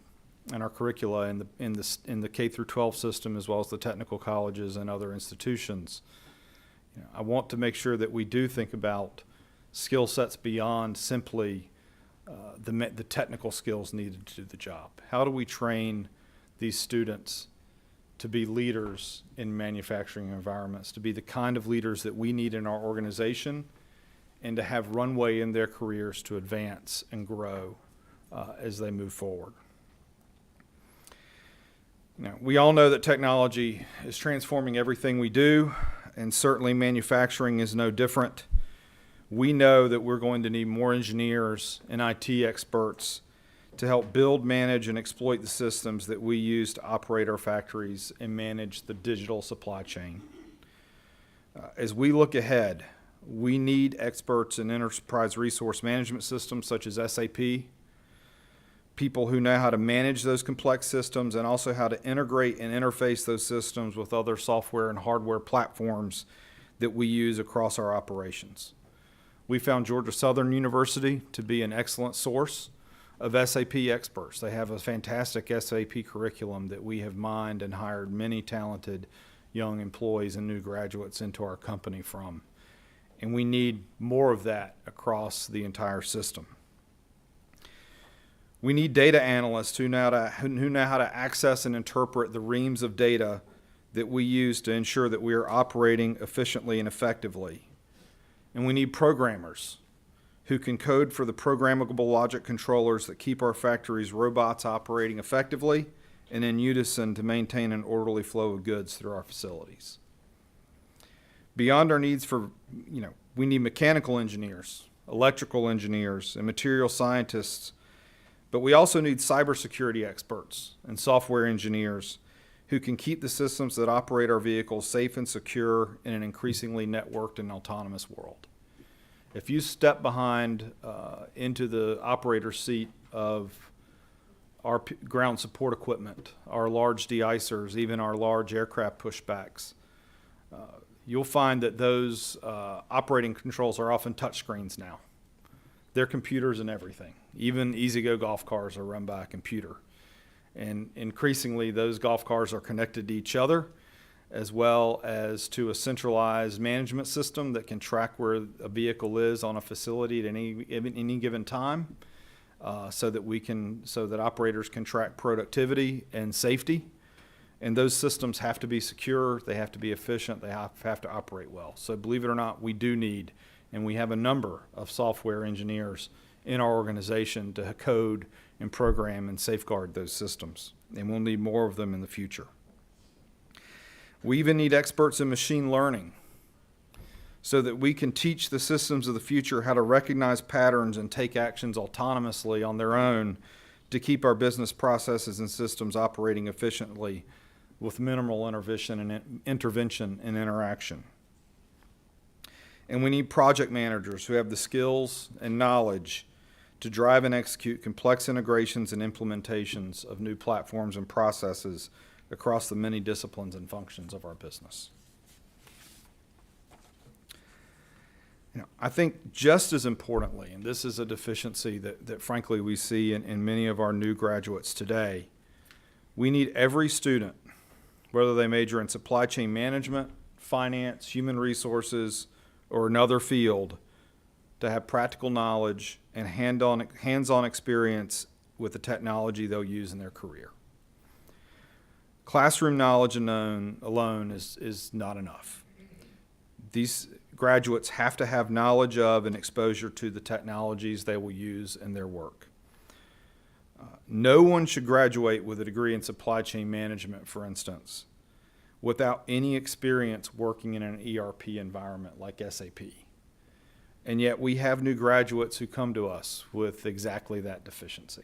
S16: and our curricula in the K through 12 system as well as the technical colleges and other institutions, you know, I want to make sure that we do think about skill sets beyond simply the technical skills needed to do the job. How do we train these students to be leaders in manufacturing environments, to be the kind of leaders that we need in our organization, and to have runway in their careers to advance and grow as they move forward. Now, we all know that technology is transforming everything we do, and certainly manufacturing is no different. We know that we're going to need more engineers and IT experts to help build, manage, and exploit the systems that we use to operate our factories and manage the digital supply chain. As we look ahead, we need experts in enterprise resource management systems such as SAP, people who know how to manage those complex systems and also how to integrate and interface those systems with other software and hardware platforms that we use across our operations. We found Georgia Southern University to be an excellent source of SAP experts. They have a fantastic SAP curriculum that we have mined and hired many talented young employees and new graduates into our company from. And we need more of that across the entire system. We need data analysts who know how to access and interpret the reams of data that we use to ensure that we are operating efficiently and effectively. And we need programmers who can code for the programmable logic controllers that keep our factories' robots operating effectively and in unison to maintain an orderly flow of goods through our facilities. Beyond our needs for, we need mechanical engineers, electrical engineers, and material scientists, but we also need cybersecurity experts and software engineers who can keep the systems that operate our vehicles safe and secure in an increasingly networked and autonomous world. If you step behind into the operator seat of our ground support equipment, our large de-icers, even our large aircraft pushbacks, you'll find that those operating controls are often touchscreens now. They're computers and everything. Even EasyGo golf cars are run by a computer. And increasingly, those golf cars are connected to each other, as well as to a centralized management system that can track where a vehicle is on a facility at any given time, so that operators can track productivity and safety. And those systems have to be secure, they have to be efficient, they have to operate well. So believe it or not, we do need, and we have a number of software engineers in our organization to code and program and safeguard those systems. And we'll need more of them in the future. We even need experts in machine learning so that we can teach the systems of the future how to recognize patterns and take actions autonomously on their own to keep our business processes and systems operating efficiently with minimal intervention and interaction. And we need project managers who have the skills and knowledge to drive and execute complex integrations and implementations of new platforms and processes across the many disciplines and functions of our business. I think just as importantly, and this is a deficiency that frankly we see in many of our new graduates today, we need every student, whether they major in supply chain management, finance, human resources, or another field, to have practical knowledge and hands-on experience with the technology they'll use in their career. Classroom knowledge alone is not enough. These graduates have to have knowledge of and exposure to the technologies they will use in their work. No one should graduate with a degree in supply chain management, for instance, without any experience working in an ERP environment like SAP. And yet we have new graduates who come to us with exactly that deficiency.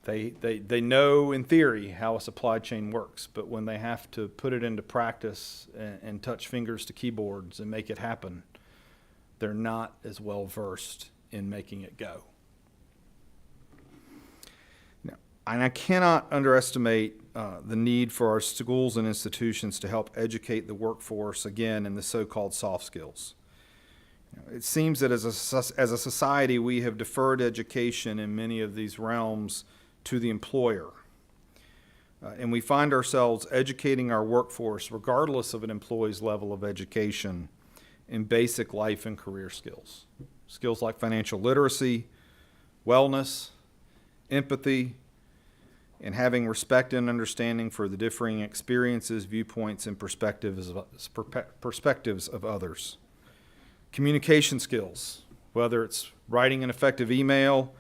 S16: They know in theory how a supply chain works, but when they have to put it into practice and touch fingers to keyboards and make it happen, they're not as well versed in making it go. And I cannot underestimate the need for our schools and institutions to help educate the workforce, again, in the so-called soft skills. It seems that as a society, we have deferred education in many of these realms to the employer. And we find ourselves educating our workforce, regardless of an employee's level of education, in basic life and career skills. Skills like financial literacy, wellness, empathy, and having respect and understanding for the differing experiences, viewpoints, and perspectives of others. Communication skills, whether it's writing an effective email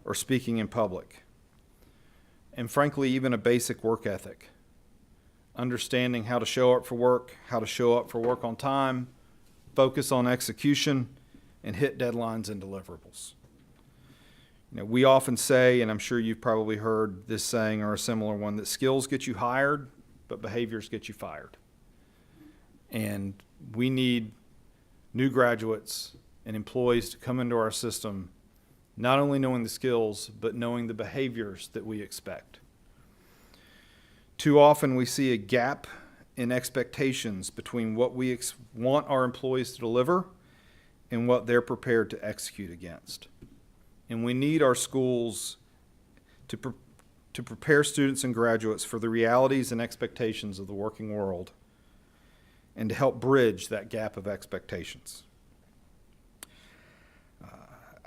S16: or speaking in public. And frankly, even a basic work ethic. Understanding how to show up for work on time, focus on execution, and hit deadlines and deliverables. We often say, and I'm sure you've probably heard this saying or a similar one, that skills get you hired, but behaviors get you fired. And we need new graduates and employees to come into our system not only knowing the skills, but knowing the behaviors that we expect. Too often we see a gap in expectations between what we want our employees to deliver and what they're prepared to execute against. And we need our schools to prepare students and graduates for the realities and expectations of the working world and to help bridge that gap of expectations.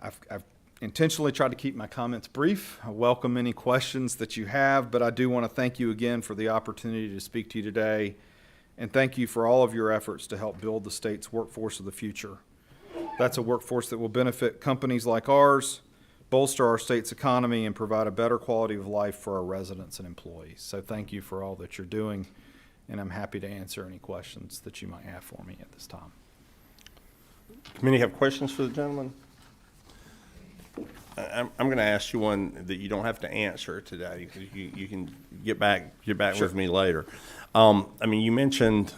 S16: I've intentionally tried to keep my comments brief. I welcome any questions that you have, but I do want to thank you again for the opportunity to speak to you today, and thank you for all of your efforts to help build the state's workforce of the future. That's a workforce that will benefit companies like ours, bolster our state's economy, and provide a better quality of life for our residents and employees. So thank you for all that you're doing, and I'm happy to answer any questions that you might have for me at this time.
S1: Committee have questions for the gentleman? I'm going to ask you one that you don't have to answer today. You can get back
S16: Sure.
S1: with me later. You mentioned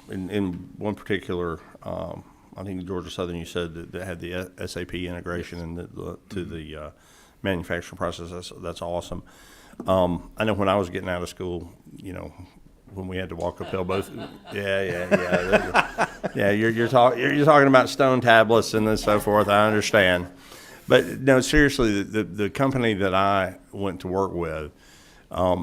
S1: in one particular, I think Georgia Southern, you said that had the SAP integration and to the manufacturing process. That's awesome. I know when I was getting out of school, when we had to walk uphill both. Yeah. You're talking about stone tablets and then so forth. I understand, but no, seriously, the company that I went to work with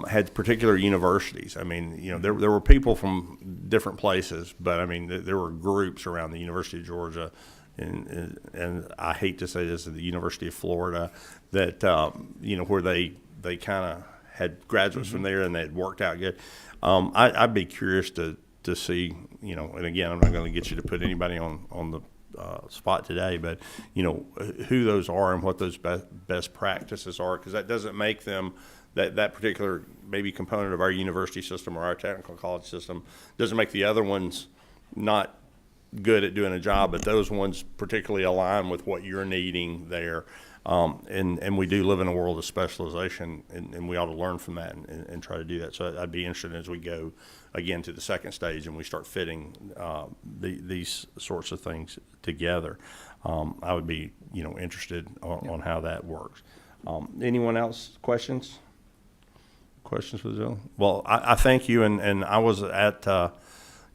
S1: had particular universities. I mean, there were people from different places, but I mean, there were groups around the University of Georgia, and I hate to say this, the University of Florida, that where they kind of had graduates from there and they had worked out good. I'd be curious to see, and again, I'm not going to get you to put anybody on the spot today, but who those are and what those best practices are, because that doesn't make them that particular maybe component of our university system or our technical college system doesn't make the other ones not good at doing a job, but those ones particularly align with what you're needing there. And we do live in a world of specialization, and we ought to learn from that and try to do that. So I'd be interested as we go again to the second stage and we start fitting these sorts of things together. I would be interested on how that works. Anyone else? Questions for Zilla? Well, I thank you, and I was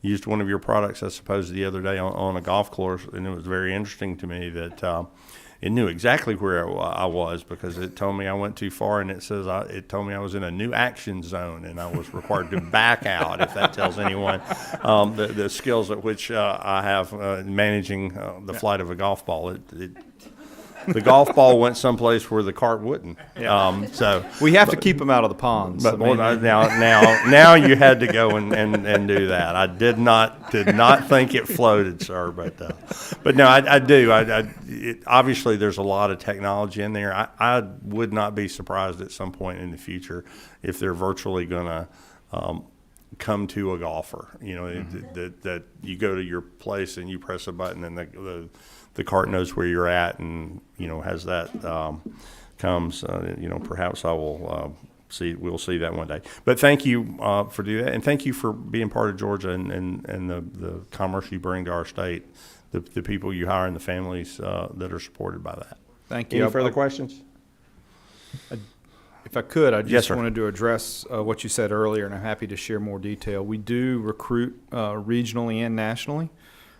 S1: used one of your products, I suppose, the other day on a golf course, and it was very interesting to me that it knew exactly where I was, because it told me I went too far, and it told me I was in a new action zone, and I was required to back out. If that tells anyone the skills at which I have managing the flight of a golf ball, the golf ball went someplace where the cart wouldn't. So
S16: we have to keep them out of the ponds.
S1: But now you had to go and do that. I did not think it floated, sir. But no, I do. Obviously, there's a lot of technology in there. I would not be surprised at some point in the future if they're virtually going to come to a golfer. That you go to your place and you press a button and the cart knows where you're at, and has that comes. Perhaps I will we'll see that one day. But thank you for doing that, and thank you for being part of Georgia and the commerce you bring to our state, the people you hire and the families that are supported by that.
S16: Thank you.
S1: Any further questions?
S16: If I could, I just
S1: sir.
S16: wanted to address what you said earlier, and I'm happy to share more detail. We do recruit regionally and nationally.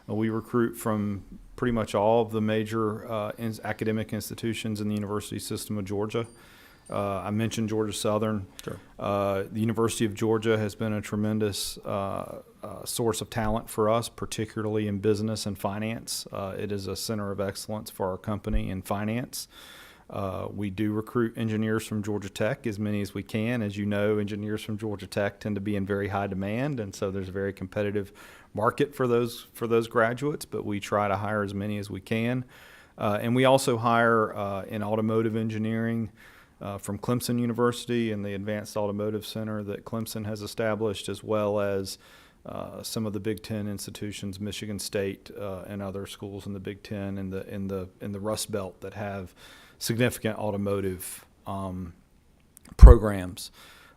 S16: We recruit from pretty much all of the major academic institutions in the university system of Georgia. I mentioned Georgia Southern.
S1: Sure.
S16: The University of Georgia has been a tremendous source of talent for us, particularly in business and finance. It is a center of excellence for our company in finance. We do recruit engineers from Georgia Tech, as many as we can. As you know, engineers from Georgia Tech tend to be in very high demand, and so there's a very competitive market for those graduates, but we try to hire as many as we can. And we also hire in automotive engineering from Clemson University and the Advanced Automotive Center that Clemson has established, as well as some of the Big Ten institutions, Michigan State and other schools in the Big Ten and in the Rust Belt that have significant automotive programs.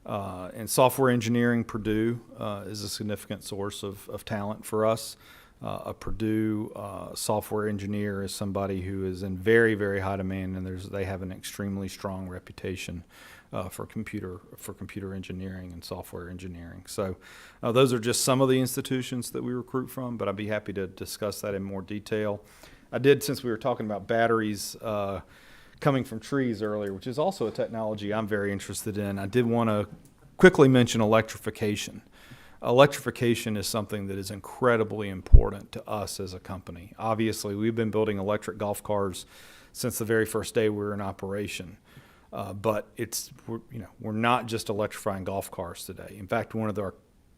S16: And software engineering, Purdue is a significant source of talent for us. A Purdue software engineer is somebody who is in very, very high demand, and they have an extremely strong reputation for computer engineering and software engineering. So those are just some of the institutions that we recruit from, but I'd be happy to discuss that in more detail. I did, since we were talking about batteries coming from trees earlier, which is also a technology I'm very interested in. I did want to quickly mention electrification. Electrification is something that is incredibly important to us as a company. Obviously, we've been building electric golf cars since the very first day we were in operation. But we're not just electrifying golf cars today. In fact, one of our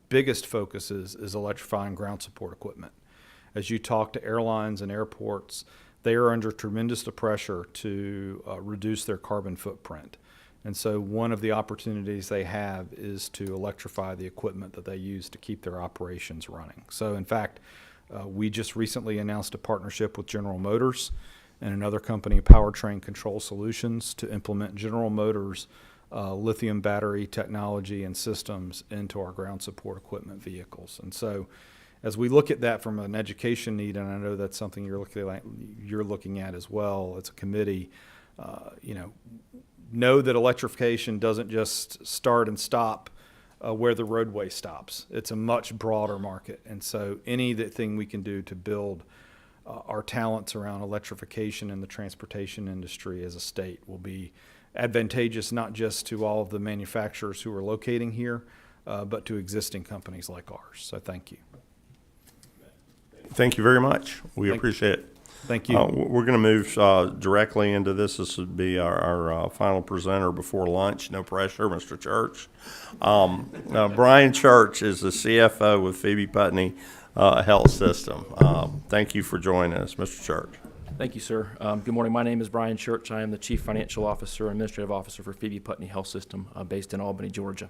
S16: biggest focuses is electrifying ground support equipment. As you talk to airlines and airports, they are under tremendous pressure to reduce their carbon footprint. And so one of the opportunities they have is to electrify the equipment that they use to keep their operations running. So in fact, we just recently announced a partnership with General Motors and another company, Powertrain Control Solutions, to implement General Motors lithium battery technology and systems into our ground support equipment vehicles. And so as we look at that from an education need, and I know that's something you're looking at as well as a committee, know that electrification doesn't just start and stop where the roadway stops. It's a much broader market. And so anything we can do to build our talents around electrification in the transportation industry as a state will be advantageous not just to all of the manufacturers who are locating here, but to existing companies like ours. So thank you.
S1: Thank you very much. We appreciate it.
S16: Thank you.
S1: We're going to move directly into this. This would be our final presenter before lunch. No pressure, Mr. Church. Brian Church is the CFO with Phoebe Putney Health System. Thank you for joining us, Mr. Church.
S17: Thank you, sir. Good morning. My name is Brian Church. I am the Chief Financial Officer and Administrative Officer for Phoebe Putney Health System based in Albany, Georgia.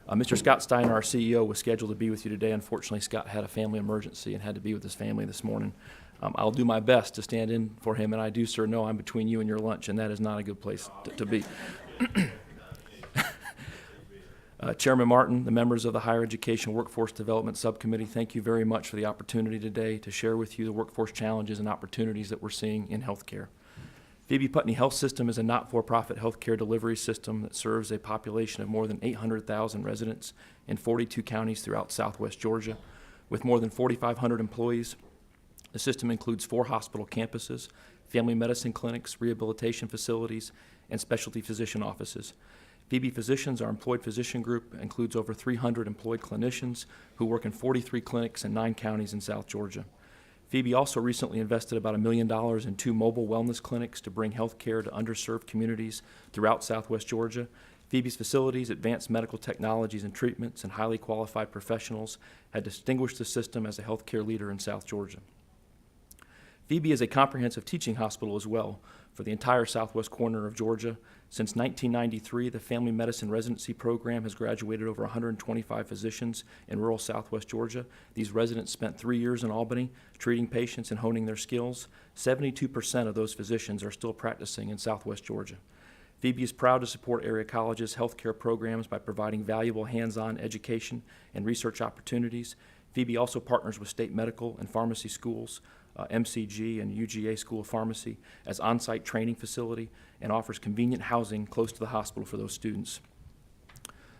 S17: Mr. Scott Steiner, our CEO, was scheduled to be with you today. Unfortunately, Scott had a family emergency and had to be with his family this morning. I'll do my best to stand in for him, and I do, sir, know I'm between you and your lunch, and that is not a good place to be. Chairman Martin, the members of the Higher Education Workforce Development Subcommittee, thank you very much for the opportunity today to share with you the workforce challenges and opportunities that we're seeing in healthcare. Phoebe Putney Health System is a not-for-profit healthcare delivery system that serves a population of more than 800,000 residents in 42 counties throughout southwest Georgia. With more than 4,500 employees, the system includes 4 hospital campuses, family medicine clinics, rehabilitation facilities, and specialty physician offices. Phoebe Physicians, our employed physician group, includes over 300 employed clinicians who work in 43 clinics in 9 counties in South Georgia. Phoebe also recently invested about $1 million in 2 mobile wellness clinics to bring health care to underserved communities throughout southwest Georgia. Phoebe's facilities, advanced medical technologies and treatments, and highly qualified professionals have distinguished the system as a healthcare leader in South Georgia. Phoebe is a comprehensive teaching hospital as well for the entire southwest corner of Georgia. Since 1993, the Family Medicine Residency Program has graduated over 125 physicians in rural southwest Georgia. These residents spent 3 years in Albany treating patients and honing their skills. 72% of those physicians are still practicing in southwest Georgia. Phoebe is proud to support area colleges' healthcare programs by providing valuable hands-on education and research opportunities. Phoebe also partners with state medical and pharmacy schools, MCG and UGA School of Pharmacy, as on-site training facility, and offers convenient housing close to the hospital for those students.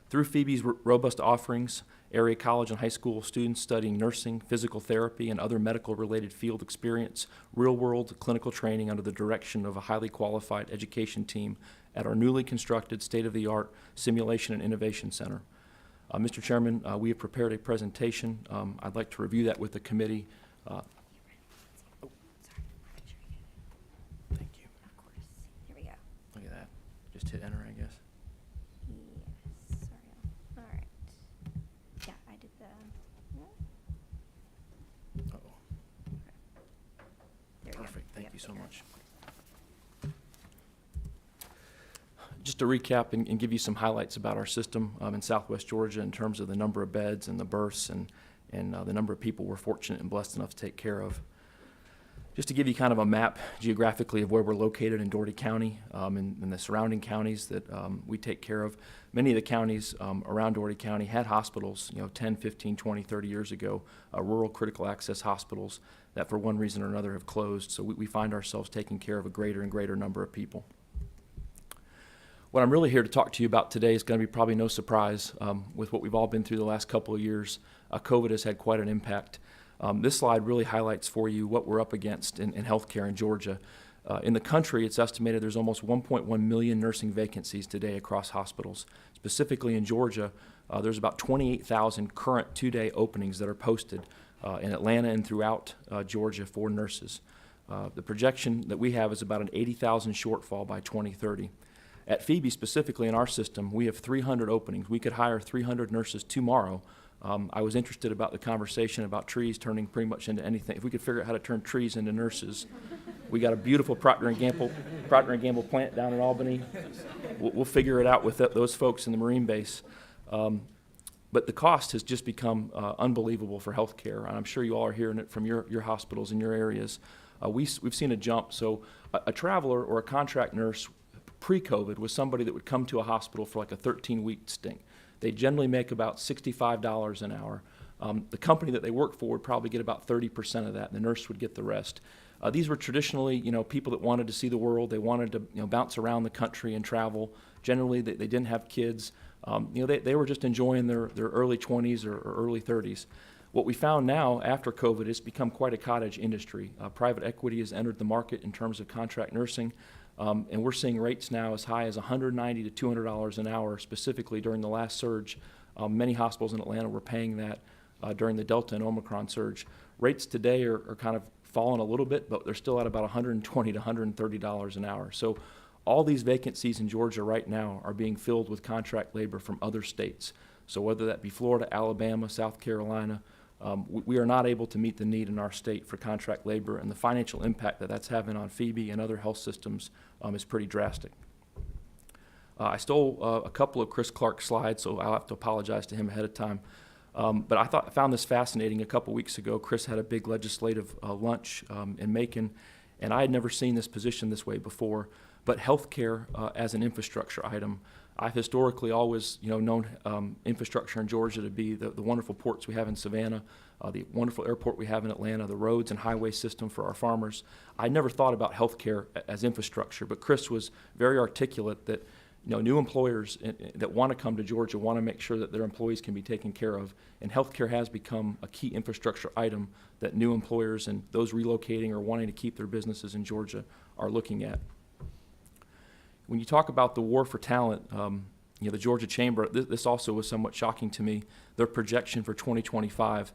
S17: Through Phoebe's robust offerings, area college and high school students studying nursing, physical therapy, and other medical-related field experience real-world clinical training under the direction of a highly qualified education team at our newly constructed state-of-the-art Simulation and Innovation Center. Mr. Chairman, we have prepared a presentation. I'd like to review that with the committee. Thank you.
S2: Of course. Here we go.
S17: Look at that. Just hit enter, I guess.
S2: Yes. Sorry. All right. Yeah, I did the.
S17: Uh-oh.
S2: There we go.
S17: Perfect. Thank
S2: Yep,
S17: you so
S2: there.
S17: much. Just to recap and give you some highlights about our system in southwest Georgia in terms of the number of beds and the births and the number of people we're fortunate and blessed enough to take care of. Just to give you kind of a map geographically of where we're located in Dougherty County and the surrounding counties that we take care of. Many of the counties around Dougherty County had hospitals, 10, 15, 20, 30 years ago, rural critical access hospitals that for one reason or another have closed. So we find ourselves taking care of a greater and greater number of people. What I'm really here to talk to you about today is going to be probably no surprise with what we've all been through the last couple of years. COVID has had quite an impact. This slide really highlights for you what we're up against in healthcare in Georgia. In the country, it's estimated there's almost 1.1 million nursing vacancies today across hospitals. Specifically in Georgia, there's about 28,000 current 2-day openings that are posted in Atlanta and throughout Georgia for nurses. The projection that we have is about an 80,000 shortfall by 2030. At Phoebe, specifically in our system, we have 300 openings. We could hire 300 nurses tomorrow. I was interested about the conversation about trees turning pretty much into anything. If we could figure out how to turn trees into nurses, we got a beautiful Procter & Gamble plant down in Albany. We'll figure it out with those folks in the Marine base. But the cost has just become unbelievable for healthcare, and I'm sure you all are hearing it from your hospitals in your areas. We've seen a jump. So a traveler or a contract nurse pre-COVID was somebody that would come to a hospital for like a 13-week stint. They generally make about $65 an hour. The company that they work for would probably get about 30% of that, and the nurse would get the rest. These were traditionally, people that wanted to see the world. They wanted to, bounce around the country and travel. Generally, they didn't have kids. They were just enjoying their early 20s or early 30s. What we found now after COVID, it's become quite a cottage industry. Private equity has entered the market in terms of contract nursing, and we're seeing rates now as high as $190 to $200 an hour, specifically during the last surge. Many hospitals in Atlanta were paying that during the Delta and Omicron surge. Rates today are kind of fallen a little bit, but they're still at about $120 to $130 an hour. So all these vacancies in Georgia right now are being filled with contract labor from other states. So whether that be Florida, Alabama, South Carolina, we are not able to meet the need in our state for contract labor, and the financial impact that that's having on Phoebe and other health systems is pretty drastic. I stole a couple of Chris Clark's slides, so I'll have to apologize to him ahead of time. But I found this fascinating. A couple weeks ago, Chris had a big legislative lunch in Macon, and I had never seen this position this way before. But healthcare as an infrastructure item, I've historically always, known infrastructure in Georgia to be the wonderful ports we have in Savannah, the wonderful airport we have in Atlanta, the roads and highway system for our farmers. I never thought about healthcare as infrastructure, but Chris was very articulate that, new employers that want to come to Georgia want to make sure that their employees can be taken care of, and healthcare has become a key infrastructure item that new employers and those relocating or wanting to keep their businesses in Georgia are looking at. When you talk about the war for talent, the Georgia Chamber, this also was somewhat shocking to me, their projection for 2025,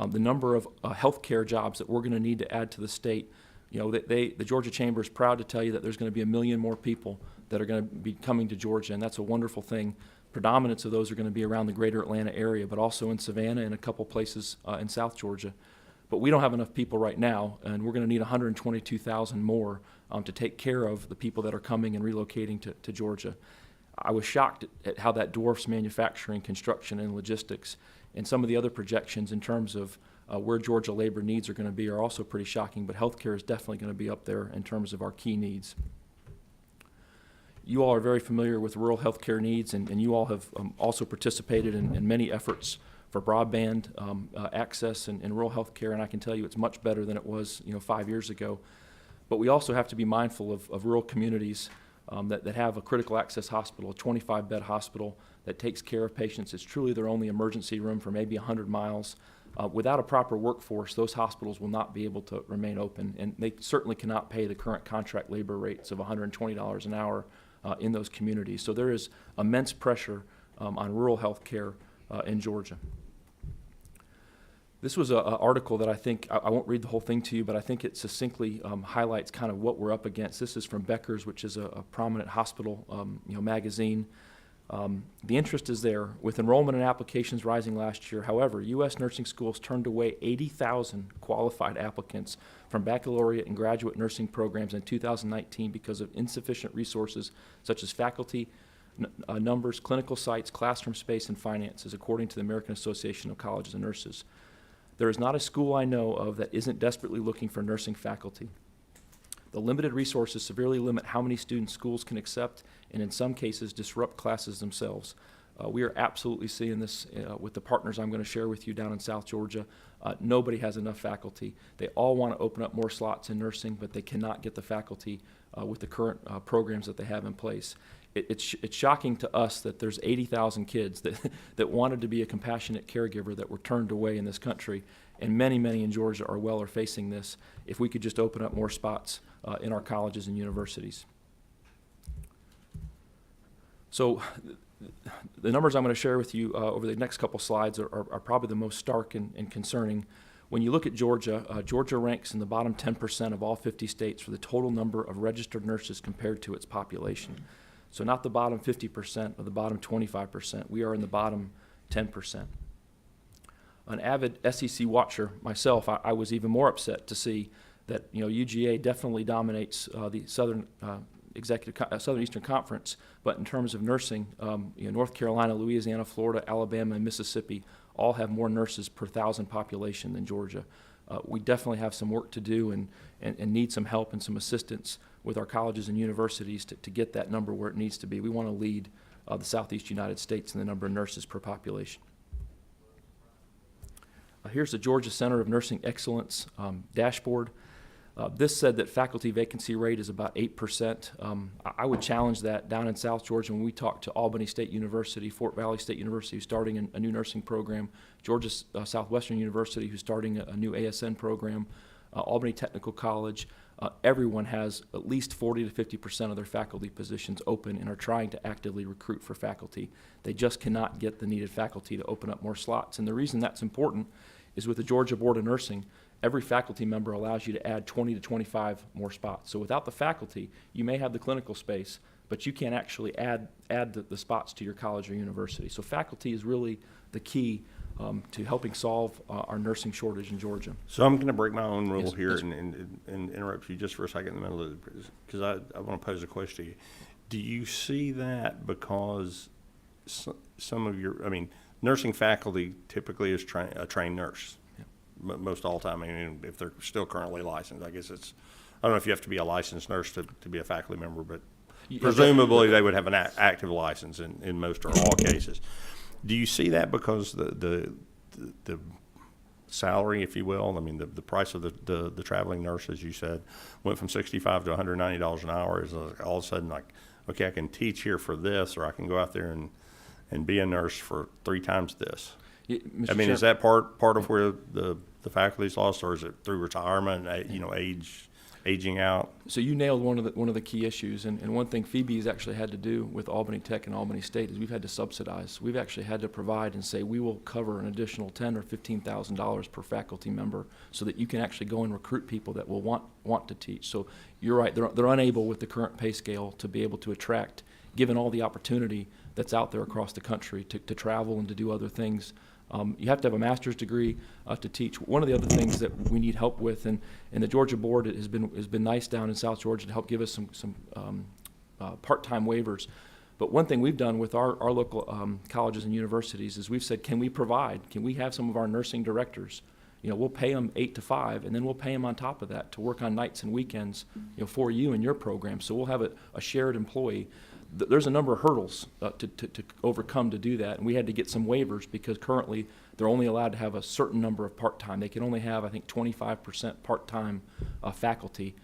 S17: the number of healthcare jobs that we're going to need to add to the state. The Georgia Chamber is proud to tell you that there's going to be 1 million more people that are going to be coming to Georgia, and that's a wonderful thing. Predominance of those are going to be around the greater Atlanta area, but also in Savannah and a couple places in South Georgia. But we don't have enough people right now, and we're going to need 122,000 more to take care of the people that are coming and relocating to Georgia. I was shocked at how that dwarfs manufacturing, construction, and logistics. And some of the other projections in terms of where Georgia labor needs are going to be are also pretty shocking, but healthcare is definitely going to be up there in terms of our key needs. You all are very familiar with rural healthcare needs, and you all have also participated in many efforts for broadband access in rural healthcare, and I can tell you it's much better than it was 5 years ago. But we also have to be mindful of rural communities that have a critical access hospital, a 25-bed hospital that takes care of patients. It's truly their only emergency room for maybe 100 miles. Without a proper workforce, those hospitals will not be able to remain open, and they certainly cannot pay the current contract labor rates of $120 an hour in those communities. So there is immense pressure on rural health care in Georgia. This was an article that I think, I won't read the whole thing to you, but I think it succinctly highlights kind of what we're up against. This is from Becker's, which is a prominent hospital magazine. The interest is there. With enrollment and applications rising last year, however, U.S. nursing schools turned away 80,000 qualified applicants from baccalaureate and graduate nursing programs in 2019 because of insufficient resources such as faculty, numbers, clinical sites, classroom space, and finances, according to the American Association of Colleges and Nurses. There is not a school I know of that isn't desperately looking for nursing faculty. The limited resources severely limit how many students schools can accept, and in some cases disrupt classes themselves. We are absolutely seeing this with the partners I'm going to share with you down in South Georgia. Nobody has enough faculty. They all want to open up more slots in nursing, but they cannot get the faculty with the current programs that they have in place. It's shocking to us that there's 80,000 kids that wanted to be a compassionate caregiver that were turned away in this country, and many in Georgia are facing this. If we could just open up more spots in our colleges and universities. So the numbers I'm going to share with you over the next couple slides are probably the most stark and concerning. When you look at Georgia, Georgia ranks in the bottom 10% of all 50 states for the total number of registered nurses compared to its population. So not the bottom 50% or the bottom 25%. We are in the bottom 10%. An avid SEC watcher myself, I was even more upset to see that UGA definitely dominates the Southern Eastern Conference, but in terms of nursing, North Carolina, Louisiana, Florida, Alabama, and Mississippi all have more nurses per 1,000 population than Georgia. We definitely have some work to do and need some help and some assistance with our colleges and universities to get that number where it needs to be. We want to lead the Southeast United States in the number of nurses per population. Here's the Georgia Center of Nursing Excellence dashboard. This said that faculty vacancy rate is about 8%. I would challenge that down in South Georgia when we talk to Albany State University, Fort Valley State University, who's starting a new nursing program, Georgia Southwestern University, who's starting a new ASN program, Albany Technical College. Everyone has at least 40 to 50% of their faculty positions open and are trying to actively recruit for faculty. They just cannot get the needed faculty to open up more slots. And the reason that's important is with the Georgia Board of Nursing, every faculty member allows you to add 20 to 25 more spots. So without the faculty, you may have the clinical space, but you can't actually add the spots to your college or university. So faculty is really the key to helping solve our nursing shortage in Georgia.
S1: So I'm going to break my own rule
S17: Yes,
S1: here
S17: yes.
S1: and interrupt you just for a second in the middle of it, because I want to pose a question to you. Do you see that because some of your, I mean, nursing faculty typically is a trained nurse? Most all the time, I mean, if they're still currently licensed, I guess it's, I don't know if you have to be a licensed nurse to be a faculty member, but presumably they would have an active license in most or all cases. Do you see that because the salary, if you will, I mean, the price of the traveling nurse, as you said, went from $65 to $190 an hour, is all of a sudden like, okay, I can teach here for this, or I can go out there and be a nurse for 3 times this? I mean, is that part of where the faculty's lost, or is it through retirement, aging out?
S17: So you nailed one of the key issues, and one thing Phoebe has actually had to do with Albany Tech and Albany State is we've had to subsidize. We've actually had to provide and say we will cover an additional $10,000 or $15,000 per faculty member, so that you can actually go and recruit people that will want to teach. So you're right; they're unable with the current pay scale to be able to attract, given all the opportunity that's out there across the country to travel and to do other things. You have to have a master's degree to teach. One of the other things that we need help with, and the Georgia board has been nice down in South Georgia to help give us some part-time waivers. But one thing we've done with our local colleges and universities is we've said, can we have some of our nursing directors? You know, we'll pay them 8 to 5, and then we'll pay them on top of that to work on nights and weekends, you know, for you and your program. So we'll have a shared employee. There's a number of hurdles to overcome to do that, and we had to get some waivers because currently they're only allowed to have a certain number of part-time. They can only have, I think, 25% part-time faculty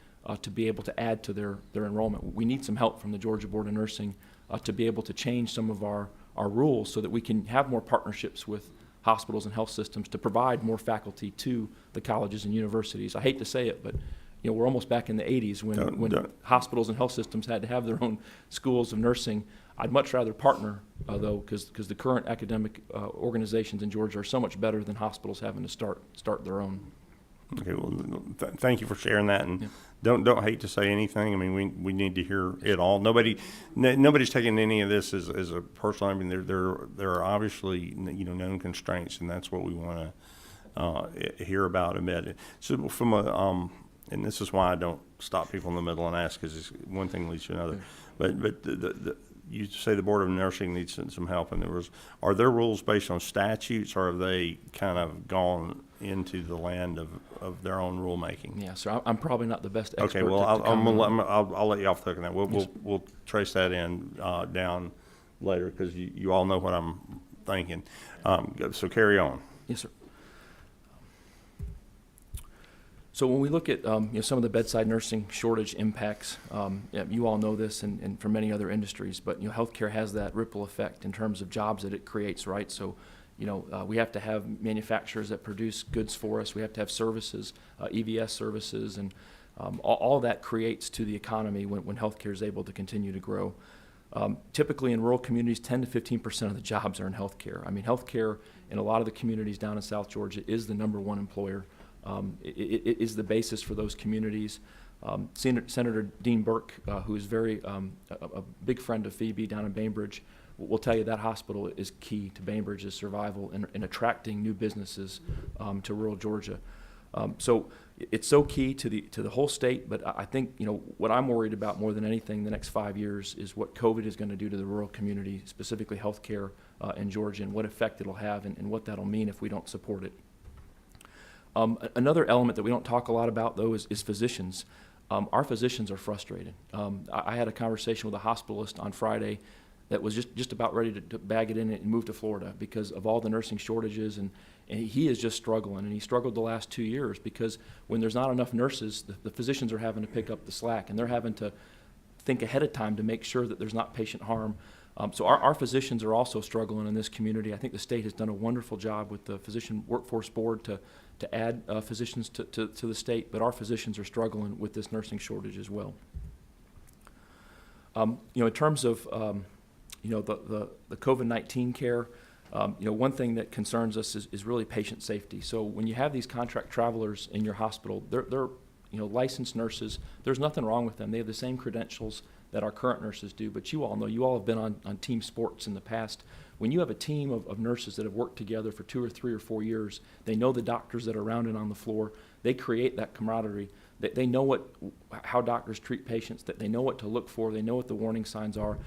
S17: to be able to add to their enrollment. We need some help from the Georgia Board of Nursing to be able to change some of our rules so that we can have more partnerships with hospitals and health systems to provide more faculty to the colleges and universities. I hate to say it, but you know, we're almost back in the 80s when hospitals and health systems had to have their own schools of nursing. I'd much rather partner, though, because the current academic organizations in Georgia are so much better than hospitals having to start their own.
S1: Okay, well, thank you for sharing that, and don't hate to say anything. I mean, we need to hear it all. Nobody's taking any of this as a personal. I mean, there are obviously known constraints, and that's what we want to hear about a bit. So from a and this is why I don't stop people in the middle and ask, because one thing leads to another. But you say the Board of Nursing needs some help, and are there rules based on statutes, or have they kind of gone into the land of their own rulemaking?
S17: Yeah, so I'm probably not the best expert.
S1: Okay, well, I'll let you off the hook on that.
S17: Yes,
S1: We'll trace that in down later, because you all know what I'm thinking. So carry on.
S17: Yes, sir. So when we look at some of the bedside nursing shortage impacts, you all know this, and from many other industries, but healthcare has that ripple effect in terms of jobs that it creates, right? So we have to have manufacturers that produce goods for us. We have to have services, EVS services, and all that creates to the economy when healthcare is able to continue to grow. Typically in rural communities, 10 to 15% of the jobs are in healthcare. I mean, healthcare in a lot of the communities down in South Georgia is the #1 employer. It is the basis for those communities. Senator Dean Burke, who is a big friend of Phoebe down in Bainbridge, will tell you that hospital is key to Bainbridge's survival in attracting new businesses to rural Georgia. So it's so key to the whole state, but I think what I'm worried about more than anything the next 5 years is what COVID is going to do to the rural community, specifically healthcare in Georgia, and what effect it'll have and what that'll mean if we don't support it. Another element that we don't talk a lot about, though, is physicians. Our physicians are frustrated. I had a conversation with a hospitalist on Friday. that was just about ready to bag it in and move to Florida because of all the nursing shortages, and he is just struggling, and he struggled the last 2 years because when there's not enough nurses, the physicians are having to pick up the slack, and they're having to think ahead of time to make sure that there's not patient harm. So our physicians are also struggling in this community. I think the state has done a wonderful job with the Physician Workforce Board to add physicians to the state, but our physicians are struggling with this nursing shortage as well. In terms of the COVID-19 care, one thing that concerns us is really patient safety. So when you have these contract travelers in your hospital, they're licensed nurses. There's nothing wrong with them. They have the same credentials that our current nurses do, but you all know, you all have been on team sports in the past. When you have a team of nurses that have worked together for 2 or 3 or 4 years, they know the doctors that are around and on the floor. They create that camaraderie. They know how doctors treat patients, that they know what to look for, they know what the warning signs are.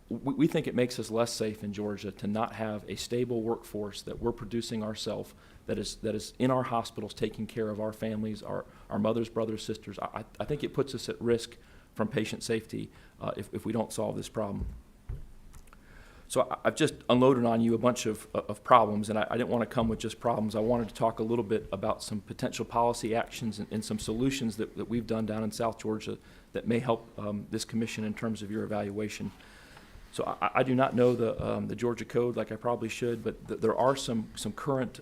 S17: We think it makes us less safe in Georgia to not have a stable workforce that we're producing ourselves, that is in our hospitals taking care of our families, our mothers, brothers, sisters. I think it puts us at risk from patient safety if we don't solve this problem. So I've just unloaded on you a bunch of problems, and I didn't want to come with just problems. I wanted to talk a little bit about some potential policy actions and some solutions that we've done down in South Georgia that may help this commission in terms of your evaluation. So I do not know the Georgia Code like I probably should, but there are some current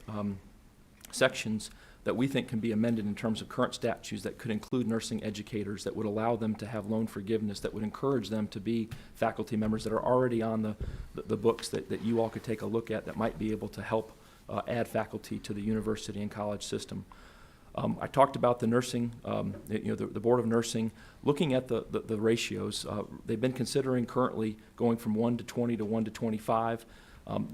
S17: sections that we think can be amended in terms of current statutes that could include nursing educators, that would allow them to have loan forgiveness, that would encourage them to be faculty members that are already on the books that you all could take a look at that might be able to help add faculty to the university and college system. I talked about the nursing, the Board of Nursing, looking at the ratios. They've been considering currently going from 1 to 20 to 1 to 25.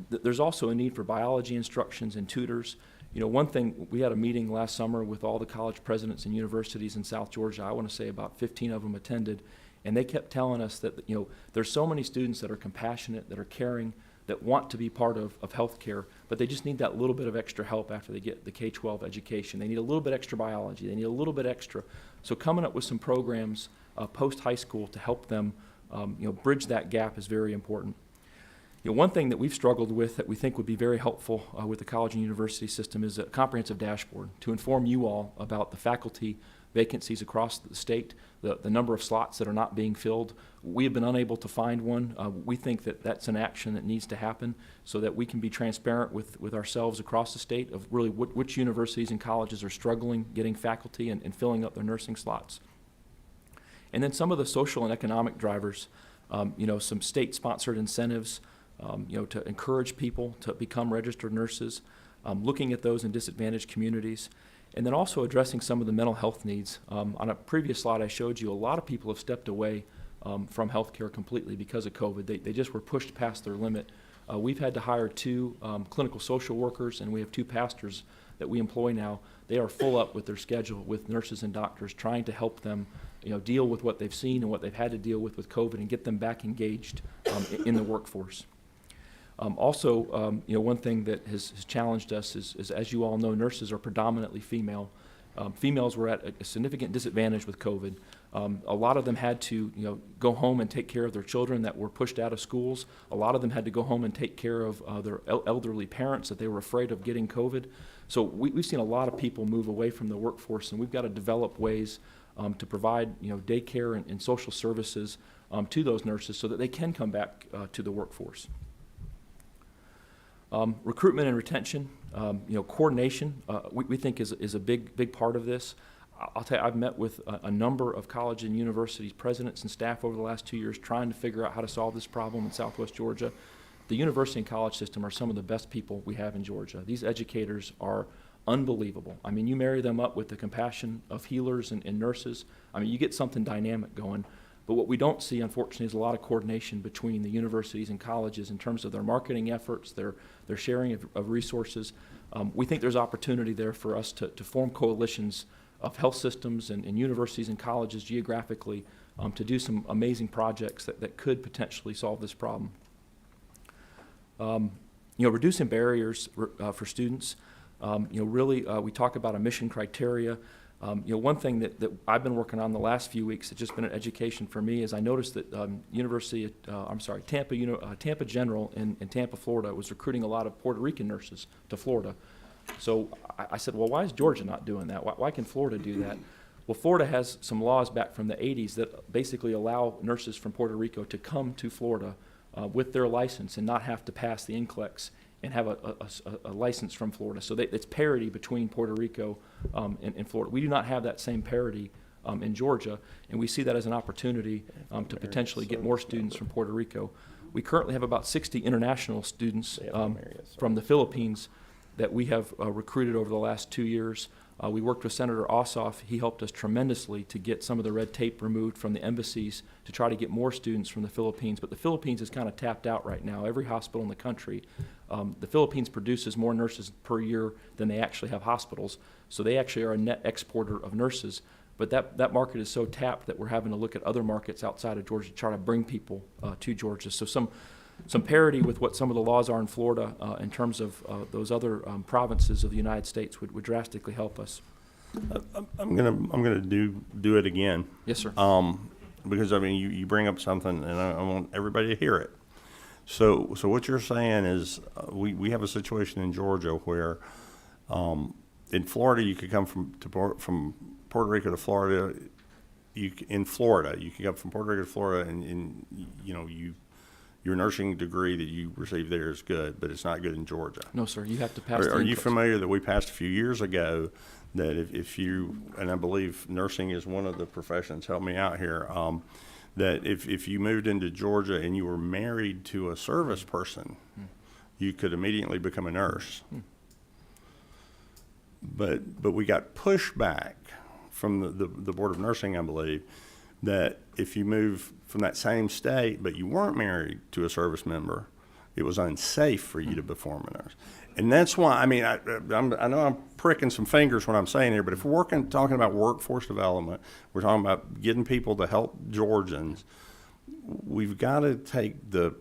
S17: There's also a need for biology instructions and tutors. One thing, we had a meeting last summer with all the college presidents and universities in South Georgia. I want to say about 15 of them attended, and they kept telling us that there's so many students that are compassionate, that are caring, that want to be part of healthcare, but they just need that little bit of extra help after they get the K-12 education. They need a little bit extra biology. They need a little bit extra. So coming up with some programs post-high school to help them bridge that gap is very important. One thing that we've struggled with that we think would be very helpful with the college and university system is a comprehensive dashboard to inform you all about the faculty vacancies across the state, the number of slots that are not being filled. We have been unable to find one. We think that that's an action that needs to happen so that we can be transparent with ourselves across the state of really which universities and colleges are struggling getting faculty and filling up their nursing slots. And then some of the social and economic drivers, some state-sponsored incentives, to encourage people to become registered nurses, looking at those in disadvantaged communities, and then also addressing some of the mental health needs. On a previous slide I showed you, a lot of people have stepped away from healthcare completely because of COVID. They just were pushed past their limit. We've had to hire 2 clinical social workers, and we have 2 pastors that we employ now. They are full up with their schedule with nurses and doctors, trying to help them deal with what they've seen and what they've had to deal with COVID and get them back engaged in the workforce. One thing that has challenged us is, as you all know, nurses are predominantly female. Females were at a significant disadvantage with COVID. A lot of them had to, go home and take care of their children that were pushed out of schools. A lot of them had to go home and take care of their elderly parents that they were afraid of getting COVID. So we've seen a lot of people move away from the workforce, and we've got to develop ways to provide, daycare and social services to those nurses so that they can come back to the workforce. Recruitment and retention, coordination, we think is a big part of this. I'll tell you, I've met with a number of college and university presidents and staff over the last 2 years trying to figure out how to solve this problem in Southwest Georgia. The university and college system are some of the best people we have in Georgia. These educators are unbelievable. I mean, you marry them up with the compassion of healers and nurses. I mean, you get something dynamic going. But what we don't see, unfortunately, is a lot of coordination between the universities and colleges in terms of their marketing efforts, their sharing of resources. We think there's opportunity there for us to form coalitions of health systems and universities and colleges geographically to do some amazing projects that could potentially solve this problem. Reducing barriers for students. We talk about a mission criteria. One thing that I've been working on the last few weeks, it's just been an education for me, is I noticed that Tampa General in Tampa, Florida, was recruiting a lot of Puerto Rican nurses to Florida. So I said, well, why is Georgia not doing that? Why can Florida do that? Well, Florida has some laws back from the 80s that basically allow nurses from Puerto Rico to come to Florida with their license and not have to pass the NCLEX and have a license from Florida. So it's parity between Puerto Rico and Florida. We do not have that same parity in Georgia, and we see that as an opportunity to potentially get more students from Puerto Rico. We currently have about 60 international students from the Philippines that we have recruited over the last 2 years. We worked with Senator Ossoff. He helped us tremendously to get some of the red tape removed from the embassies to try to get more students from the Philippines. But the Philippines is kind of tapped out right now. Every hospital in the country, the Philippines produces more nurses per year than they actually have hospitals. So they actually are a net exporter of nurses. But that market is so tapped that we're having to look at other markets outside of Georgia to try to bring people to Georgia. So some parity with what some of the laws are in Florida in terms of those other provinces of the United States would drastically help us.
S1: I'm gonna do it again.
S17: Yes, sir.
S1: Because I mean, you bring up something, and I want everybody to hear it. So what you're saying is we have a situation in Georgia where in Florida you could come from Puerto Rico to Florida. In Florida you can come from Puerto Rico to Florida, and your nursing degree that you received there is good, but it's not good in Georgia.
S17: No, sir. You have to pass.
S1: Are you familiar that we passed a few years ago that if you, and I believe nursing is one of the professions, help me out here, that if you moved into Georgia and you were married to a service person, you could immediately become a nurse. But we got pushback from the Board of Nursing, I believe, that if you move from that same state but you weren't married to a service member, it was unsafe for you to perform a nurse. And that's why, I mean, I know I'm pricking some fingers when I'm saying here, but if we're talking about workforce development, we're talking about getting people to help Georgians, we've got to take the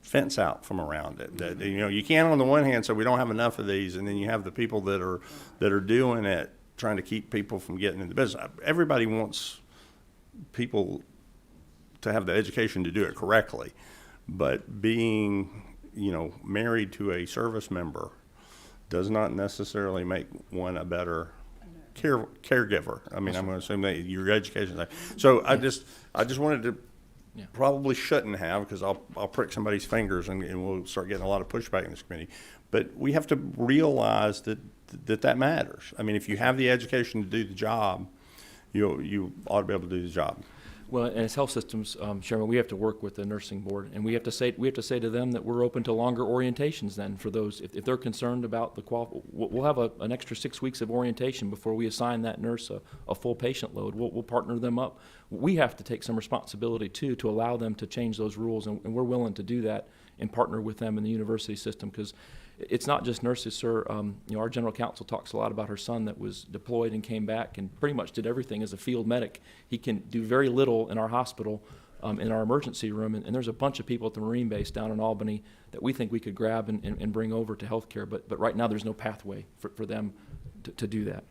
S1: fence out from around it. That, you can't on the one hand say we don't have enough of these, and then you have the people that are doing it, trying to keep people from getting into business. Everybody wants people to have the education to do it correctly, but being, married to a service member does not necessarily make one a better caregiver. I mean, I'm going to assume that your education. So I just wanted to. Probably shouldn't have, because I'll prick somebody's fingers and we'll start getting a lot of pushback in this committee. But we have to realize that matters. I mean, if you have the education to do the job, you ought to be able to do the job.
S17: Well, and as health systems, Chairman, we have to work with the nursing board, and we have to say to them that we're open to longer orientations. Then for those, if they're concerned about the we'll have an extra 6 weeks of orientation before we assign that nurse a full patient load. We'll partner them up. We have to take some responsibility too to allow them to change those rules, and we're willing to do that and partner with them in the university system, because it's not just nurses, sir. Our general counsel talks a lot about her son that was deployed and came back and pretty much did everything as a field medic. He can do very little in our hospital, in our emergency room, and there's a bunch of people at the Marine base down in Albany that we think we could grab and bring over to healthcare, but right now there's no pathway for them to do that.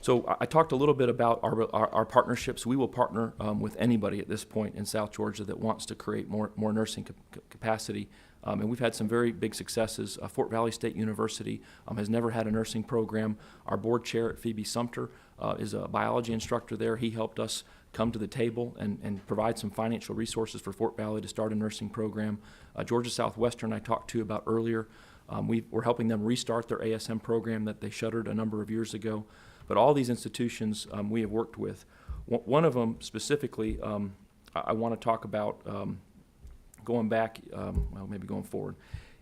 S17: So I talked a little bit about our partnerships. We will partner with anybody at this point in South Georgia that wants to create more nursing capacity. And we've had some very big successes. Fort Valley State University has never had a nursing program. Our board chair at Phoebe Sumter is a biology instructor there. He helped us come to the table and provide some financial resources for Fort Valley to start a nursing program. Georgia Southwestern I talked to you about earlier. We're helping them restart their ASM program that they shuttered a number of years ago. But all these institutions we have worked with. One of them specifically I want to talk about going back, maybe going forward,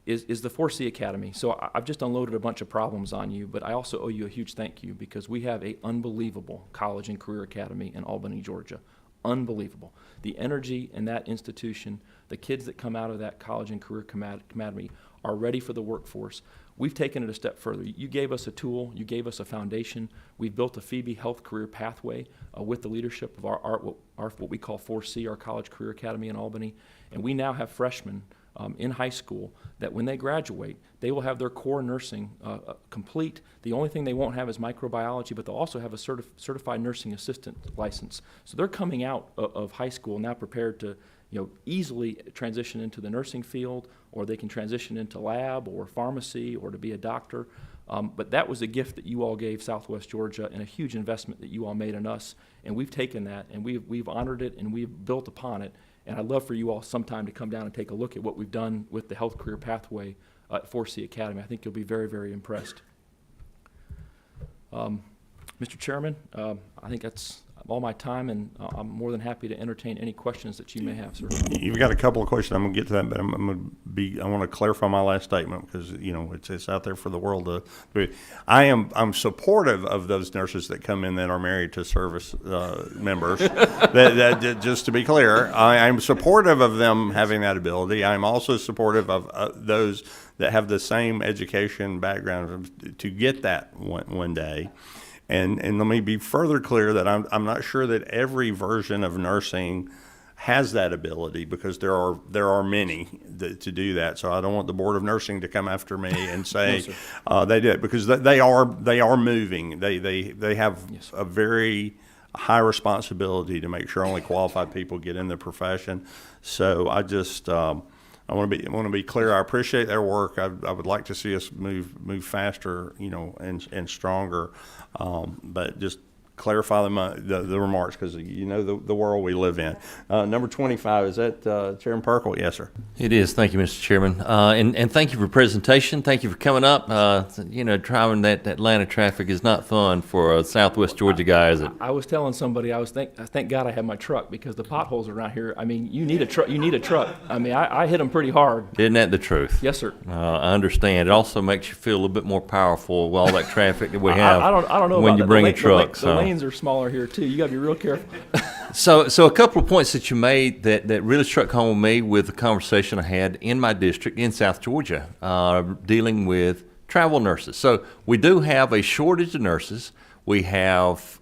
S17: is the 4C Academy. So I've just unloaded a bunch of problems on you, but I also owe you a huge thank you, because we have an unbelievable college and career academy in Albany, Georgia. Unbelievable. The energy in that institution, the kids that come out of that college and career academy are ready for the workforce. We've taken it a step further. You gave us a tool. You gave us a foundation. We've built a Phoebe Health Career Pathway with the leadership of our what we call 4C, our College Career Academy in Albany. And we now have freshmen in high school that when they graduate, they will have their core nursing complete. The only thing they won't have is microbiology, but they'll also have a certified nursing assistant license. So they're coming out of high school now prepared to easily transition into the nursing field, or they can transition into lab or pharmacy or to be a doctor. But that was a gift that you all gave Southwest Georgia and a huge investment that you all made in us. And we've taken that and we've honored it and we've built upon it. And I'd love for you all sometime to come down and take a look at what we've done with the Health Career Pathway at 4C Academy. I think you'll be very, very impressed. Mr. Chairman, I think that's all my time, and I'm more than happy to entertain any questions that you may have, sir.
S1: You've got a couple of questions. I'm going to get to that, but I want to clarify my last statement because it's out there for the world to. I'm supportive of those nurses that come in that are married to service members. that just to be clear, I'm supportive of them having that ability. I'm also supportive of those that have the same education background to get that one day. And let me be further clear that I'm not sure that every version of nursing has that ability, because there are many to do that. So I don't want the Board of Nursing to come after me and say they did, because they are moving. They have a very high responsibility to make sure only qualified people get in the profession. So I just I want to be clear. I appreciate their work. I would like to see us move faster, and stronger. But just clarify the remarks, because the world we live in. Number 25, is that Chairman Perkle? Yes, sir.
S4: It is. Thank you, Mr. Chairman. And thank you for your presentation. Thank you for coming up. Driving that Atlanta traffic is not fun for a Southwest Georgia guy, is it?
S17: I was telling somebody, thank God I have my truck, because the potholes around here, you need a truck. You need a truck. I hit them pretty hard.
S4: Isn't that the truth?
S17: Yes, sir.
S4: I understand. It also makes you feel a little bit more powerful with all that traffic that we have.
S17: I don't know
S4: when
S17: about
S4: you
S17: that.
S4: bring a truck.
S17: The lanes are smaller here too. You got to be real careful.
S4: So a couple of points that you made that really struck home with me with the conversation I had in my district in South Georgia, dealing with travel nurses. So we do have a shortage of nurses. We have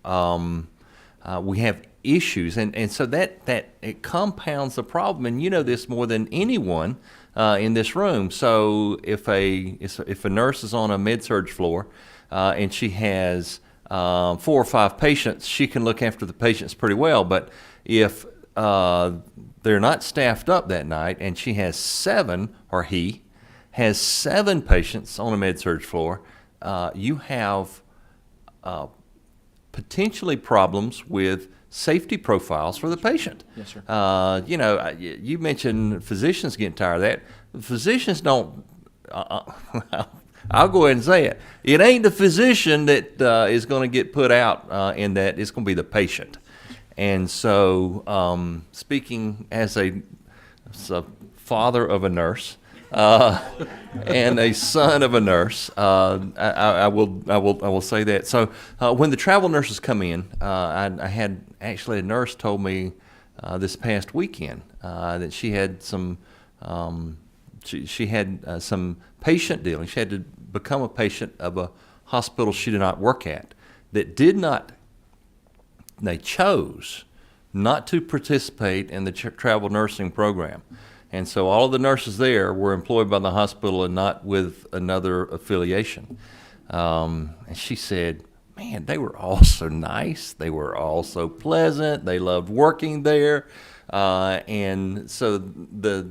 S4: issues, and so that it compounds the problem. And you know this more than anyone in this room. So if a nurse is on a med-surg floor and she has 4 or 5 patients, she can look after the patients pretty well. But if they're not staffed up that night and she has 7, or he has 7 patients on a med-surg floor, you have potentially problems with safety profiles for the patient.
S17: Yes, sir.
S4: You mentioned physicians getting tired of that. Physicians don't. I'll go ahead and say it. It ain't the physician that is going to get put out in that. It's going to be the patient. And so, speaking as a father of a nurse and a son of a nurse, I will say that. So, when the travel nurses come in, I had actually a nurse told me this past weekend that she had some. She had some patient dealing. She had to become a patient of a hospital she did not work at that they chose not to participate in the travel nursing program. And so all of the nurses there were employed by the hospital and not with another affiliation. And she said, man, they were all so nice. They were all so pleasant. They loved working there. And so the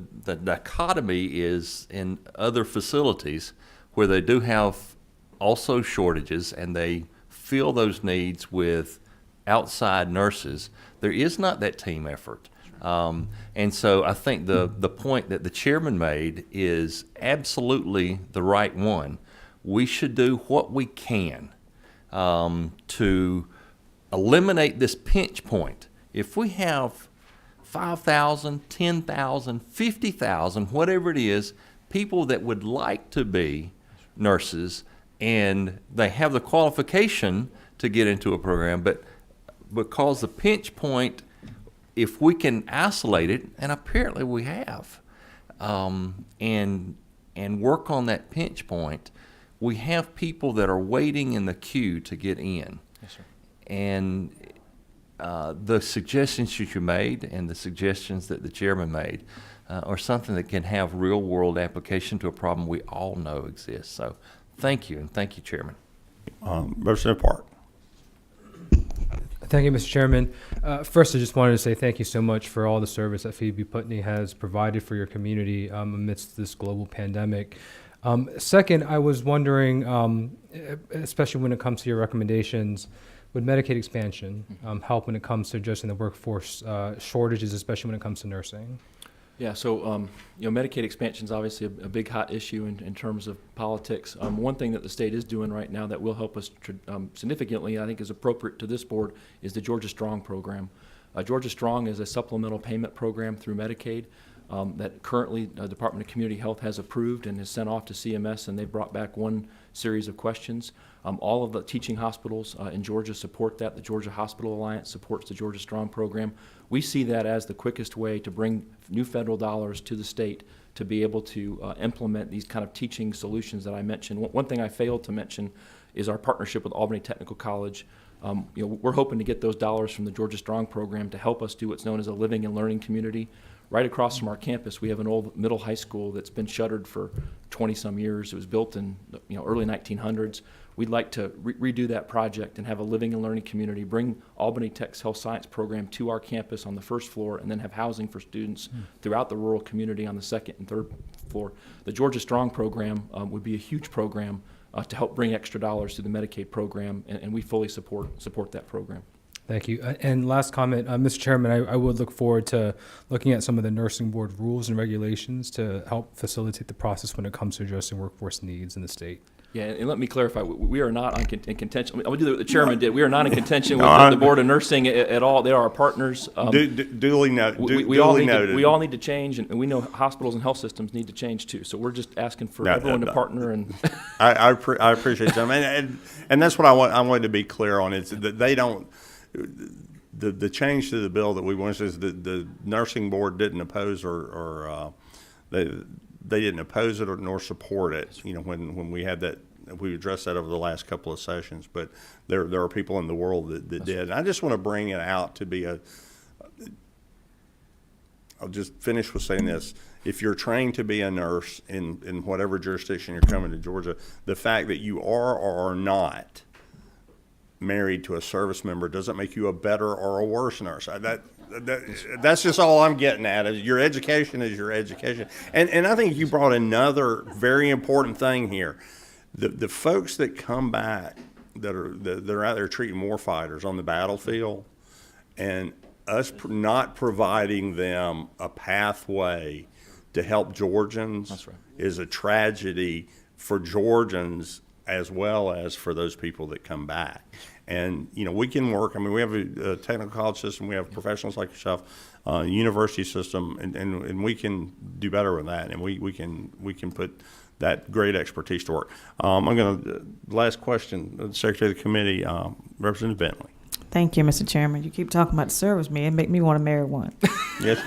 S4: dichotomy is in other facilities where they do have also shortages and they fill those needs with outside nurses. There is not that team effort. And so I think the point that the chairman made is absolutely the right one. We should do what we can to eliminate this pinch point. If we have 5,000, 10,000, 50,000, whatever it is, people that would like to be nurses and they have the qualification to get into a program, but because the pinch point, if we can isolate it, and apparently we have, and work on that pinch point, we have people that are waiting in the queue to get in.
S17: Yes, sir.
S4: And the suggestions that you made and the suggestions that the chairman made are something that can have real-world application to a problem we all know exists. So thank you, and thank you, Chairman.
S1: Representative Park.
S11: Thank you, Mr. Chairman. First, I just wanted to say thank you so much for all the service that Phoebe Putney has provided for your community amidst this global pandemic. Second, I was wondering, especially when it comes to your recommendations, would Medicaid expansion help when it comes to addressing the workforce shortages, especially when it comes to nursing?
S17: Yeah, so Medicaid expansion is obviously a big hot issue in terms of politics. One thing that the state is doing right now that will help us significantly, I think is appropriate to this board, is the Georgia Strong program. Georgia Strong is a supplemental payment program through Medicaid that currently the Department of Community Health has approved and is sent off to CMS, and they brought back one series of questions. All of the teaching hospitals in Georgia support that. The Georgia Hospital Alliance supports the Georgia Strong program. We see that as the quickest way to bring new federal dollars to the state to be able to implement these kind of teaching solutions that I mentioned. One thing I failed to mention is our partnership with Albany Technical College. We're hoping to get those dollars from the Georgia Strong program to help us do what's known as a living and learning community. Right across from our campus, we have an old middle high school that's been shuttered for 20-some years. It was built in early 1900s. We'd like to redo that project and have a living and learning community, bring Albany Tech's health science program to our campus on the first floor, and then have housing for students throughout the rural community on the second and third floor. The Georgia Strong program would be a huge program to help bring extra dollars to the Medicaid program, and we fully support that program.
S11: Thank you. And last comment, Mr. Chairman, I would look forward to looking at some of the nursing board rules and regulations to help facilitate the process when it comes to addressing workforce needs in the state.
S17: Yeah, and let me clarify, we are not in contention. I would do what the chairman did. We are not in contention with the Board of Nursing at all. They are our partners.
S1: Duly noted.
S17: We all need to change, and we know hospitals and health systems need to change too. So we're just asking for everyone to partner. And
S1: I appreciate that, and that's what I wanted to be clear on. It's that they don't. The change to the bill that we want is the nursing board didn't oppose or they didn't oppose it nor support it. When we had that, we addressed that over the last couple of sessions. But there are people in the world that did. And I just want to bring it out to be I'll just finish with saying this. If you're trained to be a nurse in whatever jurisdiction you're coming to Georgia, the fact that you are or are not married to a service member doesn't make you a better or a worse nurse. That's just all I'm getting at. Your education is your education. And I think you brought another very important thing here. The folks that come back that are out there treating war fighters on the battlefield, and us not providing them a pathway to help Georgians. That's right. Is a tragedy for Georgians as well as for those people that come back. And, we can work. I mean, we have a technical college system. We have professionals like yourself, university system, and we can do better with that. And we can put that great expertise to work. Last question, the Secretary of the Committee, Representative Bentley.
S3: Thank you, Mr. Chairman. You keep talking about the service men, make me want to marry one.
S1: Yes.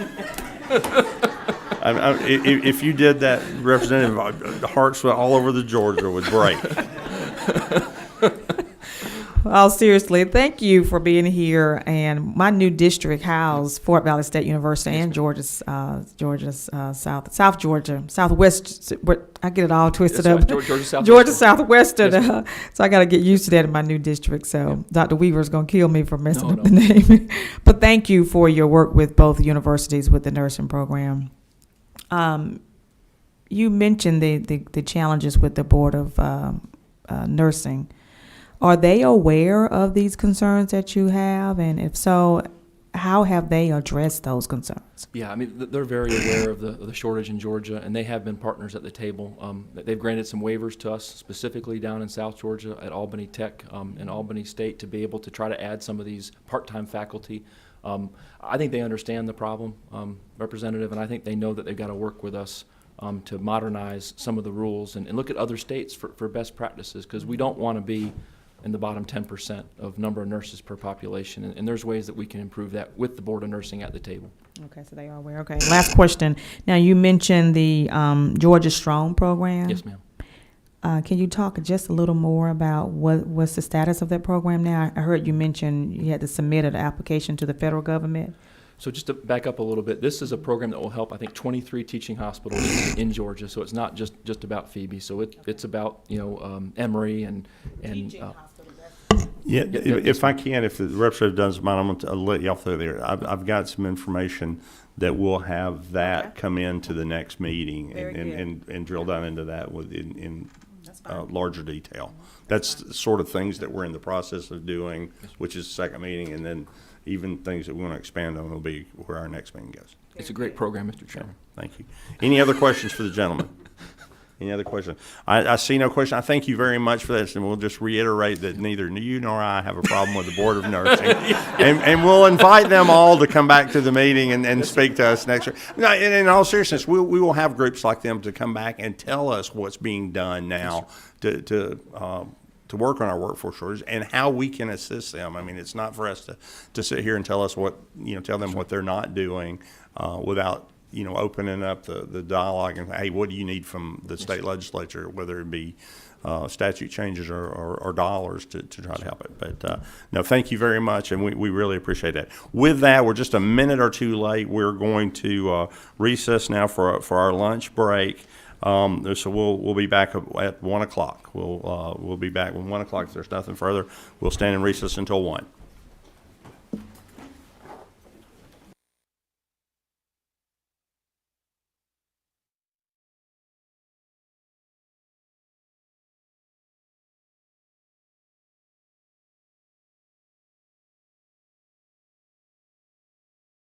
S1: If you did that, Representative, the hearts all over the Georgia would break.
S3: Well, seriously, thank you for being here. And my new district housed Fort Valley State University and Southwest. I get it all twisted up. Georgia Southwestern. So I got to get used to that in my new district. So Dr. Weaver's going to kill me for messing up the name. But thank you for your work with both universities with the nursing program. You mentioned the challenges with the Board of Nursing. Are they aware of these concerns that you have? And if so, how have they addressed those concerns?
S17: Yeah, I mean, they're very aware of the shortage in Georgia, and they have been partners at the table. They've granted some waivers to us, specifically down in South Georgia at Albany Tech and Albany State, to be able to try to add some of these part-time faculty. I think they understand the problem, Representative, and I think they know that they've got to work with us to modernize some of the rules and look at other states for best practices, because we don't want to be in the bottom 10% of number of nurses per population. And there's ways that we can improve that with the Board of Nursing at the table.
S3: Okay, so they are aware. Okay, last question. Now, you mentioned the Georgia Strong program.
S17: Yes, ma'am.
S3: Can you talk just a little more about what's the status of that program now? I heard you mention you had to submit an application to the federal government.
S17: So just to back up a little bit, this is a program that will help, I think, 23 teaching hospitals in Georgia. So it's not just about Phoebe. So it's about, Emory and
S1: Yeah, if I can, if the representative doesn't mind, I'm going to let y'all through there. I've got some information that will have that come into the next meeting and drill down into that in larger detail. That's the sort of things that we're in the process of doing, which is the second meeting, and then even things that we want to expand on will be where our next meeting goes.
S17: It's a great program, Mr. Chairman.
S1: Thank you. Any other questions for the gentleman? Any other questions? I see no question. I thank you very much for this, and we'll just reiterate that neither you nor I have a problem with the Board of Nursing. and we'll invite them all to come back to the meeting and speak to us next year. No, in all seriousness, we will have groups like them to come back and tell us what's being done now to work on our workforce shortage and how we can assist them. I mean, it's not for us to sit here and tell us tell them what they're not doing without opening up the dialogue and, hey, what do you need from the state legislature, whether it be statute changes or dollars to try to help it. But no, thank you very much, and we really appreciate that. With that, we're just a minute or two late. We're going to recess now for our lunch break. So we'll be back at 1 o'clock. We'll be back at 1 o'clock. If there's nothing further, we'll stand in recess until 1.